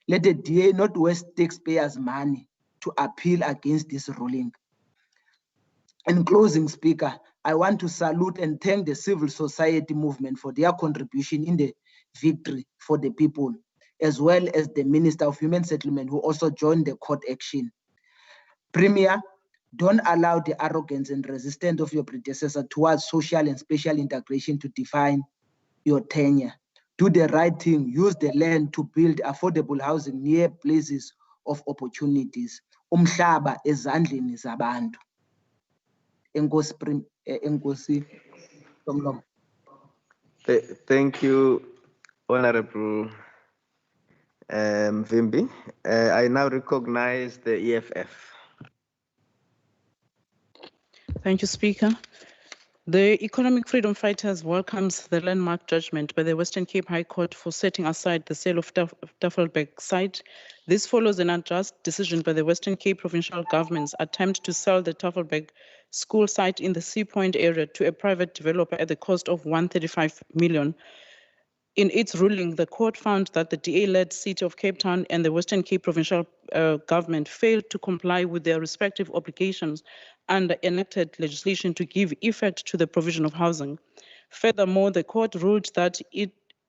Let the DA not waste taxpayers' money to appeal against this ruling. In closing, Speaker, I want to salute and thank the civil society movement for their contribution in the victory for the people. as well as the Minister of Human Settlement, who also joined the court action. Premier, don't allow the arrogance and resistance of your predecessor towards social and spatial integration to define your tenure. Do the right thing. Use the land to build affordable housing near places of opportunities. Umhlaba ezandleni zabantu. Enkosi Somlomo. Thank you, Honorable Vimbi. I now recognize the EFF. Thank you, Speaker. The Economic Freedom Fighters welcomes the landmark judgment by the Western Cape High Court for setting aside the sale of Tafelberg site. This follows an unjust decision by the Western Cape Provincial Government's attempt to sell the Tafelberg school site in the Sea Point area to a private developer at the cost of 135 million. In its ruling, the court found that the DA-led City of Cape Town and the Western Cape Provincial Government failed to comply with their respective obligations under enacted legislation to give effect to the provision of housing. Furthermore, the court ruled that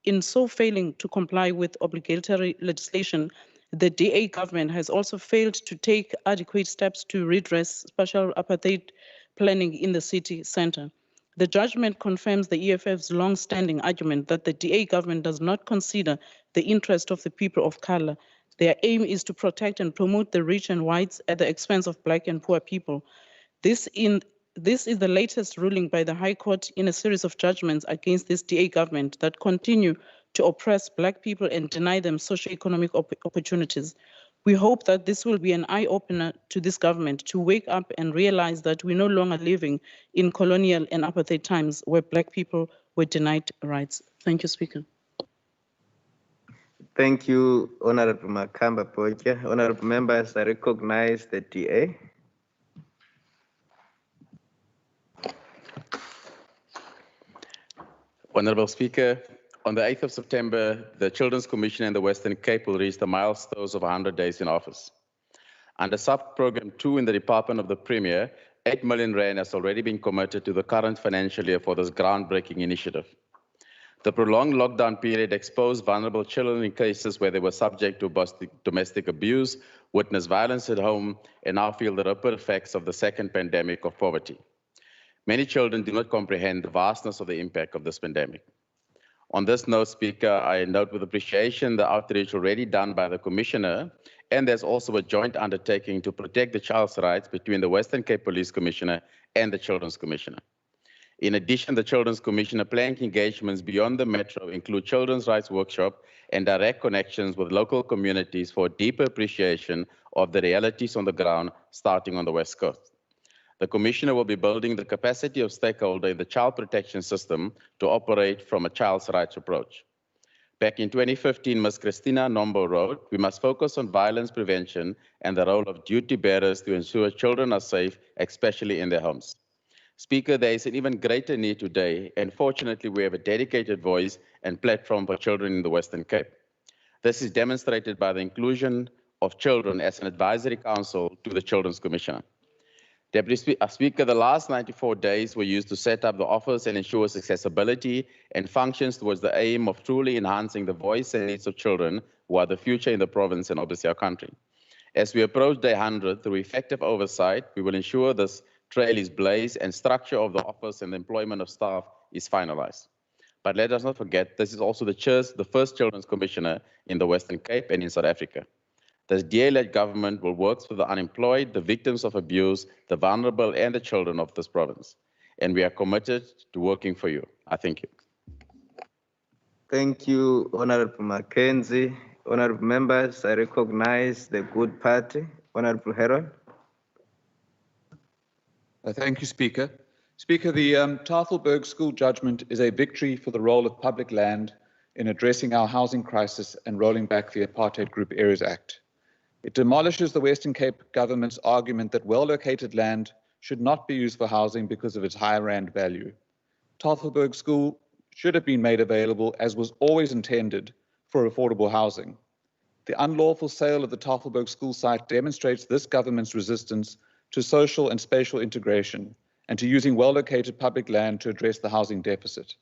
in so failing to comply with obligatory legislation, the DA government has also failed to take adequate steps to redress spatial apartheid planning in the city center. The judgment confirms the EFF's long-standing argument that the DA government does not consider the interest of the people of color. Their aim is to protect and promote the rich and whites at the expense of black and poor people. This is the latest ruling by the High Court in a series of judgments against this DA government that continue to oppress black people and deny them socio-economic opportunities. We hope that this will be an eye-opener to this government to wake up and realize that we're no longer living in colonial and apartheid times where black people were denied rights. Thank you, Speaker. Thank you, Honorable Makamba Poja. Honorable members, I recognize the DA. Honorable Speaker, on the 8th of September, the Children's Commission in the Western Cape will reach the milestones of 100 days in office. Under sub-program 2 in the Department of the Premier, 8 million rand has already been committed to the current financial year for this groundbreaking initiative. The prolonged lockdown period exposed vulnerable children in cases where they were subject to domestic abuse, witnessed violence at home, and now feel the ripple effects of the second pandemic of poverty. Many children do not comprehend the vastness of the impact of this pandemic. On this note, Speaker, I note with appreciation the outreach already done by the Commissioner, and there's also a joint undertaking to protect the child's rights between the Western Cape Police Commissioner and the Children's Commissioner. In addition, the Children's Commissioner planning engagements beyond the metro include children's rights workshop and direct connections with local communities for a deeper appreciation of the realities on the ground, starting on the West Coast. The Commissioner will be building the capacity of stakeholders in the child protection system to operate from a child's rights approach. Back in 2015, Ms. Christina Nombo wrote, "We must focus on violence prevention and the role of duty bearers to ensure children are safe, especially in their homes." Speaker, there is an even greater need today, and fortunately we have a dedicated voice and platform for children in the Western Cape. This is demonstrated by the inclusion of children as an advisory council to the Children's Commissioner. Deputy Speaker, the last 94 days were used to set up the office and ensure its accessibility and functions towards the aim of truly enhancing the voice and needs of children who are the future in the province and obviously our country. As we approach day 100, through effective oversight, we will ensure this trail is blazed and structure of the office and the employment of staff is finalized. But let us not forget, this is also the first Children's Commissioner in the Western Cape and in South Africa. This DA-led government will work for the unemployed, the victims of abuse, the vulnerable, and the children of this province. And we are committed to working for you. I thank you. Thank you, Honorable Mackenzie. Honorable members, I recognize the Good Party. Honorable Heron. Thank you, Speaker. Speaker, the Tafelberg School judgment is a victory for the role of public land in addressing our housing crisis and rolling back the Apartheid Group Areas Act. It demolishes the Western Cape government's argument that well-located land should not be used for housing because of its high rand value. Tafelberg School should have been made available, as was always intended, for affordable housing. The unlawful sale of the Tafelberg School site demonstrates this government's resistance to social and spatial integration and to using well-located public land to address the housing deficit.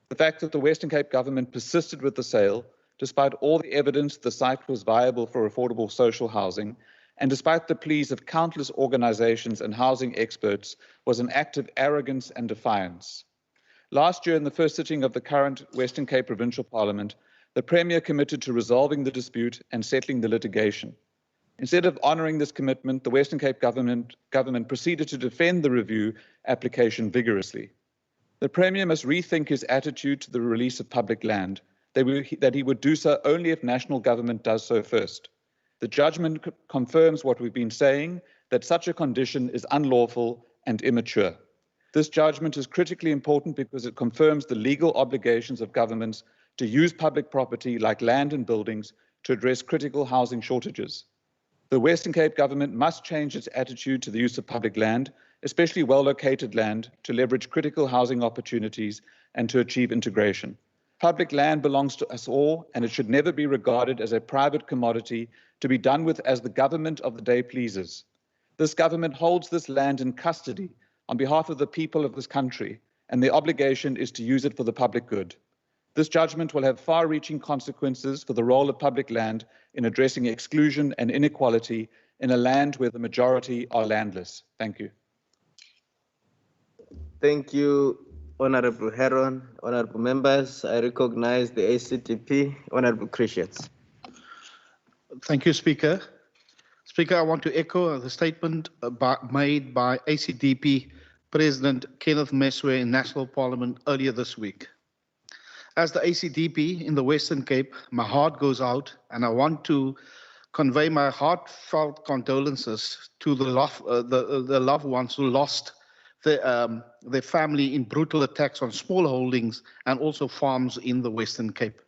The fact that the Western Cape government persisted with the sale despite all the evidence the site was viable for affordable social housing, and despite the pleas of countless organizations and housing experts, was an act of arrogance and defiance. Last year, in the first sitting of the current Western Cape Provincial Parliament, the Premier committed to resolving the dispute and settling the litigation. Instead of honouring this commitment, the Western Cape government proceeded to defend the review application vigorously. The Premier must rethink his attitude to the release of public land, that he would do so only if national government does so first. The judgment confirms what we've been saying, that such a condition is unlawful and immature. This judgment is critically important because it confirms the legal obligations of governments to use public property like land and buildings to address critical housing shortages. The Western Cape government must change its attitude to the use of public land, especially well-located land, to leverage critical housing opportunities and to achieve integration. Public land belongs to us all, and it should never be regarded as a private commodity to be done with as the government of the day pleases. This government holds this land in custody on behalf of the people of this country, and the obligation is to use it for the public good. This judgment will have far-reaching consequences for the role of public land in addressing exclusion and inequality in a land where the majority are landless. Thank you. Thank you, Honorable Heron. Honorable members, I recognize the ACDP. Honorable Christians. Thank you, Speaker. Speaker, I want to echo the statement made by ACDP President Kenneth Meswe in National Parliament earlier this week. As the ACDP in the Western Cape, my heart goes out, and I want to convey my heartfelt condolences to the loved ones who lost their family in brutal attacks on small holdings and also farms in the Western Cape.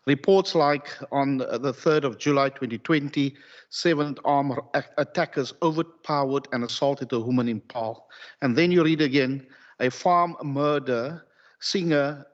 Reports like on the 3rd of July 2020, 7 armed attackers overpowered and assaulted a woman in Paarl. And then you read again, a farm murder, singer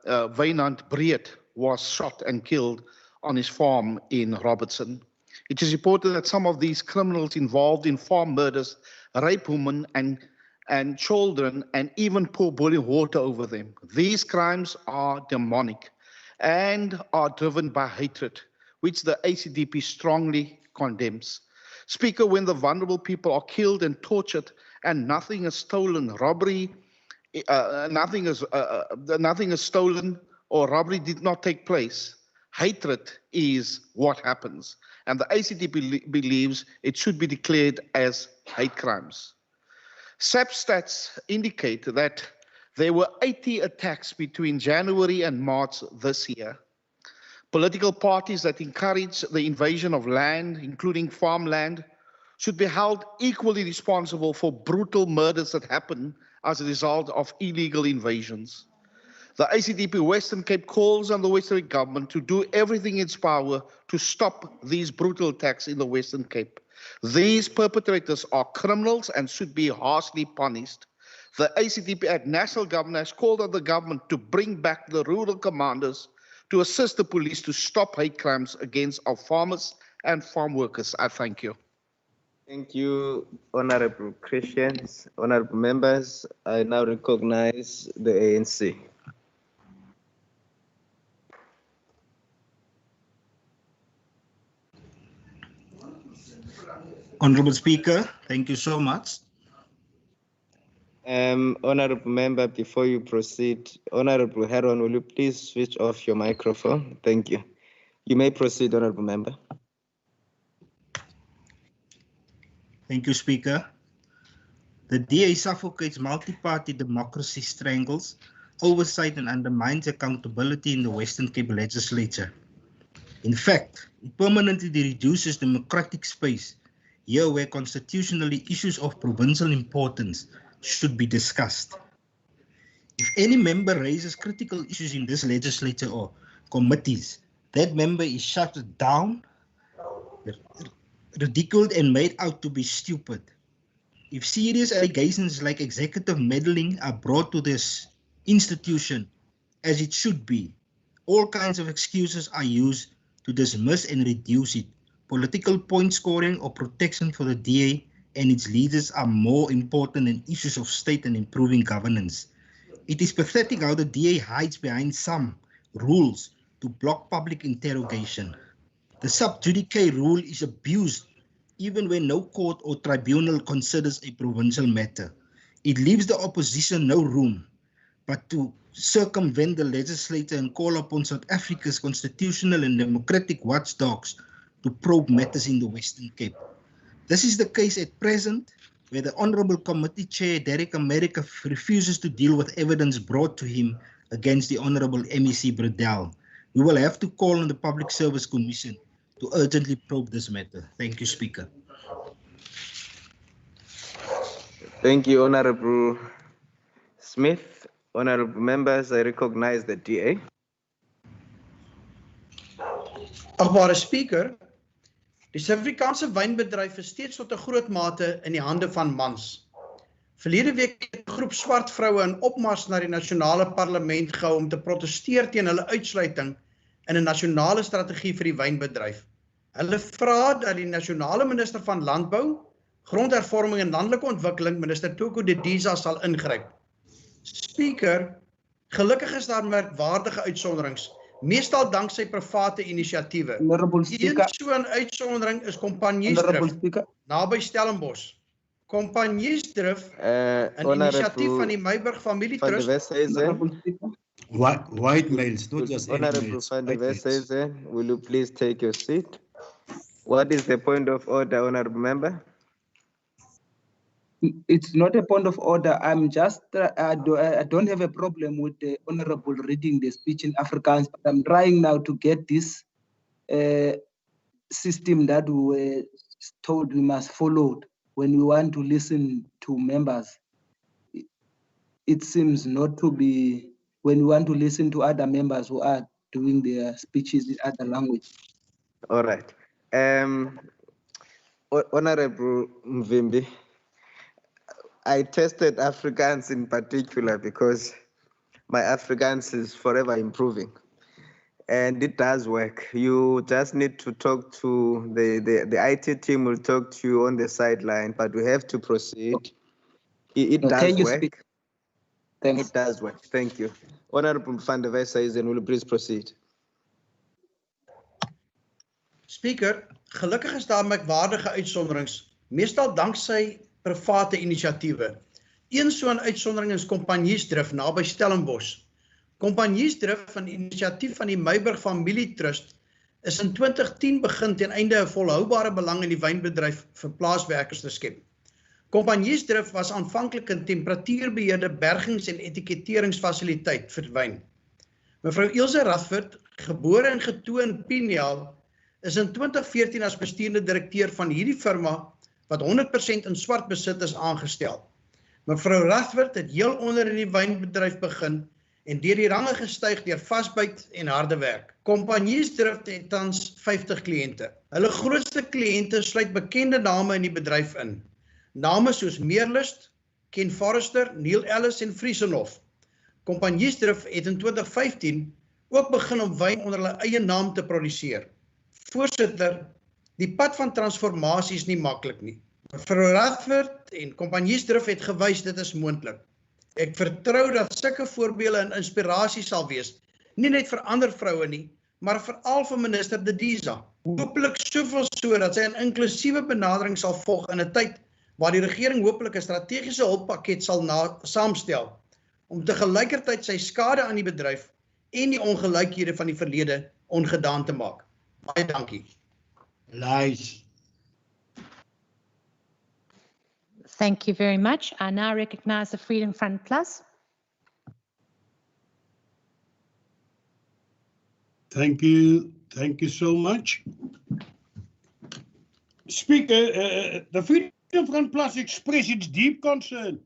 Wynand Breed was shot and killed on his farm in Robertson. It is reported that some of these criminals involved in farm murders rape women and children and even pour boiling water over them. These crimes are demonic and are driven by hatred, which the ACDP strongly condemns. Speaker, when the vulnerable people are killed and tortured and nothing is stolen, nothing is stolen or robbery did not take place, hatred is what happens. And the ACDP believes it should be declared as hate crimes. SAP stats indicate that there were 80 attacks between January and March this year. Political parties that encourage the invasion of land, including farmland, should be held equally responsible for brutal murders that happen as a result of illegal invasions. The ACDP Western Cape calls on the Western government to do everything in its power to stop these brutal attacks in the Western Cape. These perpetrators are criminals and should be harshly punished. The ACDP at national government has called on the government to bring back the rural commanders to assist the police to stop hate crimes against our farmers and farm workers. I thank you. Thank you, Honorable Christians. Honorable members, I now recognize the ANC. Honorable Speaker, thank you so much. Honorable member, before you proceed, Honorable Heron, will you please switch off your microphone? Thank you. You may proceed, Honorable member. Thank you, Speaker. The DA suffocates multi-party democracy, strangles oversight and undermines accountability in the Western Cape legislature. In fact, it permanently reduces democratic space here where constitutionally issues of provincial importance should be discussed. If any member raises critical issues in this legislature or committees, that member is shut down, ridiculed and made out to be stupid. If serious allegations like executive meddling are brought to this institution, as it should be, all kinds of excuses are used to dismiss and reduce it. Political point scoring or protection for the DA and its leaders are more important than issues of state and improving governance. It is pathetic how the DA hides behind some rules to block public interrogation. The sub judice rule is abused even when no court or tribunal considers a provincial matter. It leaves the opposition no room but to circumvent the legislature and call upon South Africa's constitutional and democratic watchdogs to probe matters in the Western Cape. This is the case at present, where the Honourable Committee Chair, Derek America, refuses to deal with evidence brought to him against the Honourable MEC Bredell. We will have to call on the Public Service Commission to urgently probe this matter. Thank you, Speaker. Thank you, Honourable Smith. Honourable members, I recognize the DA. Agbare Speaker, die Suid-Afrikaanse wynbedryf is steeds tot 'n groot mate in die hande van mans. Verlede week het 'n groep swart vroue in opmars na die nasionale parlement gehou om te protesteer teen hulle uitsluiting in 'n nasionale strategie vir die wynbedryf. Hulle vra dat die nasionale minister van Landbou, Grondhervorming en Landelike Ontwikkeling, minister Toko de Diza, sal ingryp. Speaker, gelukkig is daar merkwaardige uitsonderings, meestal danksy private inisiatiewe. Een so 'n uitsondering is Kompanjiesdrif, naby Stellenbosch. Kompanjiesdrif, 'n inisiatief van die Meiburg Familie Trust. White males, not just Honourable Van der Westhuizen, will you please take your seat? What is the point of order, Honourable Member? It's not a point of order. I'm just, I don't have a problem with the Honourable reading the speech in Afrikaans, but I'm trying now to get this system that we were told we must follow when we want to listen to members. It seems not to be when we want to listen to other members who are doing their speeches in other language. All right. Honourable Mvimbi, I tested Afrikaans in particular because my Afrikaans is forever improving. And it does work. You just need to talk to the IT team will talk to you on the sideline, but we have to proceed. It does work. Thanks. It does work. Thank you. Honourable Van der Westhuizen, will you please proceed? Speaker, gelukkig is daar merkwaardige uitsonderings, meestal danksy private inisiatiewe. Een so 'n uitsondering is Kompanjiesdrif naby Stellenbosch. Kompanjiesdrif, 'n inisiatief van die Meiburg Familie Trust, is in 2010 begin ten einde 'n volhoubare belang in die wynbedryf vir plaaswerkers te skep. Kompanjiesdrif was aanvanklik 'n temperatuurbeheerde bergings- en etiketteringsfasiliteit vir wyn. Mevrou Ilse Rathford, gebore en getoe in Pienaal, is in 2014 as bestuurende direkteur van hierdie firma wat 100% in swart besit is aangestel. Mevrou Rathford het heel onder in die wynbedryf begin en deur die range gestyg deur vasbyt en harde werk. Kompanjiesdrif het tans 50 kliënte. Hulle grootste kliënte sluit bekende name in die bedryf in. Name soos Meerlust, Ken Forrester, Neil Ellis en Friesenhof. Kompanjiesdrif het in 2015 ook begin om wyn onder hulle eie naam te produseer. Voorsitter, die pad van transformasie is nie maklik nie. Mevrou Rathford en Kompanjiesdrif het gewys dit is moontlik. Ek vertrou dat sulke voorbeelde en inspirasie sal wees, nie net vir ander vroue nie, maar veral vir minister De Diza. Hopelik soveel so dat sy 'n inklusiewe benadering sal volg in 'n tyd waar die regering hopelik 'n strategiese hulppakket sal saamstel om te gelykertyd sy skade aan die bedryf en die ongelykhede van die verlede ongedaan te maak. Baie dankie. Lies. Thank you very much. I now recognize the Freedom Front Plus. Thank you so much. Speaker, the Freedom Front Plus express its deep concern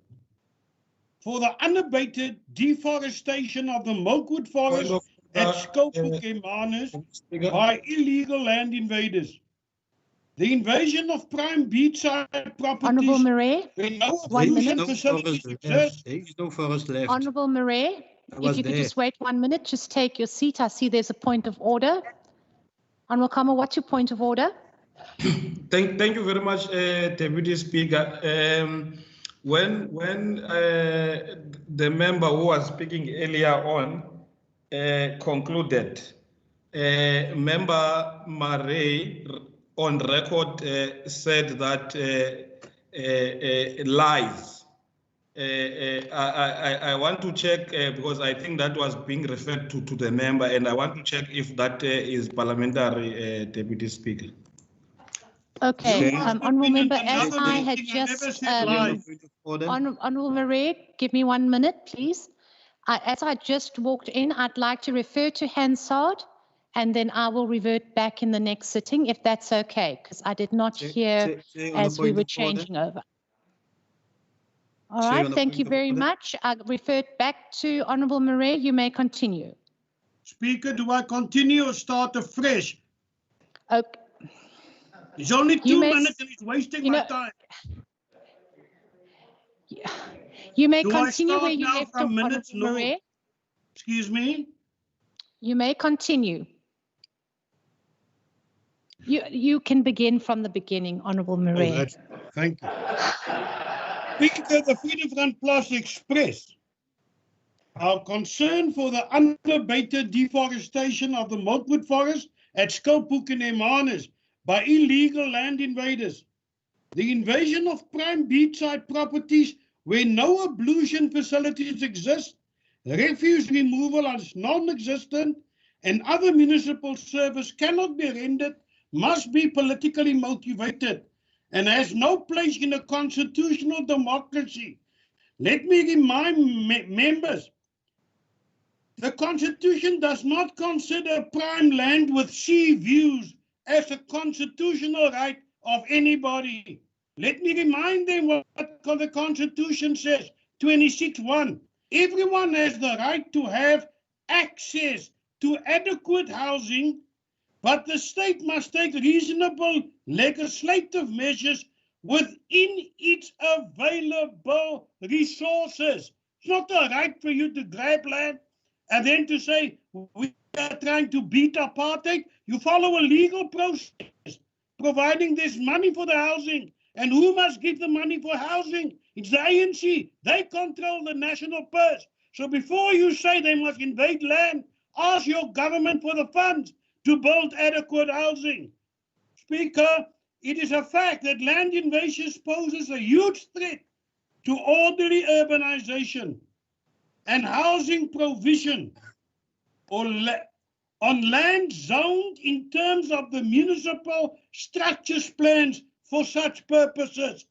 for the unabated deforestation of the Milkwood Forest at Skopo Kemanus by illegal land invaders. The invasion of prime beachside properties. Honourable Murray, one minute. There is no forest left. Honourable Murray, if you could just wait 1 minute, just take your seat. I see there's a point of order. Honourable Kama, what's your point of order? Thank you very much, Deputy Speaker. When the member who was speaking earlier on concluded Member Murray on record said that lies. I want to check because I think that was being referred to the member, and I want to check if that is parliamentary, Deputy Speaker. Okay, Honourable Member, as I had just, Honourable Murray, give me 1 minute, please. As I just walked in, I'd like to refer to Hansard, and then I will revert back in the next sitting, if that's okay, because I did not hear as we were changing over. All right, thank you very much. I referred back to Honourable Murray. You may continue. Speaker, do I continue or start afresh? Okay. It's only 2 minutes and it's wasting my time. You may continue where you left off, Honourable Murray. Excuse me? You may continue. You can begin from the beginning, Honourable Murray. Thank you. Speaker, the Freedom Front Plus express our concern for the unabated deforestation of the Milkwood Forest at Skulphoek and Hermanus by illegal land invaders. The invasion of prime beachside properties where no ablution facilities exist, refuse removal is non-existent, and other municipal service cannot be rendered, must be politically motivated, and has no place in a constitutional democracy. Let me remind members, the Constitution does not consider prime land with sea views as a constitutional right of anybody. Let me remind them what the Constitution says, 26(1). Everyone has the right to have access to adequate housing, but the state must take reasonable legislative measures within its available resources. It's not a right for you to grab land and then to say, we are trying to beat apartheid. You follow a legal process, providing there's money for the housing. And who must give the money for housing? It's the ANC. They control the national purse. So before you say they must invade land, ask your government for the funds to build adequate housing. Speaker, it is a fact that land invasion poses a huge threat to orderly urbanization and housing provision on land zoned in terms of the municipal structures plans for such purposes.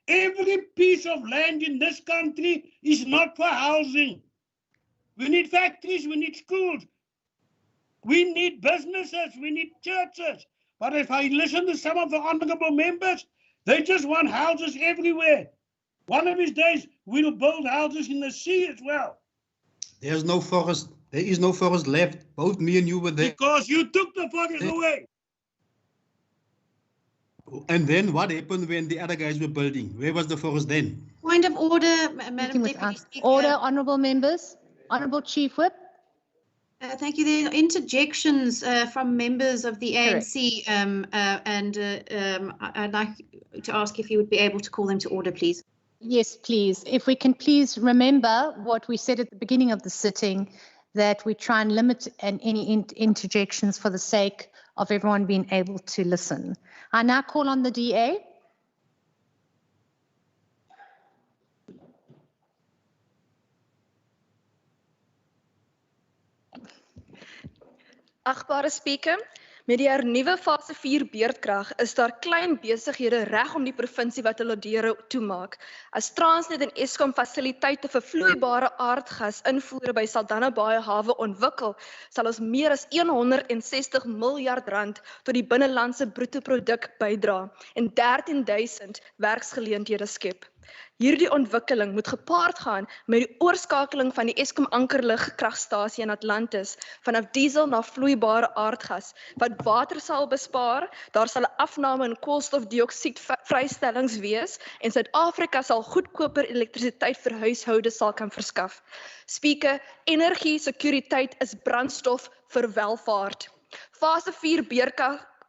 Every piece of land in this country is not for housing. We need factories, we need schools, we need businesses, we need churches. But if I listen to some of the honourable members, they just want houses everywhere. One of these days, we'll build houses in the sea as well. There's no forest. There is no forest left. Both me and you were there. Because you took the forest away. And then what happened when the other guys were building? Where was the forest then? Point of order, Madam Deputy Speaker. Order, honourable members. Honourable Chief Whip. Thank you. There are interjections from members of the ANC, I'd like to ask if you would be able to call them to order, please. Yes, please. If we can please remember what we said at the beginning of the sitting, that we try and limit any interjections for the sake of everyone being able to listen. I now call on the DA. Agbare Speaker, met die hernuwe fase 4 beurtkrag is daar klein besighede reg om die provinsie wat hulle deure toemaak. As Transnet en Eskom fasiliteite vir vloeibare aardgas invoere by Saldanha Bay hawe ontwikkel, sal ons meer as R160 miljard tot die binnelandse bruto produk bydra en 13,000 werksgeleenthede skep. Hierdie ontwikkeling moet gepaard gaan met die oorskakeling van die Eskom ankerligkragstasie in Atlantis vanaf diesel na vloeibare aardgas wat water sal bespaar, daar sal 'n afname in koolstofdioksied vrystellings wees en Suid-Afrika sal goedkoper elektrisiteit vir huishoudes sal kan verskaf. Speaker, energie sekuriteit is brandstof vir welvaart. Fase 4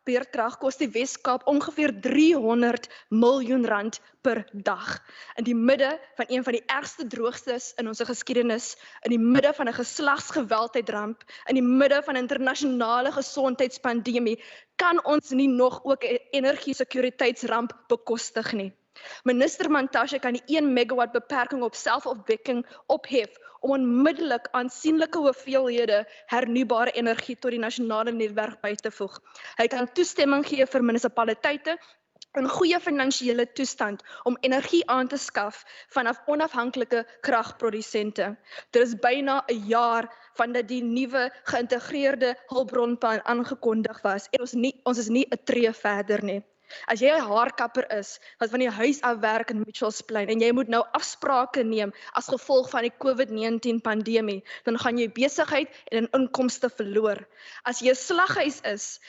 beurtkrag kos die Wes-Kaap ongeveer 300 miljoen rand per dag. In die midde van een van die ergste droogstes in ons geskiedenis, in die midde van 'n geslagsgeweldheidramp, in die midde van 'n internasionale gesondheidspandemie, kan ons nie nog ook 'n energie-sekuriteitsramp bekostig nie. Minister Mantashe kan die 1 megawatt beperking op selfopwekking ophef om onmiddellik aansienlike hoeveelhede hernubare energie tot die nasionale netwerk by te voeg. Hy kan toestemming gee vir munisipaliteite in goeie finansiële toestand om energie aan te skaf vanaf onafhanklike kragprodusente. Dit is byna 'n jaar van dat die nuwe geïntegreerde hulpbronplan aangekondig was en ons is nie 'n tree verder nie. As jy 'n haarkapper is wat van die huis af werk in Mitchells Plain en jy moet nou afsprake neem as gevolg van die COVID-19 pandemie, dan gaan jy besigheid en inkomste verloor. As jy 'n slaghuis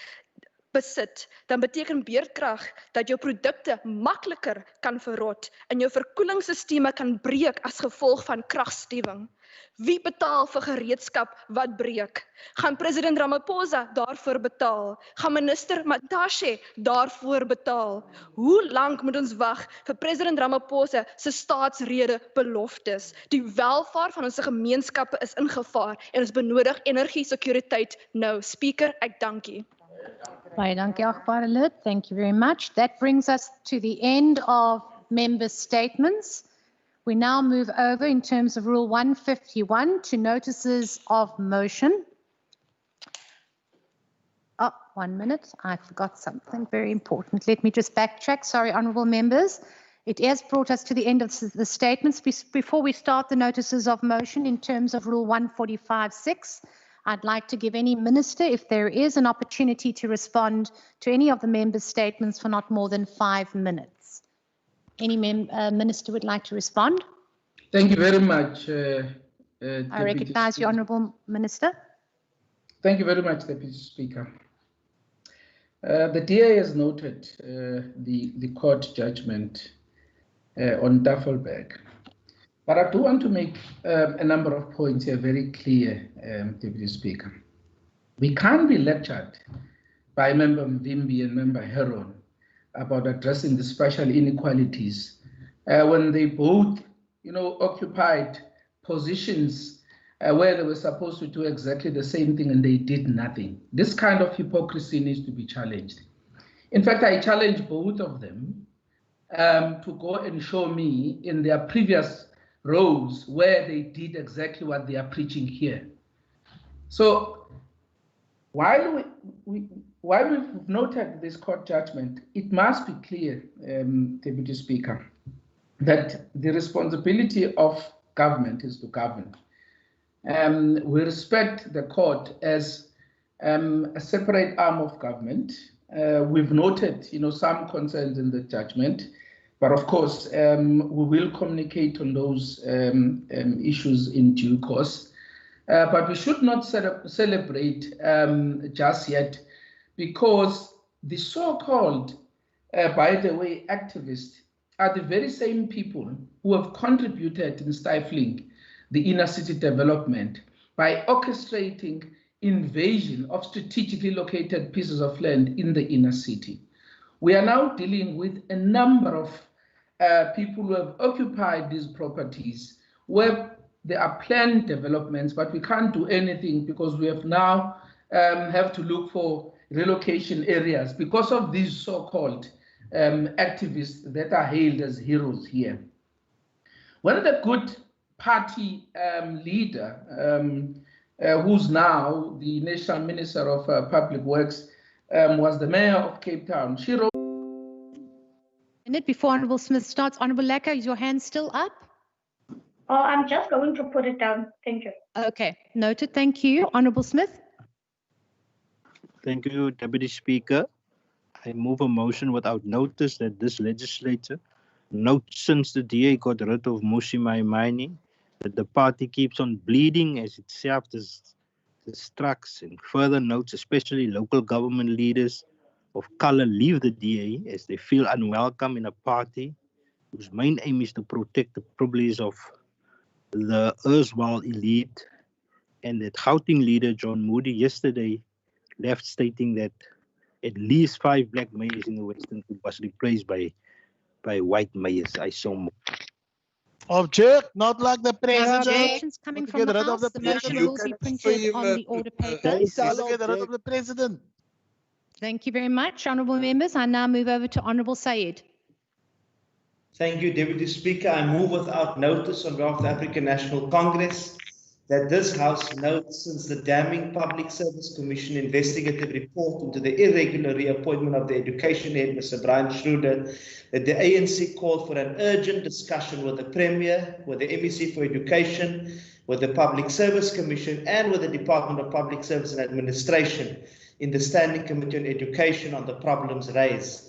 besit, dan beteken beurtkrag dat jou produkte makliker kan verrot en jou verkoelingsstelsels kan breek as gevolg van kragstuwing. Wie betaal vir gereedskap wat breek? Gaan president Ramaphosa daarvoor betaal? Gaan minister Mantashe daarvoor betaal? Hoe lank moet ons wag vir president Ramaphosa se staatsrede beloftes? Die welvaart van ons gemeenskappe is in gevaar en ons benodig energie-sekuriteit nou. Speaker, ek dank u. Baie dankie, agbare lid. Thank you very much. That brings us to the end of member statements. We now move over in terms of Rule 151 to notices of motion. Oh, 1 minute. I forgot something very important. Let me just backtrack. Sorry, honourable members. It has brought us to the end of the statements. Before we start the notices of motion in terms of Rule 145.6, I'd like to give any minister, if there is an opportunity to respond to any of the members' statements for not more than 5 minutes. Any minister would like to respond? Thank you very much. I recognize you, Honourable Minister. Thank you very much, Deputy Speaker. The DA has noted the court judgment on Tafelberg. But I do want to make a number of points here very clear, Deputy Speaker. We can't be lectured by Member Mvimbi and Member Heron about addressing the spatial inequalities when they both, occupied positions where they were supposed to do exactly the same thing and they did nothing. This kind of hypocrisy needs to be challenged. In fact, I challenge both of them to go and show me in their previous roles where they did exactly what they are preaching here. So while we've noted this court judgment, it must be clear, Deputy Speaker, that the responsibility of government is to govern. We respect the court as a separate arm of government. We've noted, some concerns in the judgment, but of course, we will communicate on those issues in due course. But we should not celebrate just yet, because the so-called, by the way, activists are the very same people who have contributed in stifling the inner city development by orchestrating invasion of strategically located pieces of land in the inner city. We are now dealing with a number of people who have occupied these properties where there are planned developments, but we can't do anything because we have now have to look for relocation areas because of these so-called activists that are hailed as heroes here. One of the good party leader, who's now the National Minister of Public Works, was the Mayor of Cape Town. She wrote. Before Honourable Smith starts, Honourable Lecker, is your hand still up? Oh, I'm just going to put it down. Thank you. Okay, noted. Thank you. Honourable Smith. Thank you, Deputy Speaker. I move a motion without notice that this legislature notes since the DA got rid of Musi Maimane that the party keeps on bleeding as itself destructs, and further notes especially local government leaders of color leave the DA as they feel unwelcome in a party whose main aim is to protect the privileges of the erstwhile elite, and that Gauteng leader John Moody yesterday left stating that at least 5 black mayors in the Western Cape was replaced by white mayors. I so move. Object, not like the There are president. objections coming from the House. The motion will be printed on the order paper. Get rid of the president. Thank you very much, honourable members. I now move over to Honourable Wced. Thank you, Deputy Speaker. I move without notice on behalf of the African National Congress that this House notes, since the damning Public Service Commission investigative report into the irregular reappointment of the Education Head, Mr. Brian Schroeder, that the ANC called for an urgent discussion with the Premier, with the MEC for Education, with the Public Service Commission, and with the Department of Public Service and Administration in the Standing Committee on Education on the problems raised.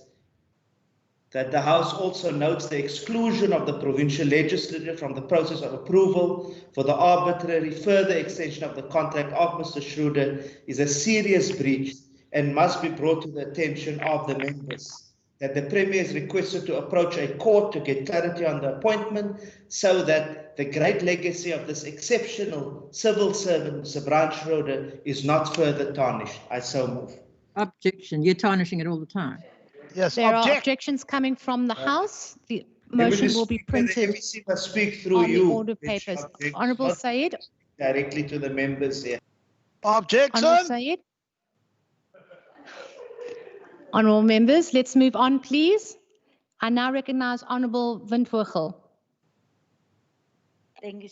That the House also notes the exclusion of the provincial legislature from the process of approval for the arbitrary further extension of the contract of Mr. Schroeder is a serious breach and must be brought to the attention of the members. That the Premier is requested to approach a court to get clarity on the appointment so that the great legacy of this exceptional civil servant, Mr. Brian Schroeder, is not further tarnished. I so move. Objection. You're tarnishing it all the time. Yes, there are objections coming from the House. The motion will be printed The MEC must speak through on you. the order papers. Honourable Wced. Directly to the members here. Objection. Honourable Wced. Honourable members, let's move on, please. I now recognise Honourable Windvogel. Thank you,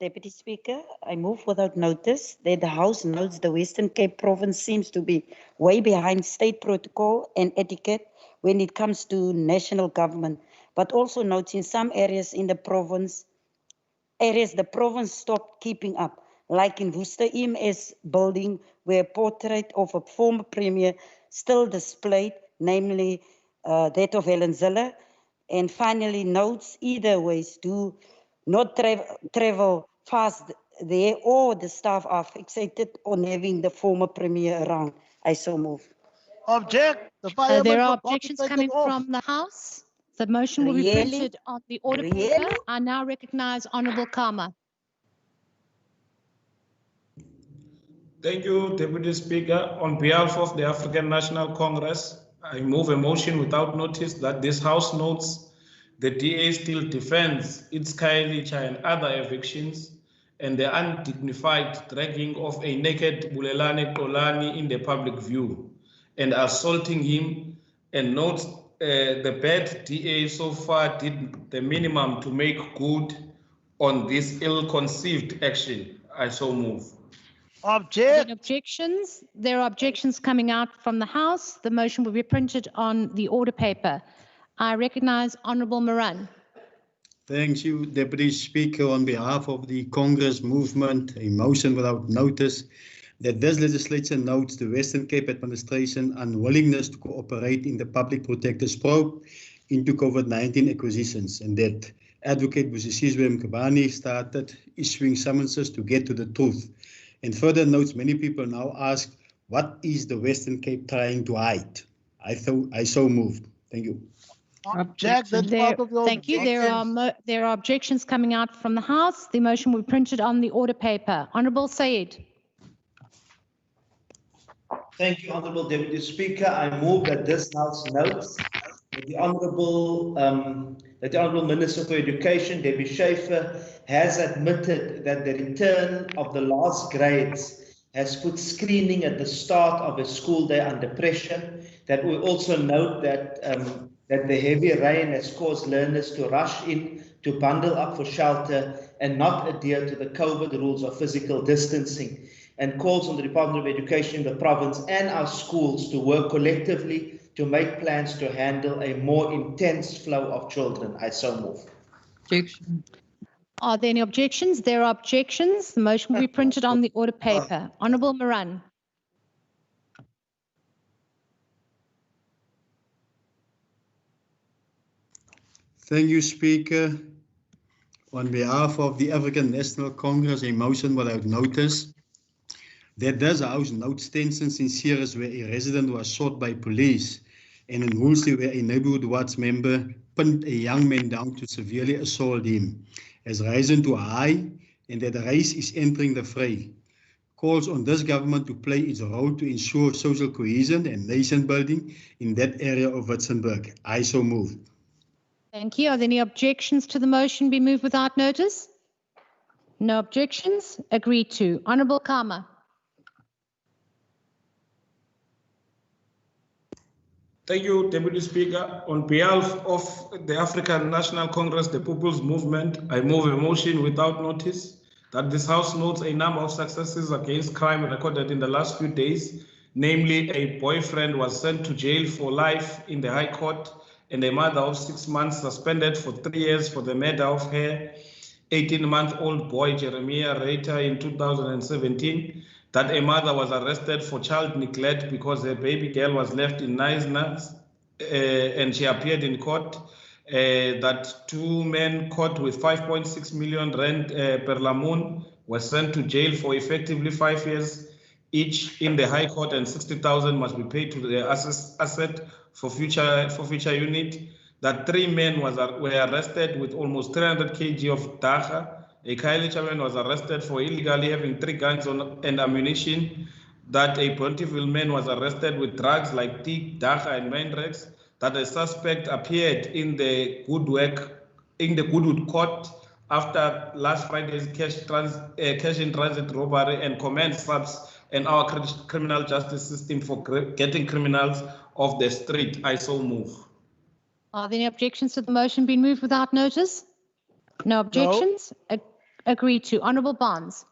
Deputy Speaker. I move without notice that the House notes the Western Cape province seems to be way behind state protocol and etiquette when it comes to national government, but also notes in some areas in the province, the province stopped keeping up, like in Worcester EMS building, where a portrait of a former premier still displayed, namely that of Helen Zille, and finally notes either ways do not travel fast there, or the staff are fixated on having the former premier around. I so move. Object. There are objections coming from the House. The motion will be printed on the order paper. I now recognise Honourable Kama. Thank you, Deputy Speaker. On behalf of the African National Congress, I move a motion without notice that this House notes the DA still defends its Khayelitsha and other evictions and the undignified dragging of a naked Bulelane Xolani in the public view and assaulting him, and notes the bad DA so far did the minimum to make good on this ill-conceived action. I so move. Objections. There are objections coming out from the House. The motion will be printed on the order paper. I recognise Honourable Moran. Thank you, Deputy Speaker. On behalf of the Congress movement, a motion without notice that this legislature notes the Western Cape administration unwillingness to cooperate in the public protector's probe into COVID-19 acquisitions, and that Advocate Busisizwe Mkhwebane started issuing summonses to get to the truth. And further notes, many people now ask, what is the Western Cape trying to hide? I so moved. Thank you. Object. Thank you. There are objections coming out from the House. The motion will be printed on the order paper. Honourable Wced. Thank you, Honourable Deputy Speaker. I move that this House notes that the Honourable Minister for Education, Debbie Schaffer, has admitted that the return of the last grades has put screening at the start of a school day under pressure. That we also note that that the heavy rain has caused learners to rush in to bundle up for shelter and not adhere to the COVID rules of physical distancing, and calls on the Department of Education in the province and our schools to work collectively to make plans to handle a more intense flow of children. I so move. Objection. Are there any objections? There are objections. The motion will be printed on the order paper. Honourable Moran. Thank you, Speaker. On behalf of the African National Congress, a motion without notice that this House notes tensions in Ceres where a resident was shot by police, and in Woolsey where a neighbourhood watch member pinned a young man down to severely assault him, has risen to high, and that race is entering the fray. calls on this government to play its role to ensure social cohesion and nation building in that area of Witzenberg. I so move. Thank you. Are there any objections to the motion be moved without notice? No objections. Agreed to. Honourable Kama. Thank you, Deputy Speaker. On behalf of the African National Congress, the People's Movement, I move a motion without notice that this House notes a number of successes against crime recorded in the last few days. Namely, a boyfriend was sent to jail for life in the High Court, and a mother of 6 months suspended for 3 years for the murder of her 18-month-old boy, Jeremiah Reiter, in 2017. That a mother was arrested for child neglect because her baby girl was left in Niceness, and she appeared in court. That 2 men caught with 5.6 million rand per lamon were sent to jail for effectively 5 years each in the High Court, and 60,000 must be paid to the asset for future unit. That 3 men were arrested with almost 300 kg of dacha. A Khayelitsha was arrested for illegally having 3 guns and ammunition. That a Pontyville man was arrested with drugs like teak, dacha, and Mindrex. That a suspect appeared in the Goodwood court after last Friday's cash in transit robbery, and commend SAPS and our criminal justice system for getting criminals off the street. I so move. Are there any objections to the motion being moved without notice? No objections. No. Agreed to. Honourable Barnes.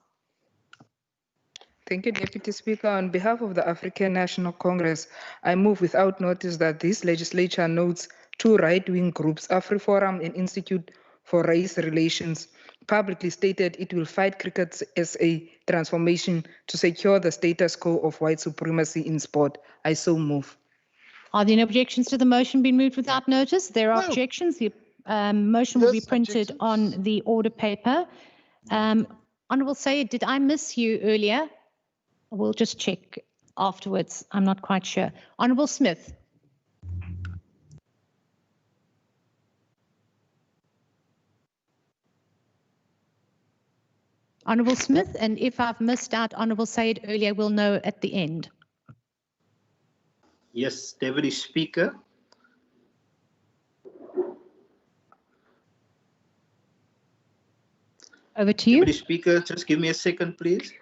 Thank you, Deputy Speaker. On behalf of the African National Congress, I move without notice that this legislature notes 2 right-wing groups, AfriForum and Institute for Race Relations, publicly stated it will fight cricket as a transformation to secure the status quo of white supremacy in sport. I so move. Are there any objections to the motion being moved without notice? There are objections. The motion will be printed on the order paper. Honourable Sayed, did I miss you earlier? We'll just check afterwards. I'm not quite sure. Honourable Smith. Honourable Smith, and if I've missed out Honourable Sayed earlier, we'll know at the end. Yes, Deputy Speaker. Over to you. Deputy Speaker, just give me a second, please.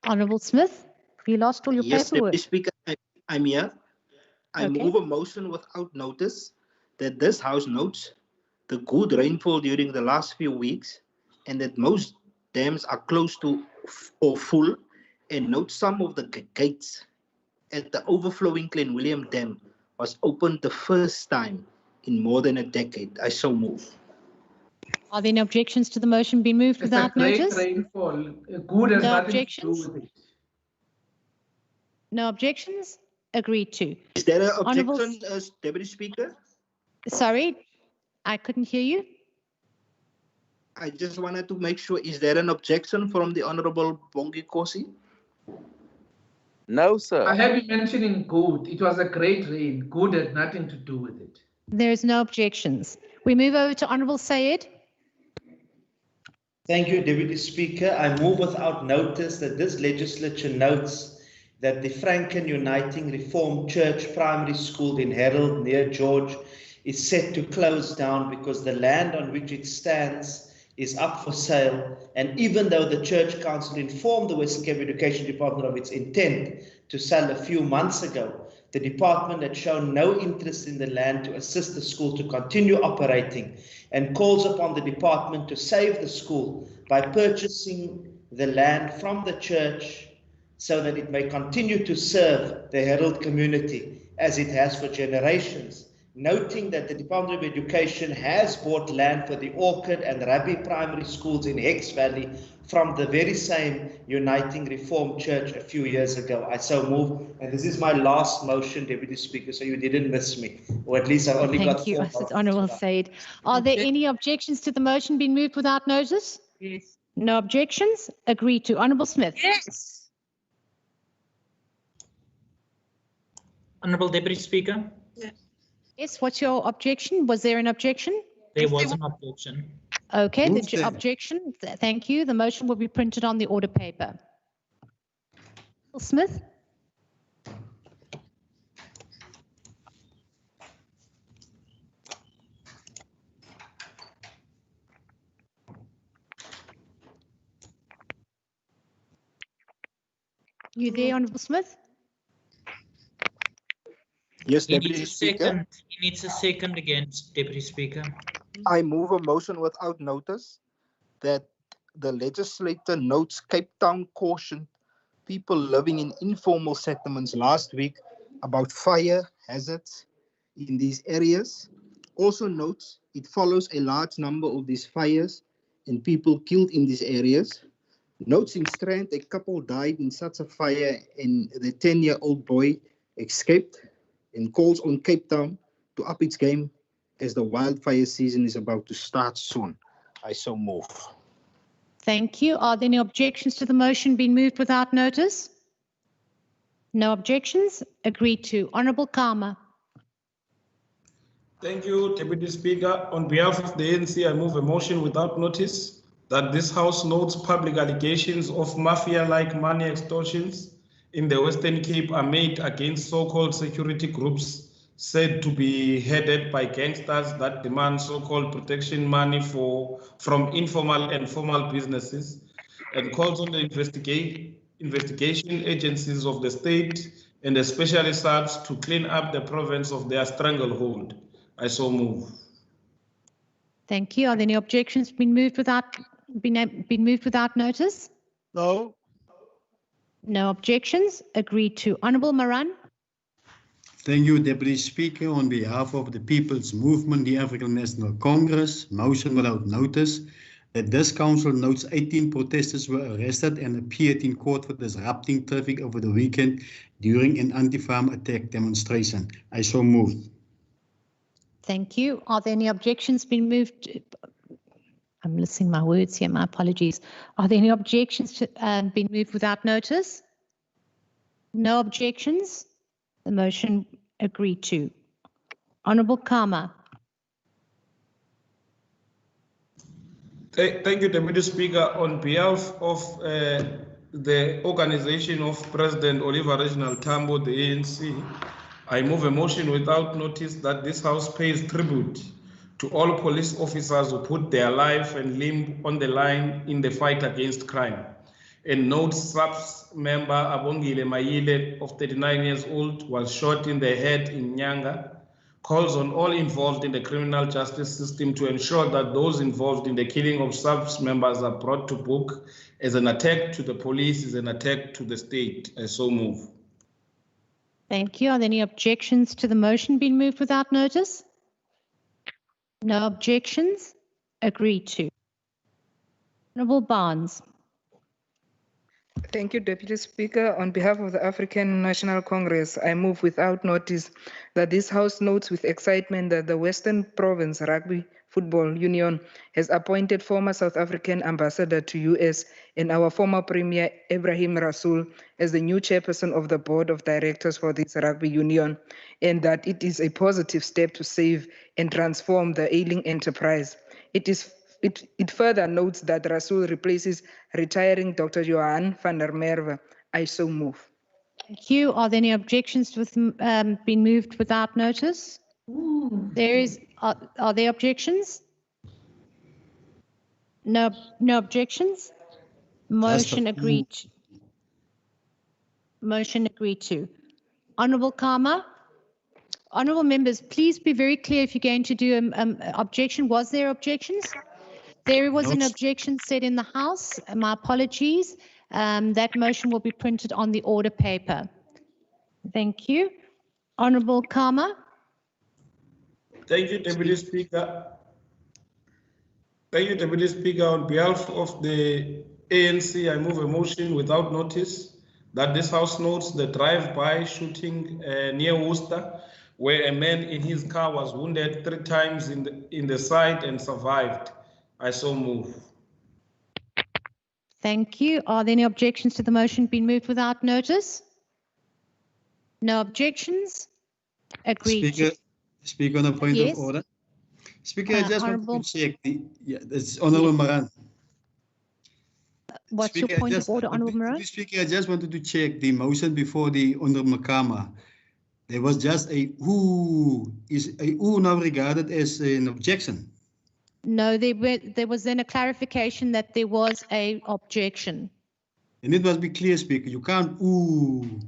Honourable Smith, have you lost all your paperwork? Yes, Deputy Speaker, I'm here. I move a motion without notice that this House notes the good rainfall during the last few weeks, and that most dams are close to or full, and note some of the gates at the overflowing Glen William Dam was opened the first time in more than a decade. I so move. Are there any objections to the motion being moved without notice? Rainfall. Good has no nothing objections? to do with it. No objections? Agreed to. Is there an objection, Deputy Speaker? Sorry, I couldn't hear you. I just wanted to make sure, is there an objection from the Honourable Bongi Kosi? No, sir. I have been mentioning good. It was a great rain. Good had nothing to do with it. There is no objections. We move over to Honourable Sayed. Thank you, Deputy Speaker. I move without notice that this legislature notes that the Franken Uniting Reformed Church Primary School in Herald near George is set to close down because the land on which it stands is up for sale. And even though the Church Council informed the Western Cape Education Department of its intent to sell a few months ago, the department had shown no interest in the land to assist the school to continue operating, and calls upon the department to save the school by purchasing the land from the church so that it may continue to serve the Herald community as it has for generations. Noting that the Department of Education has bought land for the Orchid and Rabbi primary schools in Hex Valley from the very same Uniting Reformed Church a few years ago. I so move, and this is my last motion, Deputy Speaker, so you didn't miss me, or at least I only got 4 Thank you, Honourable Sayed. Are there any objections to the motion being moved without notice? Yes. No objections? Agreed to. Honourable Smith. Yes. Honourable Deputy Speaker. Yes, what's your objection? Was there an objection? There was an objection. Okay, Moved the it. objection, thank you. The motion will be printed on the order paper. Smith? You there, Honourable Smith? Yes, He Deputy needs a Speaker. second. He needs a second again, Deputy Speaker. I move a motion without notice that the legislator notes Cape Town cautioned people living in informal settlements last week about fire hazards in these areas. Also notes it follows a large number of these fires and people killed in these areas. Notes in Strand a couple died in such a fire and the 10-year-old boy escaped, and calls on Cape Town to up its game as the wildfire season is about to start soon. I so move. Thank you. Are there any objections to the motion being moved without notice? No objections. Agreed to. Honourable Kama. Thank you, Deputy Speaker. On behalf of the ANC, I move a motion without notice that this House notes public allegations of mafia-like money extortions in the Western Cape are made against so-called security groups said to be headed by gangsters that demand so-called protection money from informal and formal businesses, and calls on the investigation agencies of the state and especially SARS to clean up the province of their stranglehold. I so move. Thank you. Are there any objections been moved without notice? No. No objections. Agreed to. Honourable Maran. Thank you, Deputy Speaker. On behalf of the People's Movement, the African National Congress, motion without notice that this council notes 18 protesters were arrested and appeared in court for disrupting traffic over the weekend during an anti-farm attack demonstration. I so move. Thank you. Are there any objections been moved? I'm missing my words here. My apologies. Are there any objections been moved without notice? No objections. The motion agreed to. Honourable Kama. Thank you, Deputy Speaker. On behalf of the organization of President Oliver Reginald Tambo, the ANC, I move a motion without notice that this House pays tribute to all police officers who put their life and limb on the line in the fight against crime, and notes SAPS member Abongile Mayile of 39 years old was shot in the head in Nyanga, calls on all involved in the criminal justice system to ensure that those involved in the killing of SAPS members are brought to book as an attack to the police, is an attack to the state. I so move. Thank you. Are there any objections to the motion being moved without notice? No objections. Agreed to. Honourable Barnes. Thank you, Deputy Speaker. On behalf of the African National Congress, I move without notice that this House notes with excitement that the Western Province Rugby Football Union has appointed former South African ambassador to US and our former Premier Ibrahim Rasool as the new chairperson of the board of directors for this rugby union, and that it is a positive step to save and transform the ailing enterprise. It further notes that Rasool replaces retiring Dr. Johan van der Merwe. I so move. Thank you. Are there any objections with being moved without notice? There is. Are there objections? No objections. Motion agreed. Motion agreed to. Honourable Kama. Honourable members, please be very clear if you're going to do an objection. Was there objections? There was an objection said in the House. My apologies. That motion will be printed on the order paper. Thank you. Honourable Kama. Thank you, Deputy Speaker. Thank you, Deputy Speaker. On behalf of the ANC, I move a motion without notice that this House notes the drive-by shooting near Worcester, where a man in his car was wounded 3 times in the side and survived. I so move. Thank you. Are there any objections to the motion being moved without notice? No objections. Agreed. Speaker, on a point of order. Speaker, I just Honourable- want to check the, yeah, that's Honourable Maran. What's your Speaker, point of order, Honourable Moran? Speaker, I just wanted to check the motion before the Honourable Makama. There was just a ooh. Is a ooh now regarded as an objection? No, there was then a clarification that there was a objection. And it must be clear, Speaker. You can't ooh.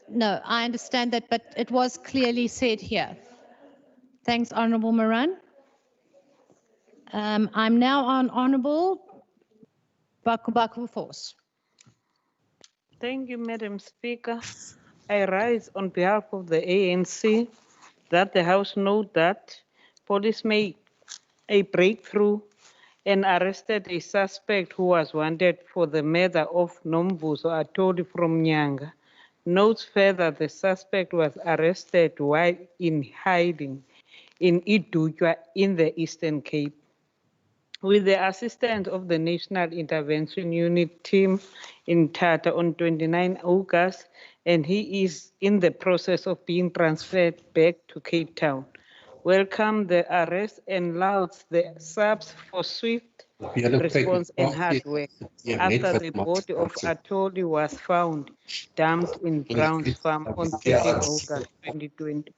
No, I understand that, but it was clearly said here. Thanks, Honourable Moran. I'm now on Honourable Bakubaku Force. Thank you, Madam Speaker. I rise on behalf of the ANC that the House note that police made a breakthrough and arrested a suspect who was wanted for the murder of Nombuso Atoli from Nyanga. Notes further the suspect was arrested while in hiding in Idujwa in the Eastern Cape. With the assistance of the National Intervention Unit team in Tata on 29 August, and he is in the process of being transferred back to Cape Town. Welcome the arrest and lauds the subs for swift response and hard work after the body of Atoli was found dumped in Brown's Farm on 30 August 2020.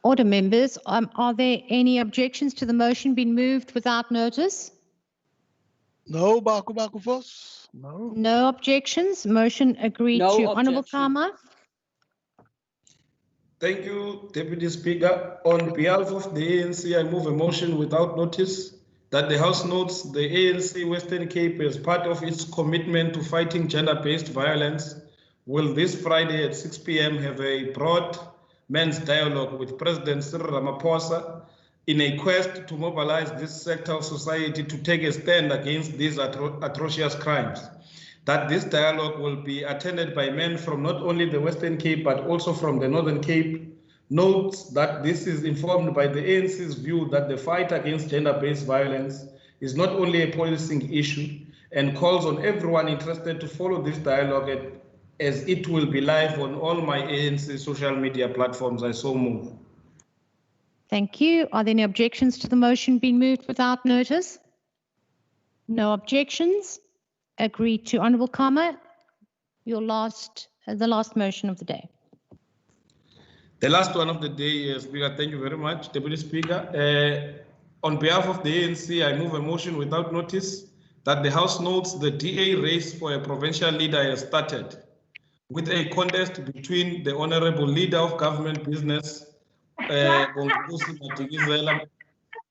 Order, members. Are there any objections to the motion being moved without notice? No, Baku Force. No. No objections. Motion agreed No to. Honourable objection. Kama. Thank you, Deputy Speaker. On behalf of the ANC, I move a motion without notice that the House notes the ANC Western Cape, as part of its commitment to fighting gender-based violence, will this Friday at 6 p.m. have a broad men's dialogue with President Cyril Ramaphosa in a quest to mobilize this sector of society to take a stand against these atrocious crimes. That this dialogue will be attended by men from not only the Western Cape, but also from the Northern Cape. Notes that this is informed by the ANC's view that the fight against gender-based violence is not only a policing issue, and calls on everyone interested to follow this dialogue as it will be live on all my ANC social media platforms. I so move. Thank you. Are there any objections to the motion being moved without notice? No objections. Agreed to. Honourable Kama, the last motion of the day. The last one of the day, Speaker, thank you very much, Deputy Speaker. On behalf of the ANC, I move a motion without notice that the House notes the DA race for a provincial leader has started, with a contest between the Honourable Leader of Government Business, Bongusi Matikizela,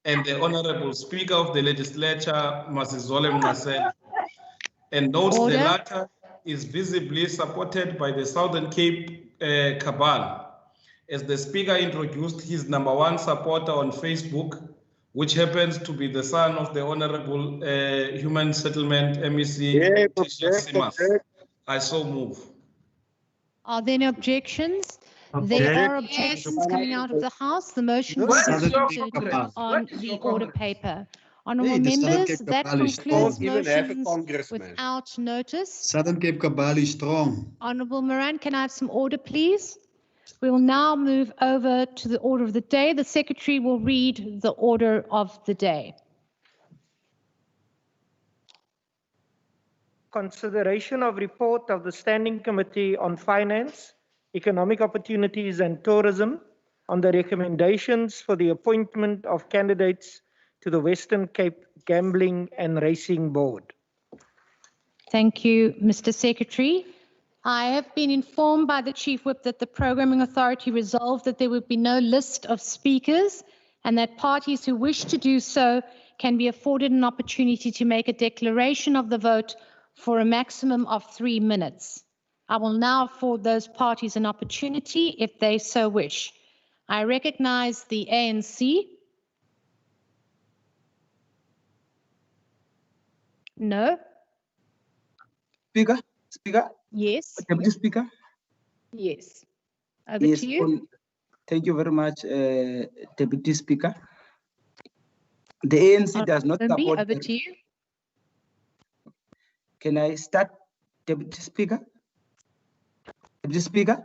and the Honourable Speaker of the Legislature, Masizole Mnasela, and notes the latter is visibly supported by the Southern Cape cabal, as the Speaker introduced his #1 supporter on Facebook, which happens to be the son of the Honourable Human Settlement MEC, Tisha Simas. I so move. Are there any objections? There are objections coming out of the House. The motion was submitted on the order paper. Honourable members, that concludes motions without notice. Southern Cape cabal is strong. Honourable Moran, can I have some order, please? We will now move over to the order of the day. The Secretary will read the order of the day. Consideration of report of the Standing Committee on Finance, Economic Opportunities and Tourism on the recommendations for the appointment of candidates to the Western Cape Gambling and Racing Board. Thank you, Mr. Secretary. I have been informed by the Chief Whip that the Programming Authority resolved that there would be no list of speakers and that parties who wish to do so can be afforded an opportunity to make a declaration of the vote for a maximum of 3 minutes. I will now afford those parties an opportunity if they so wish. I recognize the ANC. No. Speaker? Yes. Deputy Speaker? Yes. Over Yes, to you. Thank you very much, Deputy Speaker. The ANC does not support. Over to you. Can I start, Deputy Speaker? Deputy Speaker?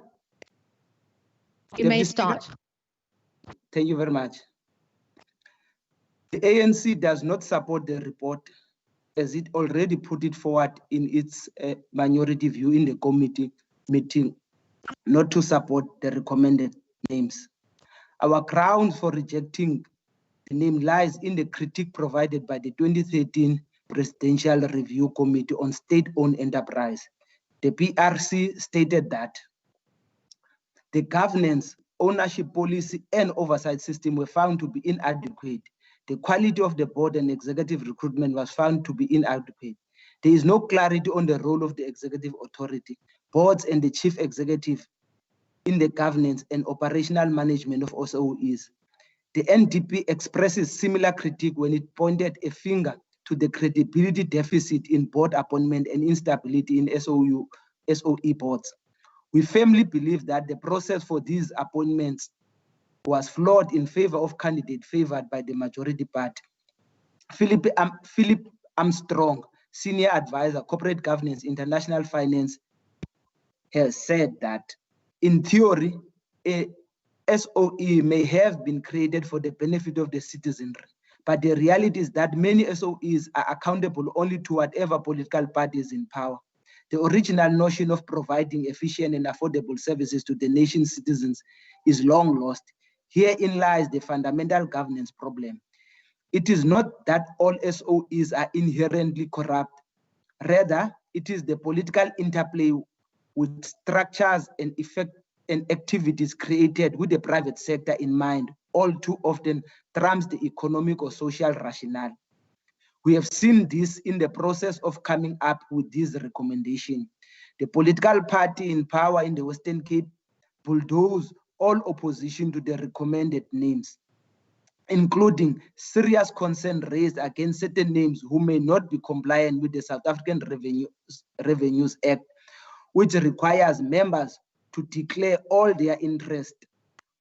You may Deputy Speaker. start. Thank you very much. The ANC does not support the report as it already put it forward in its minority view in the committee meeting, not to support the recommended names. Our grounds for rejecting the name lies in the critique provided by the 2013 Presidential Review Committee on State-Owned Enterprise. The PRC stated that the governance, ownership policy, and oversight system were found to be inadequate. The quality of the board and executive recruitment was found to be inadequate. There is no clarity on the role of the executive authority, boards, and the chief executive in the governance and operational management of SOEs. The NDP expresses similar critique when it pointed a finger to the credibility deficit in board appointment and instability in SOE boards. We firmly believe that the process for these appointments was flawed in favor of candidate favored by the majority party. Philip Armstrong, Senior Advisor, Corporate Governance, International Finance, has said that, in theory, a SOE may have been created for the benefit of the citizenry, but the reality is that many SOEs are accountable only to whatever political party is in power. The original notion of providing efficient and affordable services to the nation's citizens is long lost. Herein lies the fundamental governance problem. It is not that all SOEs are inherently corrupt. Rather, it is the political interplay with structures and activities created with the private sector in mind, all too often trumps the economic or social rationale. We have seen this in the process of coming up with this recommendation. The political party in power in the Western Cape bulldozed all opposition to the recommended names, including serious concern raised against certain names who may not be compliant with the South African Revenues Act, which requires members to declare all their interest.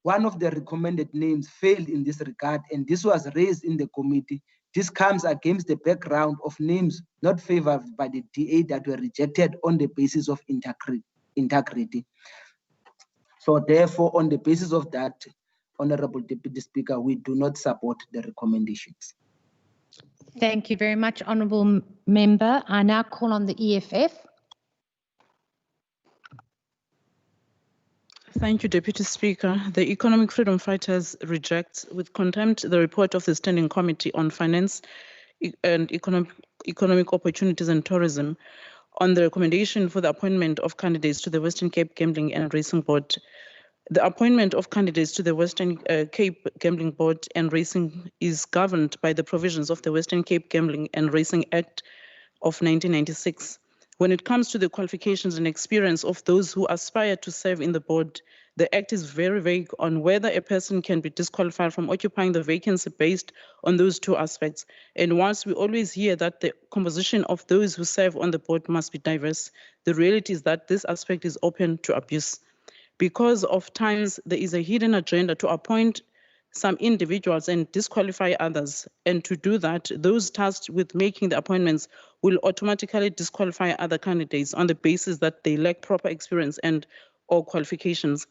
One of the recommended names failed in this regard, and this was raised in the committee. This comes against the background of names not favored by the DA that were rejected on the basis of integrity. So therefore, on the basis of that, Honorable Deputy Speaker, we do not support the recommendations. Thank you very much, Honourable Member. I now call on the EFF. Thank you, Deputy Speaker. The Economic Freedom Fighters reject with contempt the report of the Standing Committee on Finance and Economic Opportunities and Tourism on the recommendation for the appointment of candidates to the Western Cape Gambling and Racing Board. The appointment of candidates to the Western Cape Gambling Board and Racing is governed by the provisions of the Western Cape Gambling and Racing Act of 1996. When it comes to the qualifications and experience of those who aspire to serve in the board, the Act is very vague on whether a person can be disqualified from occupying the vacancy based on those two aspects. And whilst we always hear that the composition of those who serve on the board must be diverse, the reality is that this aspect is open to abuse. Because of times, there is a hidden agenda to appoint some individuals and disqualify others. And to do that, those tasked with making the appointments will automatically disqualify other candidates on the basis that they lack proper experience and or qualifications.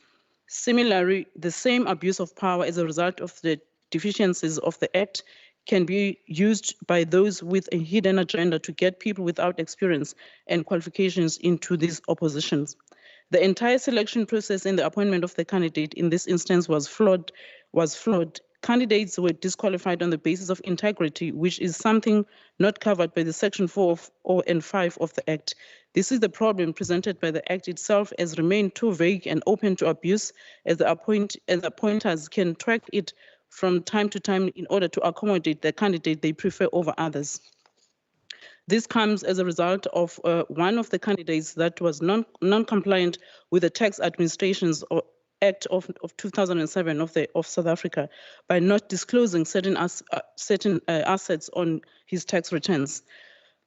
Similarly, the same abuse of power as a result of the deficiencies of the Act can be used by those with a hidden agenda to get people without experience and qualifications into these oppositions. The entire selection process and the appointment of the candidate in this instance was flawed. Candidates were disqualified on the basis of integrity, which is something not covered by the Section 4 and 5 of the Act. This is the problem presented by the Act itself, as remained too vague and open to abuse, as the appointers can track it from time to time in order to accommodate the candidate they prefer over others. This comes as a result of one of the candidates that was non-compliant with the Tax Administrations Act of 2007 of South Africa by not disclosing certain assets on his tax returns.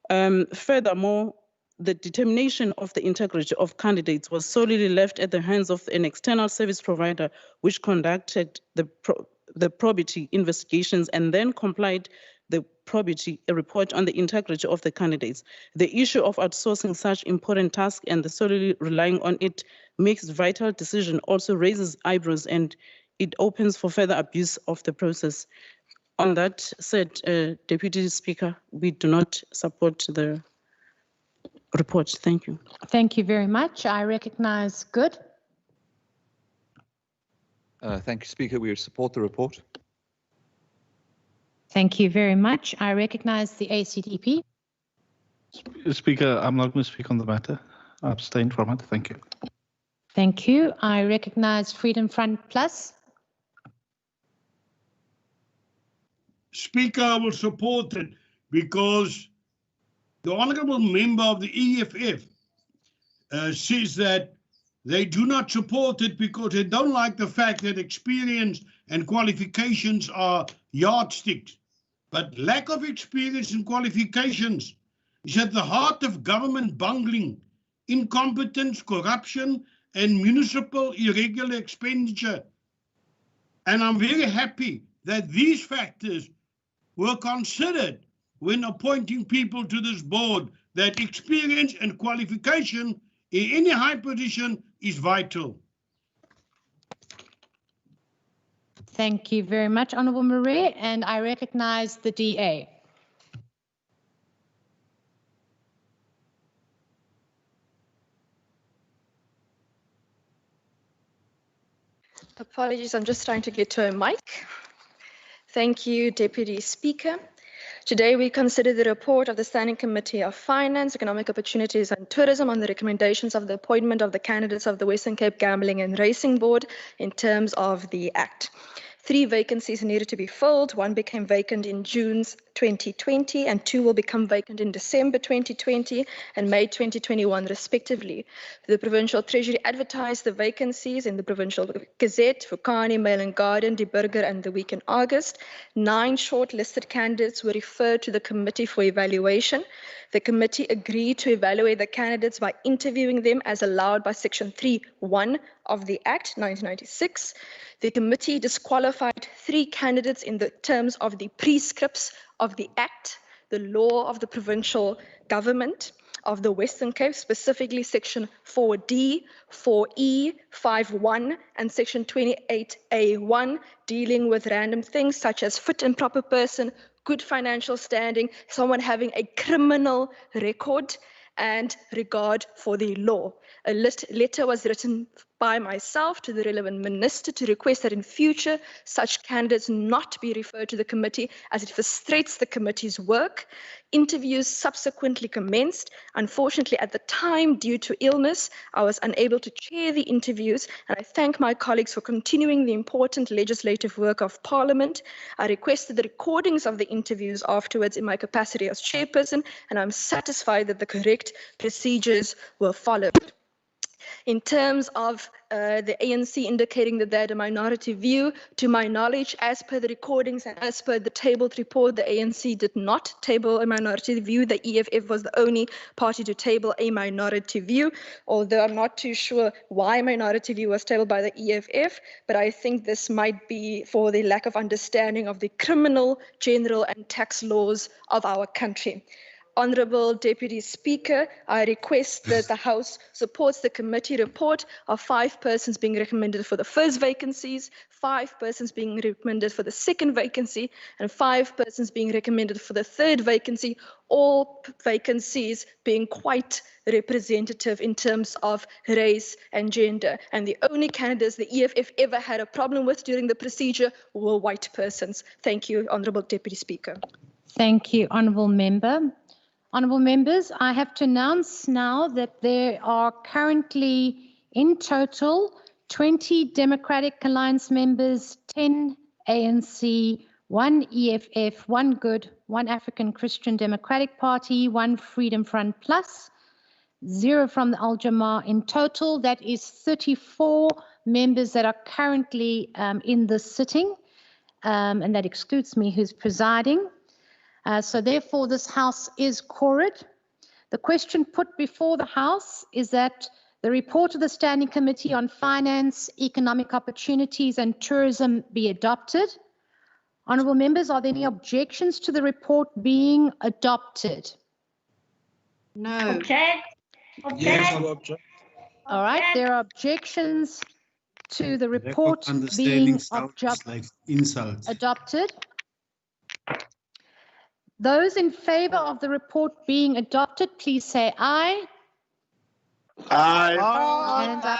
Furthermore, the determination of the integrity of candidates was solely left at the hands of an external service provider, which conducted the probity investigations and then complied the probity a report on the integrity of the candidates. The issue of outsourcing such important tasks and the solely relying on it makes vital decision also raises eyebrows and it opens for further abuse of the process. On that said, Deputy Speaker, we do not support the report. Thank you. Thank you very much. I recognize Good. Thank you, Speaker. We support the report. Thank you very much. I recognize the ACDP. Speaker, I'm not going to speak on the matter. I abstain from it. Thank you. Thank you. I recognize Freedom Front Plus. Speaker, I will support it because the honourable member of the EFF says that they do not support it because they don't like the fact that experience and qualifications are yardsticks. But lack of experience and qualifications is at the heart of government bungling, incompetence, corruption, and municipal irregular expenditure. And I'm very happy that these factors were considered when appointing people to this board, that experience and qualification in any high position is vital. Thank you very much, Honourable Marais, and I recognize the DA. Apologies, I'm just trying to get to a mic. Thank you, Deputy Speaker. Today we consider the report of the Standing Committee of Finance, Economic Opportunities and Tourism on the recommendations of the appointment of the candidates of the Western Cape Gambling and Racing Board in terms of the Act. 3 vacancies needed to be filled. 1 became vacant in June 2020 and 2 will become vacant in December 2020 and May 2021 respectively. The Provincial Treasury advertised the vacancies in the Provincial Gazette, Fukani, Mail and Guardian, Die Burger and the Week in August. 9 shortlisted candidates were referred to the committee for evaluation. The committee agreed to evaluate the candidates by interviewing them as allowed by Section 3(1) of the Act 1996. The committee disqualified 3 candidates in the terms of the prescripts of the Act, the law of the provincial government of the Western Cape, specifically Section 4D, 4E, 5(1), and Section 28A(1), dealing with random things such as fit and proper person, good financial standing, someone having a criminal record, and regard for the law. A letter was written by myself to the relevant minister to request that in future such candidates not be referred to the committee as it frustrates the committee's work. Interviews subsequently commenced. Unfortunately, at the time, due to illness, I was unable to chair the interviews, and I thank my colleagues for continuing the important legislative work of Parliament. I requested the recordings of the interviews afterwards in my capacity as chairperson, and I'm satisfied that the correct procedures were followed. In terms of the ANC indicating that they had a minority view, to my knowledge, as per the recordings and as per the tabled report, the ANC did not table a minority view. The EFF was the only party to table a minority view, although I'm not too sure why minority view was tabled by the EFF, but I think this might be for the lack of understanding of the criminal, general and tax laws of our country. Honourable Deputy Speaker, I request that the House supports the committee report of 5 persons being recommended for the first vacancies, 5 persons being recommended for the second vacancy, and 5 persons being recommended for the third vacancy, all vacancies being quite representative in terms of race and gender. And the only candidates the EFF ever had a problem with during the procedure were white persons. Thank you, Honourable Deputy Speaker. Thank you, Honourable Member. Honourable members, I have to announce now that there are currently in total 20 Democratic Alliance members, 10 ANC, 1 EFF, 1 Good, 1 African Christian Democratic Party, 1 Freedom Front Plus, 0 from the Al Jama. In total, that is 34 members that are currently in this sitting, and that excludes me, who's presiding. So therefore, this House is quorate. The question put before the House is that the report of the Standing Committee on Finance, Economic Opportunities and Tourism be adopted. Honourable members, are there any objections to the report being adopted? No. Object. Yes, Object. All right, there are objections to the Lack of report understanding being sounds like insult. adopted. Those in favour of the report being adopted, please say aye. Aye. Hands up.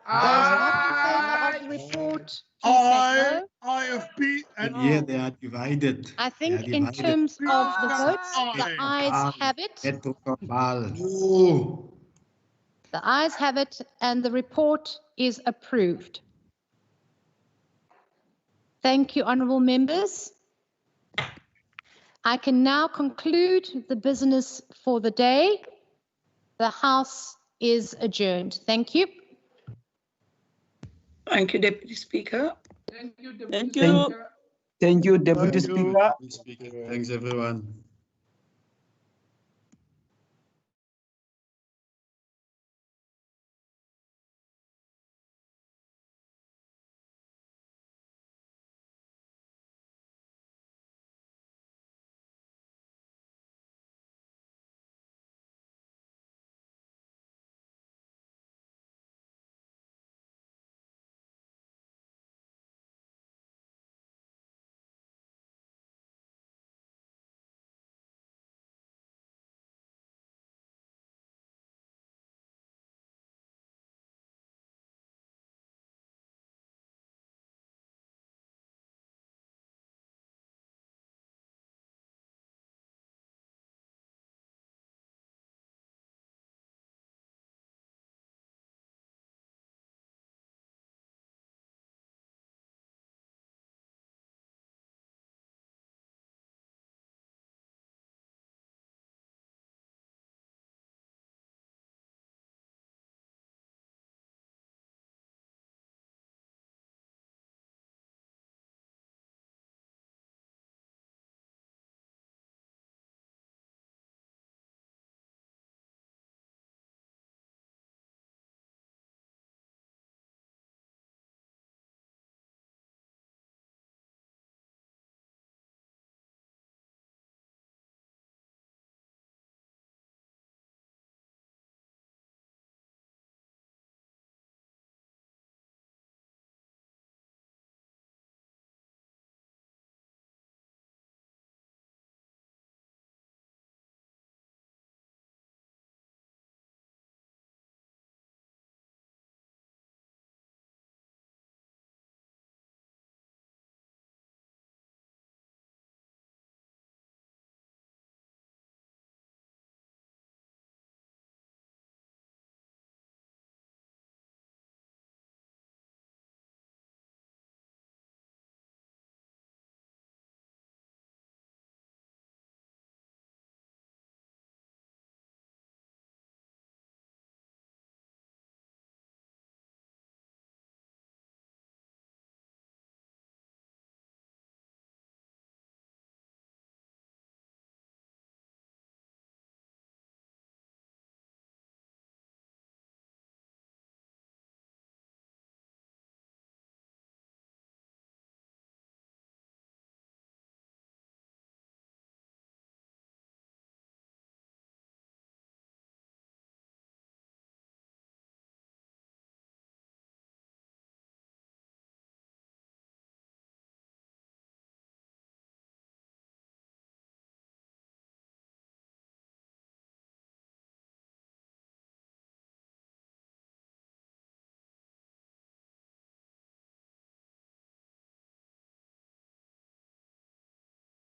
Those not in favour of the report, please say no. IFP and Here they are divided. I think in terms of the votes, the ayes have it. The ayes have it, and the report is approved. Thank you, honourable members. I can now conclude the business for the day. The House is adjourned. Thank you. Thank you, Deputy Speaker. Thank you, Deputy Speaker. Thanks, everyone.